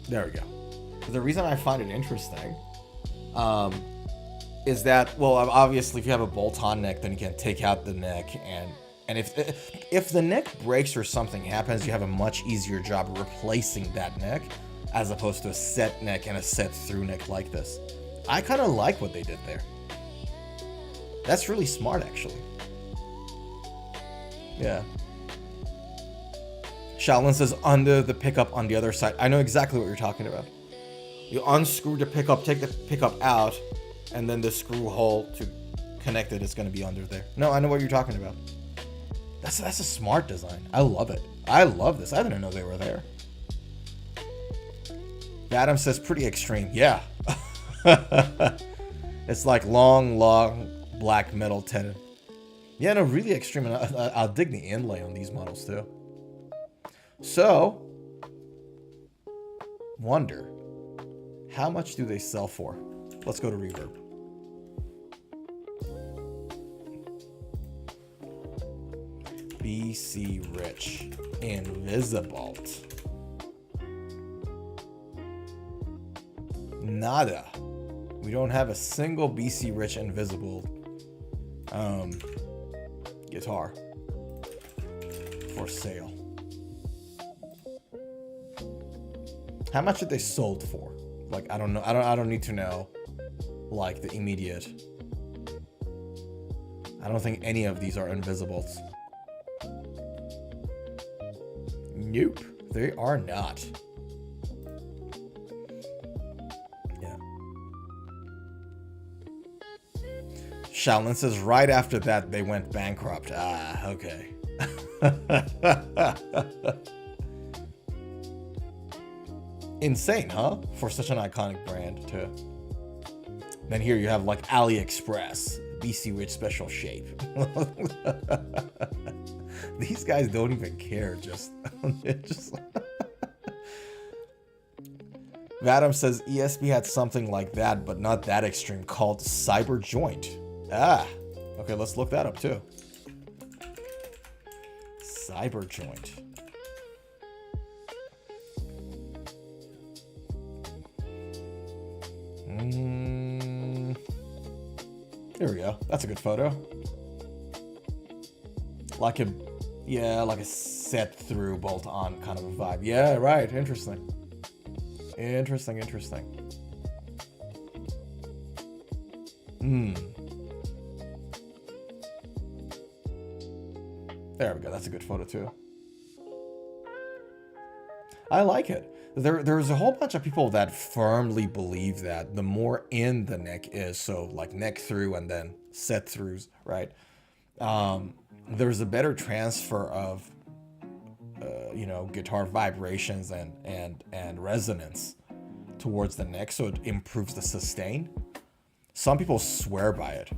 B: There we go. The reason I find it interesting is that, well, obviously, if you have a bolt-on neck, then you can take out the neck, and if the neck breaks or something happens, you have a much easier job replacing that neck, as opposed to a set neck and a set through neck like this. I kind of like what they did there. That's really smart, actually. Yeah. Shaolin says under the pickup on the other side. I know exactly what you're talking about. You unscrew the pickup, take the pickup out, and then the screw hole to connect it is going to be under there. No, I know what you're talking about. That's a smart design. I love it. I love this. I didn't know they were there. Adam says pretty extreme. Yeah. It's like long black metal tenon. Yeah, no, really extreme. And I'll dig the inlay on these models too. So, wonder, how much do they sell for? Let's go to Reverb. BC Rich Invisibolt. Nada. We don't have a single BC Rich Invisibolt guitar for sale. How much did they sold for? Like, I don't know. I don't need to know like the immediate. I don't think any of these are Invisibolts. Nope, they are not. Yeah. Shaolin says right after that they went bankrupt. Ah, okay. Insane, huh? For such an iconic brand, too. Then here you have like AliExpress, BC Rich Special Shape. These guys don't even care, just... Vadim says ESP had something like that, but not that extreme, called Cyber Joint. Ah, okay, let's look that up, too. Cyber Joint. Here we go. That's a good photo. Like a, yeah, like a set through bolt on kind of a vibe. Yeah, right. Interesting. Interesting. There we go. That's a good photo too. I like it. There's a whole bunch of people that firmly believe that the more in the neck is, so like neck through and then set throughs, right? There's a better transfer of, you know, guitar vibrations and resonance towards the neck, so it improves the sustain. Some people swear by it.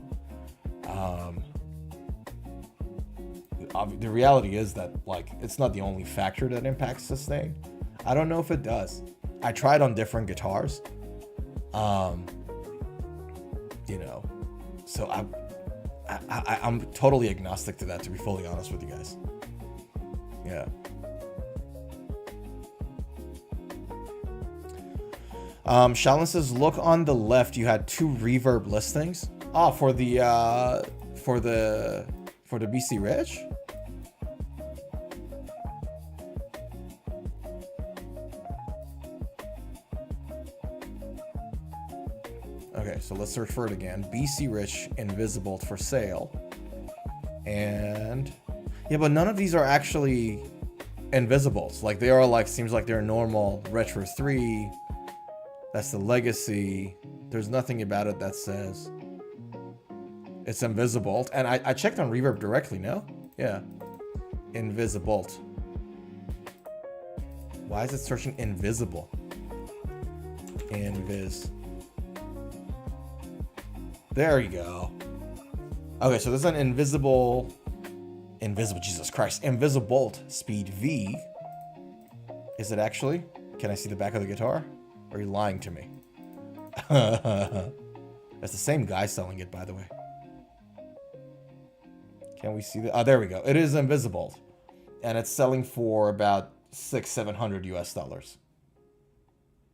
B: The reality is that like it's not the only factor that impacts sustain. I don't know if it does. I tried on different guitars. You know, so I'm totally agnostic to that, to be fully honest with you guys. Yeah. Shaolin says, look on the left. You had 2 reverb listings. Oh, for the BC Rich. Okay, so let's search for it again. BC Rich Invisibolt for sale. And yeah, but none of these are actually Invisibolts. Like they are like, seems like they're normal Retro 3. That's the Legacy. There's nothing about it that says it's Invisibolt. And I checked on Reverb directly, no? Yeah. Invisibolt. Why is it searching invisible? There you go. Okay, so there's an invisible, Jesus Christ, Invisibolt Speed V. Is it actually? Can I see the back of the guitar? Or are you lying to me? That's the same guy selling it, by the way. Can we see the? Oh, there we go. It is Invisibolt, and it's selling for about $600-700 US.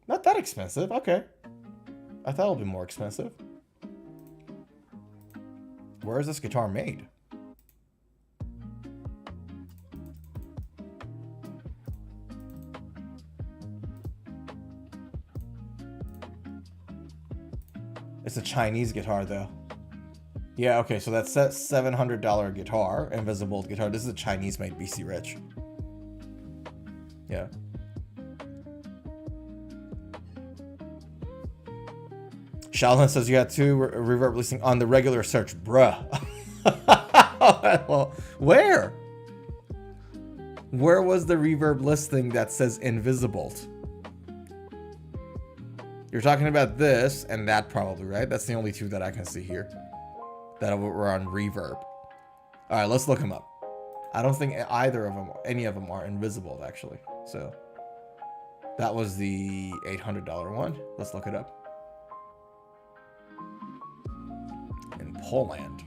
B: Not that expensive. Okay, I thought it would be more expensive. Where is this guitar made? It's a Chinese guitar, though. Yeah, okay, so that's a $700 guitar, Invisibolt guitar. This is a Chinese-made BC Rich. Yeah. Shaolin says you had 2 reverb listing on the regular search. Bruh. Well, where? Where was the reverb listing that says Invisibolt? You're talking about this and that probably, right? That's the only 2 that I can see here that were on Reverb. All right, let's look them up. I don't think either of them, any of them are Invisibolt, actually. So that was the $800 one. Let's look it up. In Poland.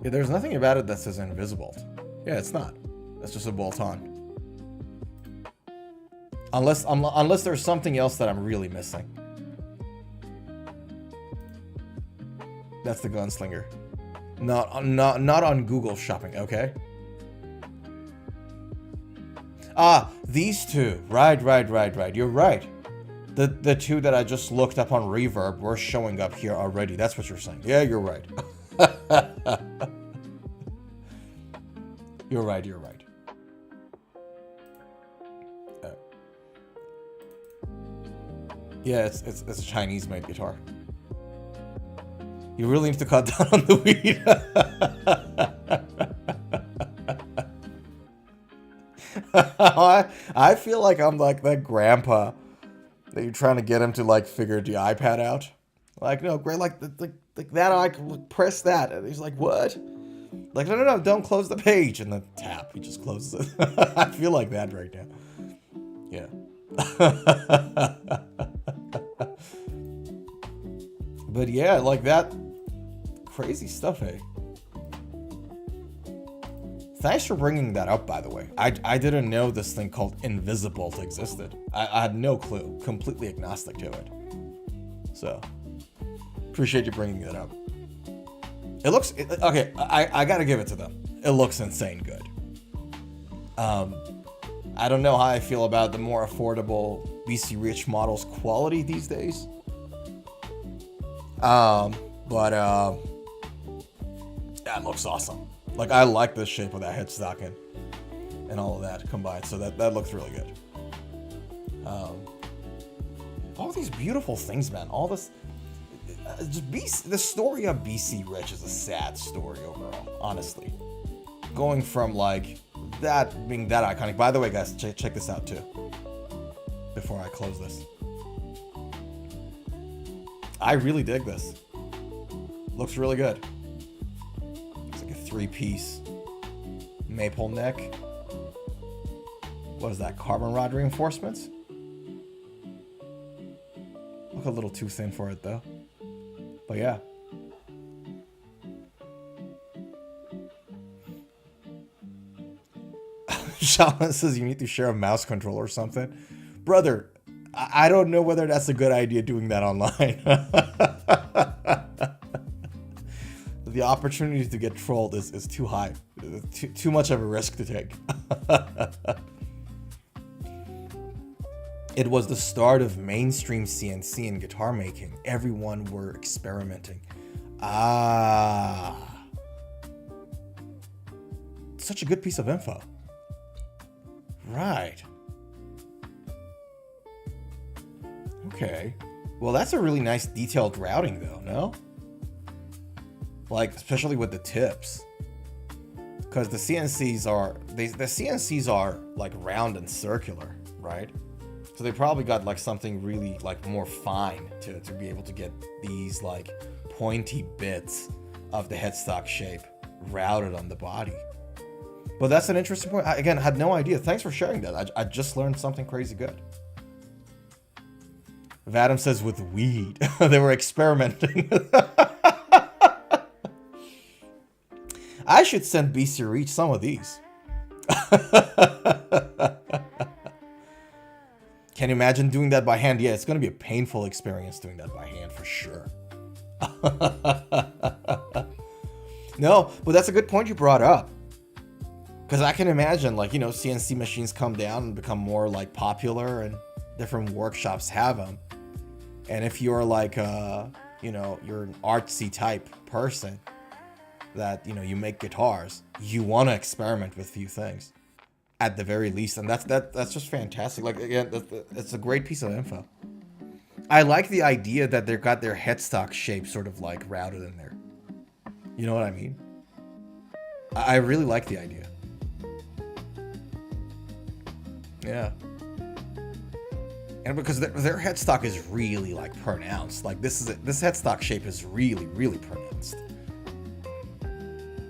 B: Yeah, there's nothing about it that says Invisibolt. Yeah, it's not. That's just a bolt-on. Unless there's something else that I'm really missing. That's the gunslinger. Not on Google Shopping. Okay. Ah, these two. Right. You're right. The two that I just looked up on Reverb were showing up here already. That's what you're saying. Yeah, you're right. You're right. Yeah, it's a Chinese-made guitar. You really need to cut down on the weed. I feel like I'm like that grandpa that you're trying to get him to like figure the iPad out. Like, no, great, like that. I can press that, and he's like, what? Like, no, don't close the page, and then tap. He just closes it. I feel like that right now. Yeah. But yeah, like that crazy stuff, hey. Thanks for bringing that up, by the way. I didn't know this thing called Invisibolt existed. I had no clue. Completely agnostic to it. So, appreciate you bringing that up. It looks... okay, I gotta give it to them. It looks insane good. I don't know how I feel about the more affordable BC Rich models quality these days. But that looks awesome. Like, I like the shape of that headstock and all of that combined. So that looks really good. All these beautiful things, man. All this, the story of BC Rich is a sad story overall, honestly. Going from like that being that iconic. By the way, guys, check this out too. Before I close this, I really dig this. Looks really good. It's like a 3-piece maple neck. What is that? Carbon rod reinforcements? Look a little too thin for it though. But yeah. Shaman says you need to share a mouse controller or something. Brother, I don't know whether that's a good idea doing that online. The opportunity to get trolled is too high. Too much of a risk to take. It was the start of mainstream CNC and guitar making. Everyone were experimenting. Ah. Such a good piece of info. Right. Okay. Well, that's a really nice detailed routing though, no? Like, especially with the tips. Because the CNCs are like round and circular, right? So they probably got like something really like more fine to be able to get these like pointy bits of the headstock shape routed on the body. But that's an interesting point. I, again, had no idea. Thanks for sharing that. I just learned something crazy good. Vadim says with weed. They were experimenting. I should send BC Reach some of these. Can you imagine doing that by hand? Yeah, it's going to be a painful experience doing that by hand for sure. No, but that's a good point you brought up. Because I can imagine, like, you know, CNC machines come down and become more, like, popular and different workshops have them. And if you're, like, you know, you're an artsy type person that, you know, you make guitars, you want to experiment with few things at the very least. And that's just fantastic. Like, again, it's a great piece of info. I like the idea that they've got their headstock shape sort of, like, routed in there. You know what I mean? I really like the idea. Yeah. And because their headstock is really like pronounced. Like this headstock shape is really, really pronounced.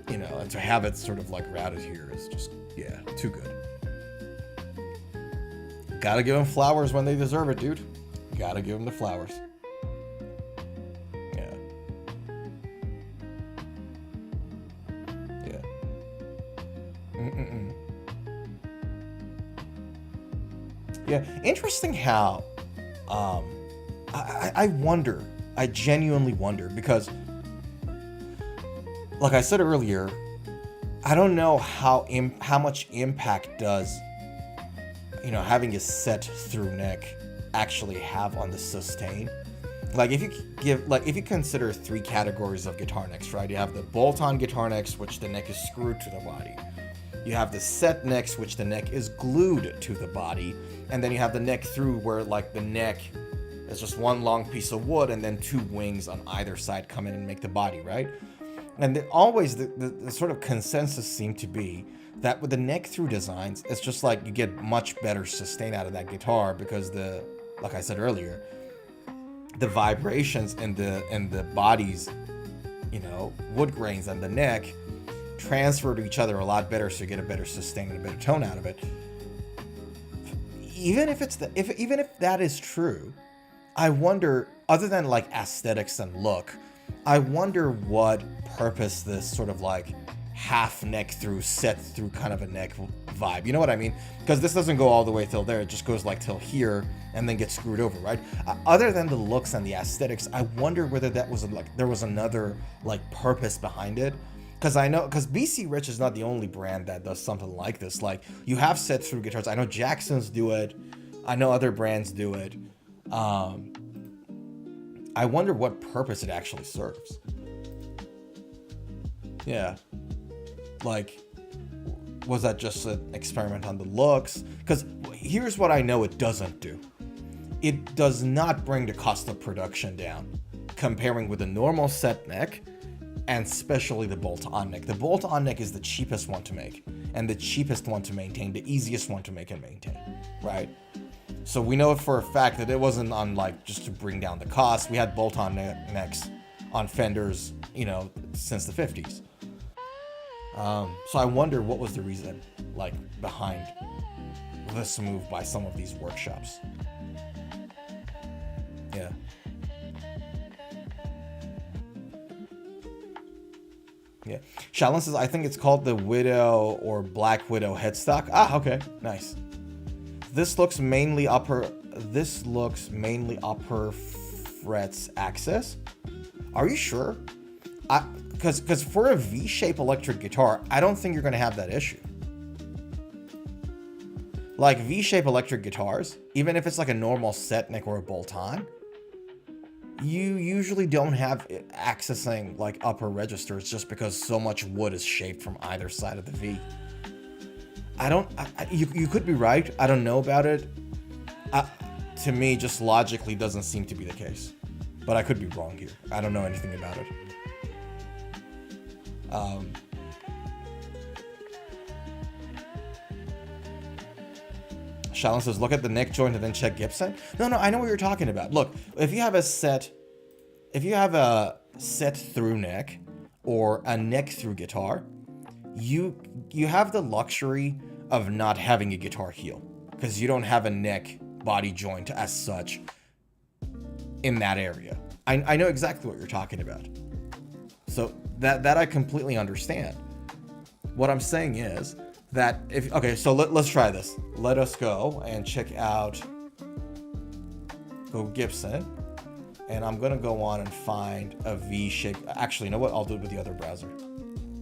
B: You know, and to have it sort of like routed here is just, yeah, too good. Gotta give them flowers when they deserve it, dude. Gotta give them the flowers. Yeah. Yeah, interesting how, I wonder, I genuinely wonder, because, like I said earlier, I don't know how much impact does, having a set through neck actually have on the sustain. Like if you consider 3 categories of guitar necks, right? You have the bolt-on guitar necks, which the neck is screwed to the body. You have the set necks, which the neck is glued to the body. And then you have the neck through, where like the neck is just one long piece of wood and then 2 wings on either side come in and make the body, right? And always the sort of consensus seemed to be that with the neck through designs, it's just like you get much better sustain out of that guitar, because like I said earlier, the vibrations in the body's, wood grains and the neck transfer to each other a lot better, so you get a better sustain and a better tone out of it. Even if that is true, I wonder, other than like aesthetics and look, I wonder what purpose this sort of like half neck through, set through kind of a neck vibe, you know what I mean? Because this doesn't go all the way till there, it just goes like till here and then gets screwed over, right? Other than the looks and the aesthetics, I wonder whether that was like, there was another like purpose behind it. Because BC Rich is not the only brand that does something like this. Like, you have set through guitars. I know Jackson's do it. I know other brands do it. I wonder what purpose it actually serves. Yeah. Like, was that just an experiment on the looks? Because here's what I know it doesn't do. It does not bring the cost of production down, comparing with a normal set neck, and especially the bolt-on neck. The bolt-on neck is the cheapest one to make, and the cheapest one to maintain, the easiest one to make and maintain, right? So we know for a fact that it wasn't on like just to bring down the cost. We had bolt-on necks on Fenders, since the 50s. So I wonder what was the reason like behind this move by some of these workshops. Yeah. Yeah. Shalon says, I think it's called the Widow or Black Widow headstock. Ah, okay. Nice. This looks mainly upper frets Axcess. Are you sure? Because for a V-shape electric guitar, I don't think you're going to have that issue. Like V-shape electric guitars, even if it's like a normal set neck or a bolt-on, you usually don't have it accessing like upper registers, just because so much wood is shaped from either side of the V. You could be right. I don't know about it. To me, just logically doesn't seem to be the case. But I could be wrong here. I don't know anything about it. Shalon says, look at the neck joint and then check Gibson. No, I know what you're talking about. Look, if you have a set through neck or a neck through guitar, you have the luxury of not having a guitar heel, because you don't have a neck body joint as such in that area. I know exactly what you're talking about. So that I completely understand. What I'm saying is that so let's try this. Let us go and check out Gibson, and I'm gonna go on and find a V shape. Actually, you know what? I'll do it with the other browser,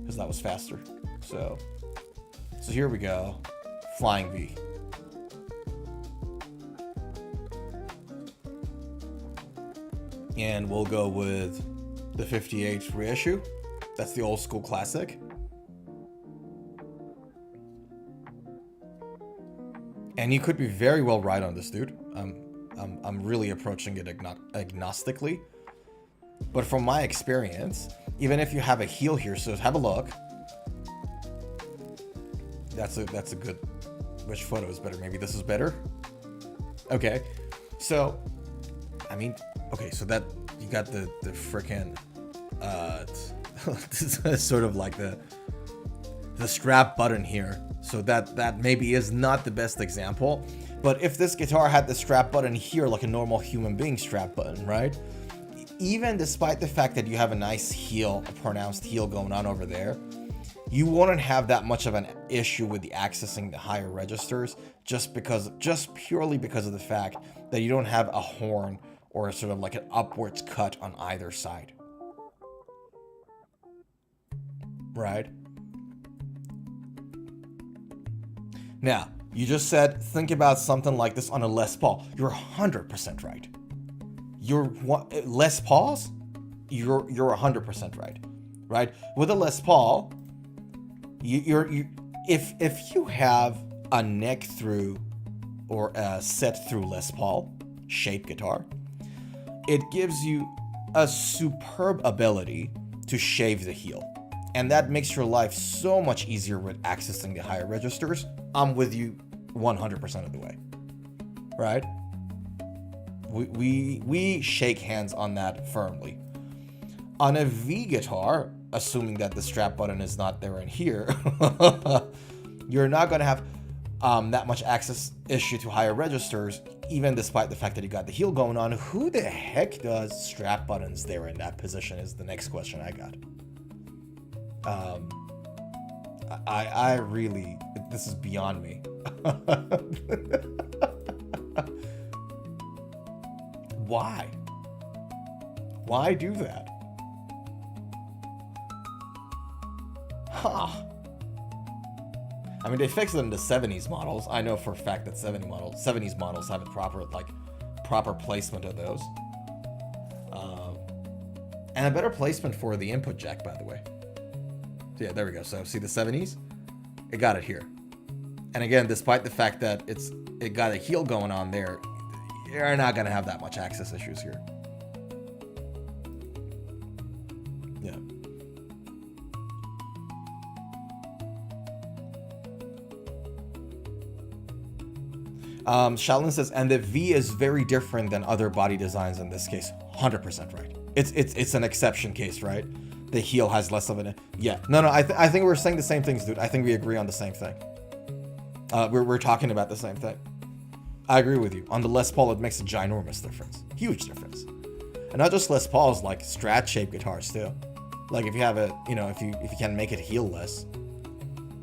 B: because that was faster. So here we go. Flying V. And we'll go with the 58 reissue. That's the old school classic. And you could be very well right on this, dude. I'm really approaching it agnostically. But from my experience, even if you have a heel here, so have a look. That's a good. Which photo is better? Maybe this is better. Okay, so I mean, okay, so that you got the frickin' sort of like the strap button here. So that maybe is not the best example. But if this guitar had the strap button here, like a normal human being strap button, right? Even despite the fact that you have a nice heel, a pronounced heel going on over there, you wouldn't have that much of an issue with the accessing the higher registers just purely because of the fact that you don't have a horn or sort of like an upwards cut on either side. Right? Now, you just said, think about something like this on a Les Paul. You're 100% right. Les Pauls, you're 100% right. Right? With a Les Paul, if you have a neck through or a set through Les Paul shape guitar, it gives you a superb ability to shave the heel. And that makes your life so much easier with accessing the higher registers. I'm with you 100% of the way. Right? We shake hands on that firmly. On a V guitar, assuming that the strap button is not there in here, you're not going to have that much access issue to higher registers, even despite the fact that you got the heel going on. Who the heck does strap buttons there in that position is the next question I got. I really, this is beyond me. Why? Why do that? Huh. I mean, they fixed it in the 70s models. I know for a fact that 70s models have a proper placement of those. And a better placement for the input jack, by the way. So yeah, there we go. So see the 70s? It got it here. And again, despite the fact that it got a heel going on there, you're not going to have that much access issues here. Yeah. Shaolin says, and the V is very different than other body designs in this case. 100% right. It's an exception case, right? The heel has less of an... Yeah. No, I think we're saying the same things, dude. I think we agree on the same thing. We're talking about the same thing. I agree with you. On the Les Paul, it makes a ginormous difference. Huge difference. And not just Les Pauls, like Strat-shaped guitars, too. Like, if you have a... if you can make it heel-less,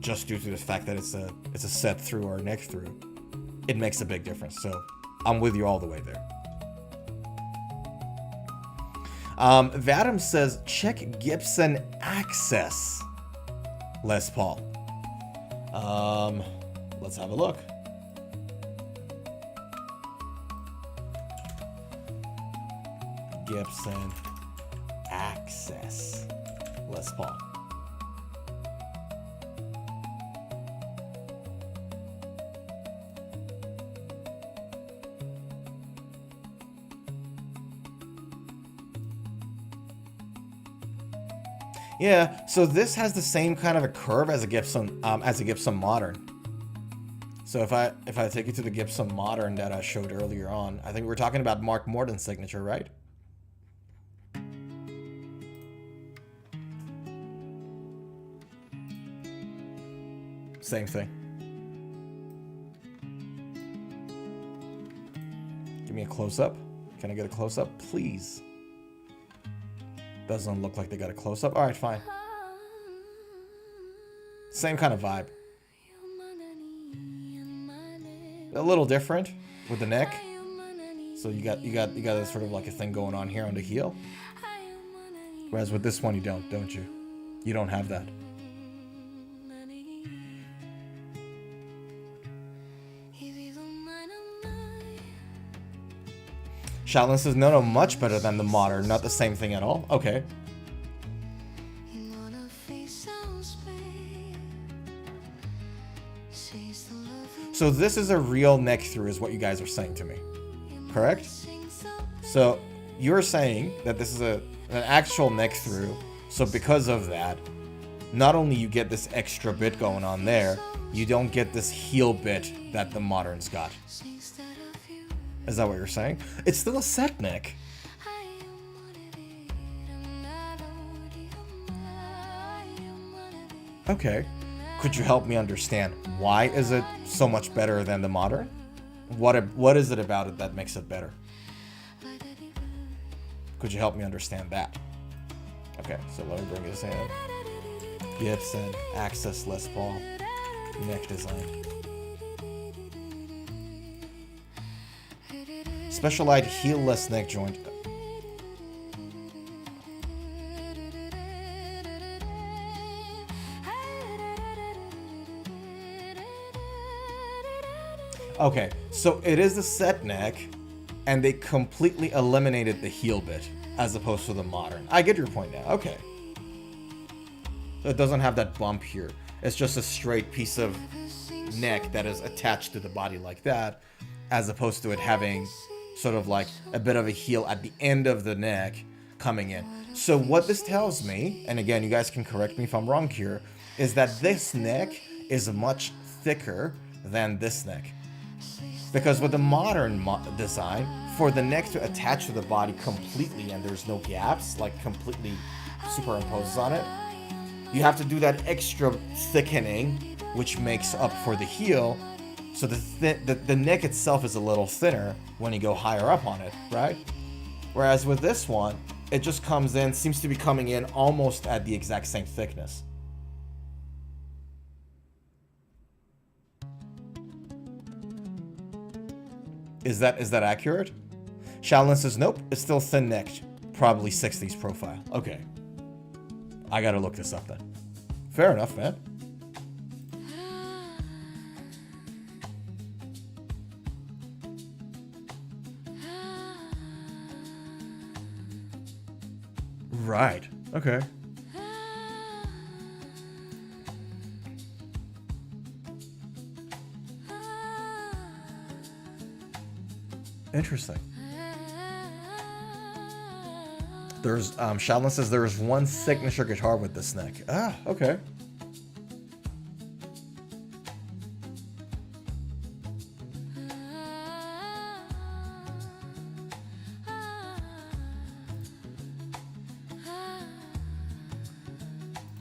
B: just due to the fact that it's a set through or a neck through, it makes a big difference. So, I'm with you all the way there. Vadim says, check Gibson Axcess Les Paul. Let's have a look. Gibson Axcess Les Paul. Yeah, so this has the same kind of a curve as a Gibson Modern. So if I take you to the Gibson Modern that I showed earlier on, I think we're talking about Mark Morton's signature, right? Same thing. Give me a close-up. Can I get a close-up, please? Doesn't look like they got a close-up. All right, fine. Same kind of vibe. A little different with the neck. So you got a sort of like a thing going on here on the heel. Whereas with this one you don't you? You don't have that. Shaolin says, no, much better than the Modern. Not the same thing at all. Okay. So this is a real neck through is what you guys are saying to me. Correct? So you're saying that this is an actual neck through. So because of that, not only you get this extra bit going on there, you don't get this heel bit that the Modern's got. Is that what you're saying? It's still a set neck. Okay. Could you help me understand why is it so much better than the Modern? What is it about it that makes it better? Could you help me understand that? Okay, so let me bring this in. Gibson Axcess Les Paul neck design. Specialized heelless neck joint. Okay, so it is a set neck, and they completely eliminated the heel bit as opposed to the modern. I get your point now. Okay. So it doesn't have that bump here. It's just a straight piece of neck that is attached to the body like that, as opposed to it having sort of like a bit of a heel at the end of the neck coming in. So what this tells me, and again, you guys can correct me if I'm wrong here, is that this neck is much thicker than this neck. Because with the modern design, for the neck to attach to the body completely and there's no gaps, like completely superimposes on it, you have to do that extra thickening, which makes up for the heel. So the neck itself is a little thinner when you go higher up on it, right? Whereas with this one, it just comes in, seems to be coming in almost at the exact same thickness. Is that accurate? Shaolin says, nope, it's still thin-necked. Probably 60s profile. Okay. I gotta look this up then. Fair enough, man. Right. Okay. Interesting. There's Shaolin says there is one signature guitar with this neck. Ah, okay.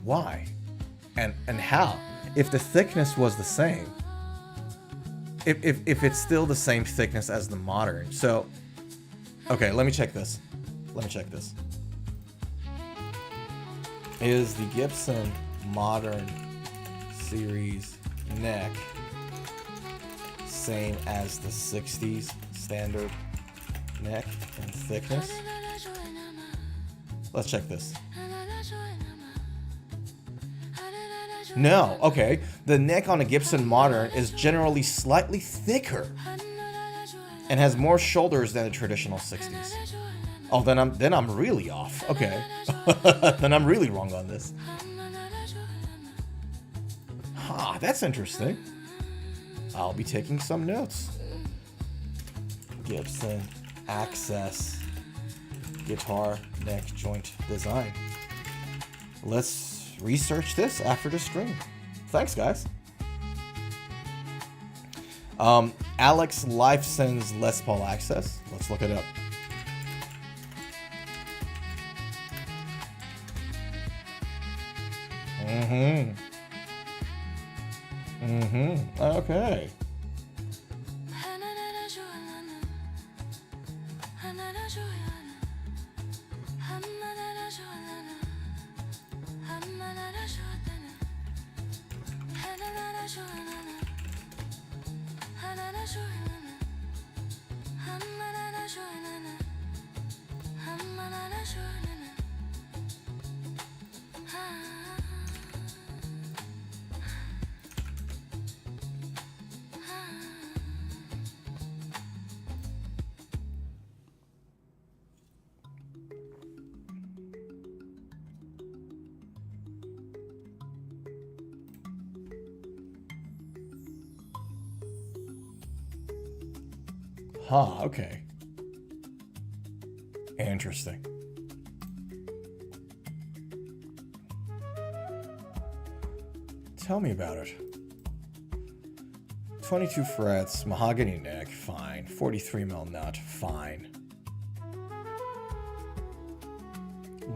B: Why? And how? If the thickness was the same, if it's still the same thickness as the modern. So, okay, let me check this. Is the Gibson Modern Series neck same as the 60s standard neck and thickness? Let's check this. No, okay. The neck on a Gibson Modern is generally slightly thicker and has more shoulders than the traditional 60s. Oh, then I'm really off. Okay. Then I'm really wrong on this. Huh, that's interesting. I'll be taking some notes. Gibson Axcess guitar neck joint design. Let's research this after the stream. Thanks, guys. Alex Life sends Les Paul Axcess. Let's look it up. Okay. Huh, okay. Interesting. Tell me about it. 22 frets, mahogany neck, fine. 43mm nut, fine.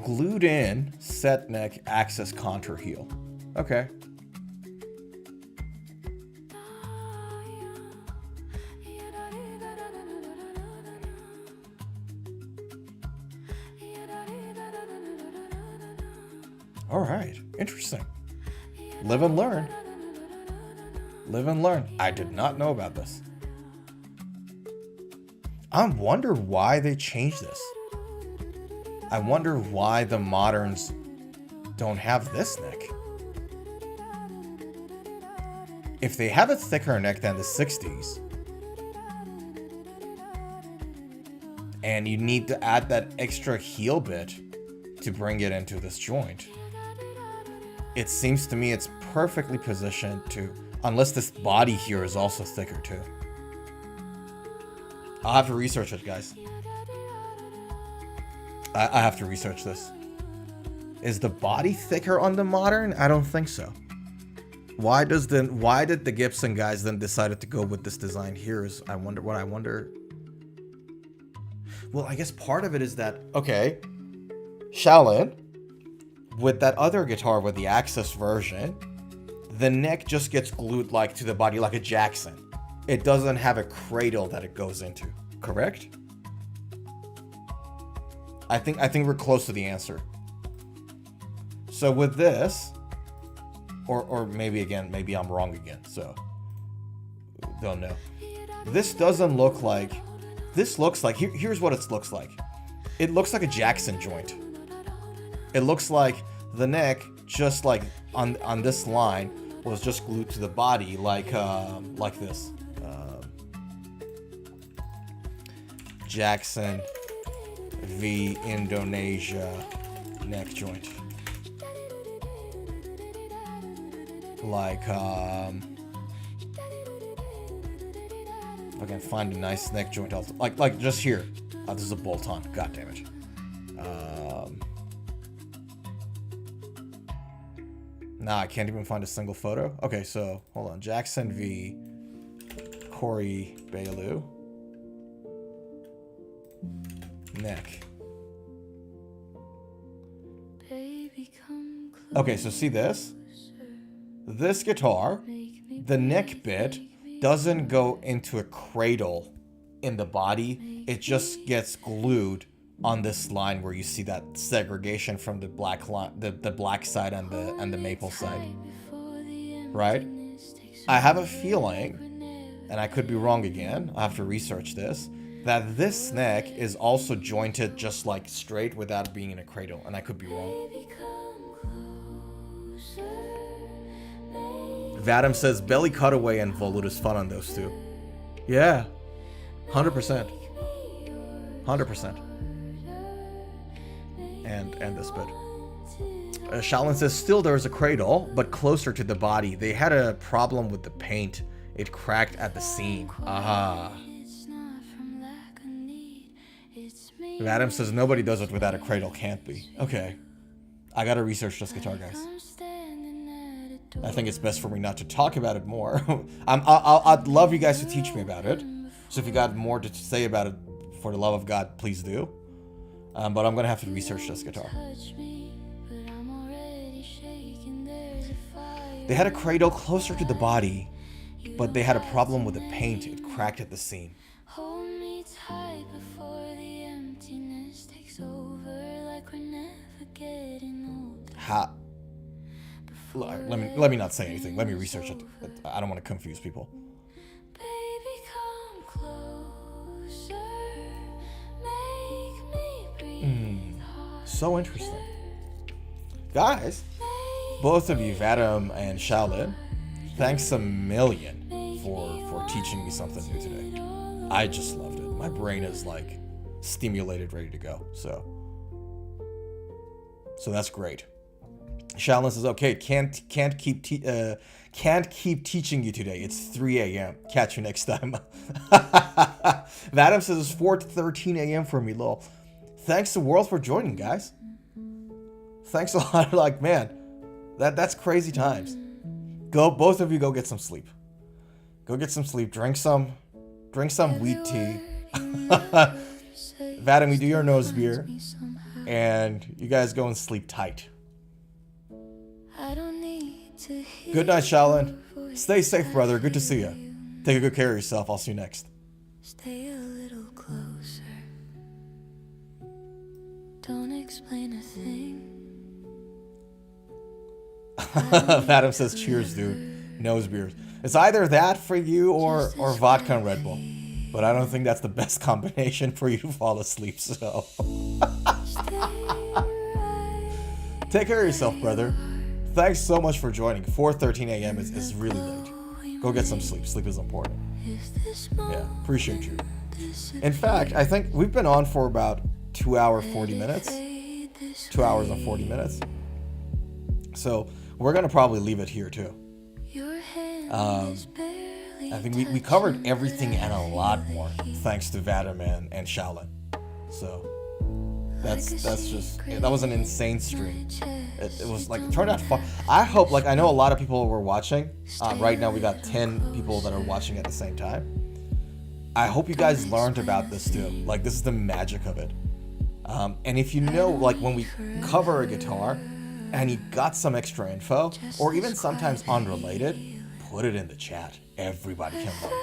B: Glued in, set neck, Axcess contour heel. Okay. All right, interesting. Live and learn. Live and learn. I did not know about this. I wonder why they changed this. I wonder why the moderns don't have this neck. If they have a thicker neck than the 60s, and you need to add that extra heel bit to bring it into this joint, it seems to me it's perfectly positioned to, unless this body here is also thicker too. I'll have to research it, guys. I have to research this. Is the body thicker on the modern? I don't think so. Why did the Gibson guys then decided to go with this design here? I wonder. Well, I guess part of it is that, okay, Shaolin, with that other guitar with the Axcess version, the neck just gets glued like to the body like a Jackson. It doesn't have a cradle that it goes into, correct? I think we're close to the answer. So with this, or maybe I'm wrong again, so don't know. This doesn't look like, this looks like, here's what it looks like. It looks like a Jackson joint. It looks like the neck, just like on this line, was just glued to the body like this. Jackson v Indonesia neck joint. Like, if I can find a nice neck joint, like just here. Oh, this is a bolt-on. God damn it. Nah, I can't even find a single photo. Okay, so hold on. Jackson v Corey Bailu. Neck. Okay, so see this? This guitar, the neck bit doesn't go into a cradle in the body. It just gets glued on this line where you see that segregation from the black line, the black side and the maple side. Right? I have a feeling, and I could be wrong again, I have to research this, that this neck is also jointed just like straight without being in a cradle, and I could be wrong. Vadim says belly cutaway and volute is fun on those two. Yeah, 100%. 100%. And this bit. Shaolin says still there's a cradle, but closer to the body. They had a problem with the paint. It cracked at the seam. Aha. Vadim says nobody does it without a cradle. Can't be. Okay. I gotta research this guitar, guys. I think it's best for me not to talk about it more. I'd love you guys to teach me about it. So if you got more to say about it, for the love of God, please do. But I'm gonna have to research this guitar. They had a cradle closer to the body, but they had a problem with the paint. It cracked at the seam. Let me not say anything. Let me research it. I don't want to confuse people. So interesting. Guys, both of you, Vadim and Shaolin, thanks a million for teaching me something new today. I just loved it. My brain is like stimulated, ready to go. So that's great. Shaolin says, "Okay, can't keep teaching you today. It's 3 a.m. Catch you next time." Vadim says it's 4:13 a.m. for me, lol. Thanks the world for joining, guys. Thanks a lot. Like, man, that's crazy times. Both of you go get some sleep. Go get some sleep. Drink some wheat tea. Vadim, you do your nose beer, and you guys go and sleep tight. Good night, Shaolin. Stay safe, brother. Good to see you. Take good care of yourself. I'll see you next.
A: Stay a little closer. Don't explain a thing.
B: Adam says, cheers, dude. Nose beers. It's either that for you or vodka and Red Bull. But I don't think that's the best combination for you to fall asleep, so. Take care of yourself, brother. Thanks so much for joining. 4:13 a.m. is really late. Go get some sleep. Sleep is important. Yeah, appreciate you. In fact, I think we've been on for about 2 hours, 40 minutes. 2 hours and 40 minutes. So we're going to probably leave it here too. I think we covered everything and a lot more thanks to Vadim and Shaolin. So that was an insane stream. It was like, it turned out fun. I hope, like, I know a lot of people were watching. Right now we got 10 people that are watching at the same time. I hope you guys learned about this too. Like, this is the magic of it. And if you know, like, when we cover a guitar and you got some extra info, or even sometimes unrelated, put it in the chat. Everybody can learn.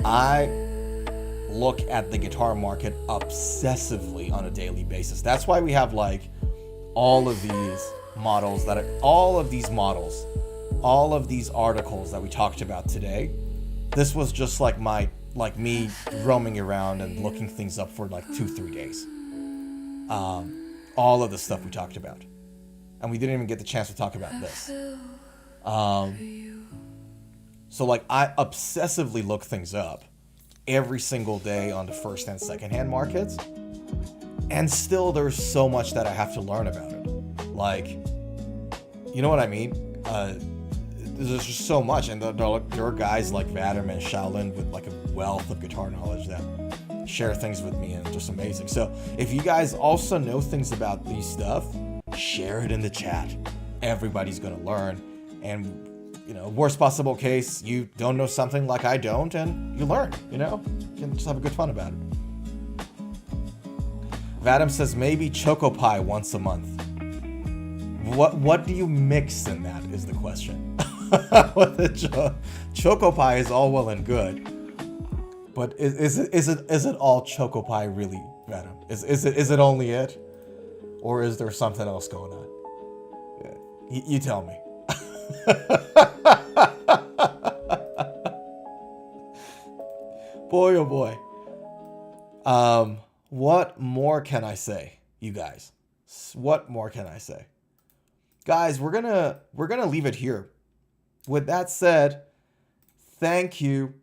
B: I look at the guitar market obsessively on a daily basis. That's why we have, like, all of these models all of these articles that we talked about today. This was just like me roaming around and looking things up for like 2-3 days. All of the stuff we talked about, and we didn't even get the chance to talk about this. So like, I obsessively look things up every single day on the first and second hand markets, and still there's so much that I have to learn about it. Like, you know what I mean? There's just so much, and there are guys like Vadim and Shaolin with like a wealth of guitar knowledge that share things with me, and it's just amazing. So if you guys also know things about these stuff, share it in the chat. Everybody's gonna learn, and you know, worst possible case, you don't know something like I don't, and you learn, you know? You can just have a good fun about it. Vadim says maybe Choco Pie once a month. What do you mix in that is the question. Choco Pie is all well and good, but is it all Choco Pie really, Vadim? Is it only it, or is there something else going on? Yeah. You tell me. Boy, oh boy. What more can I say, you guys? What more can I say? Guys, we're gonna leave it here. With that said, thank you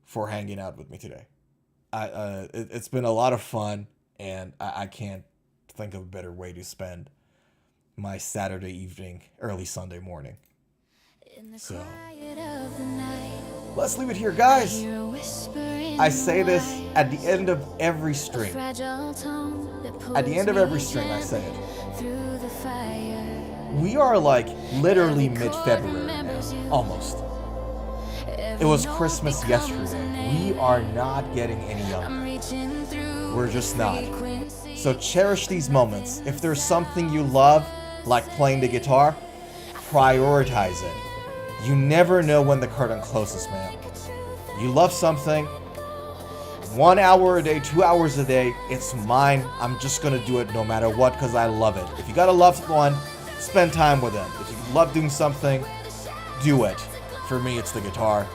B: for hanging out with me today. It's been a lot of fun, and I can't think of a better way to spend my Saturday evening, early Sunday morning. So let's leave it here, guys. I say this at the end of every stream. At the end of every stream, I say it. We are like literally mid-February now, almost. It was Christmas yesterday. We are not getting any younger. We're just not. So cherish these moments. If there's something you love, like playing the guitar, prioritize it. You never know when the curtain closes, man. You love something, 1 hour a day, 2 hours a day, it's mine. I'm just gonna do it no matter what, because I love it. If you got a loved one, spend time with them. If you love doing something, do it. For me, it's the guitar.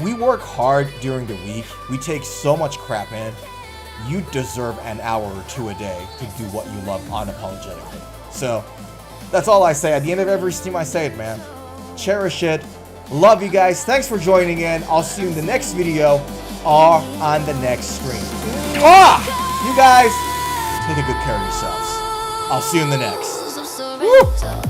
B: We work hard during the week. We take so much crap in. You deserve an hour or two a day to do what you love unapologetically. So that's all I say. At the end of every stream, I say it, man. Cherish it. Love you guys. Thanks for joining in. I'll see you in the next video or on the next stream. You guys, take a good care of yourselves. I'll see you in the next. Woo!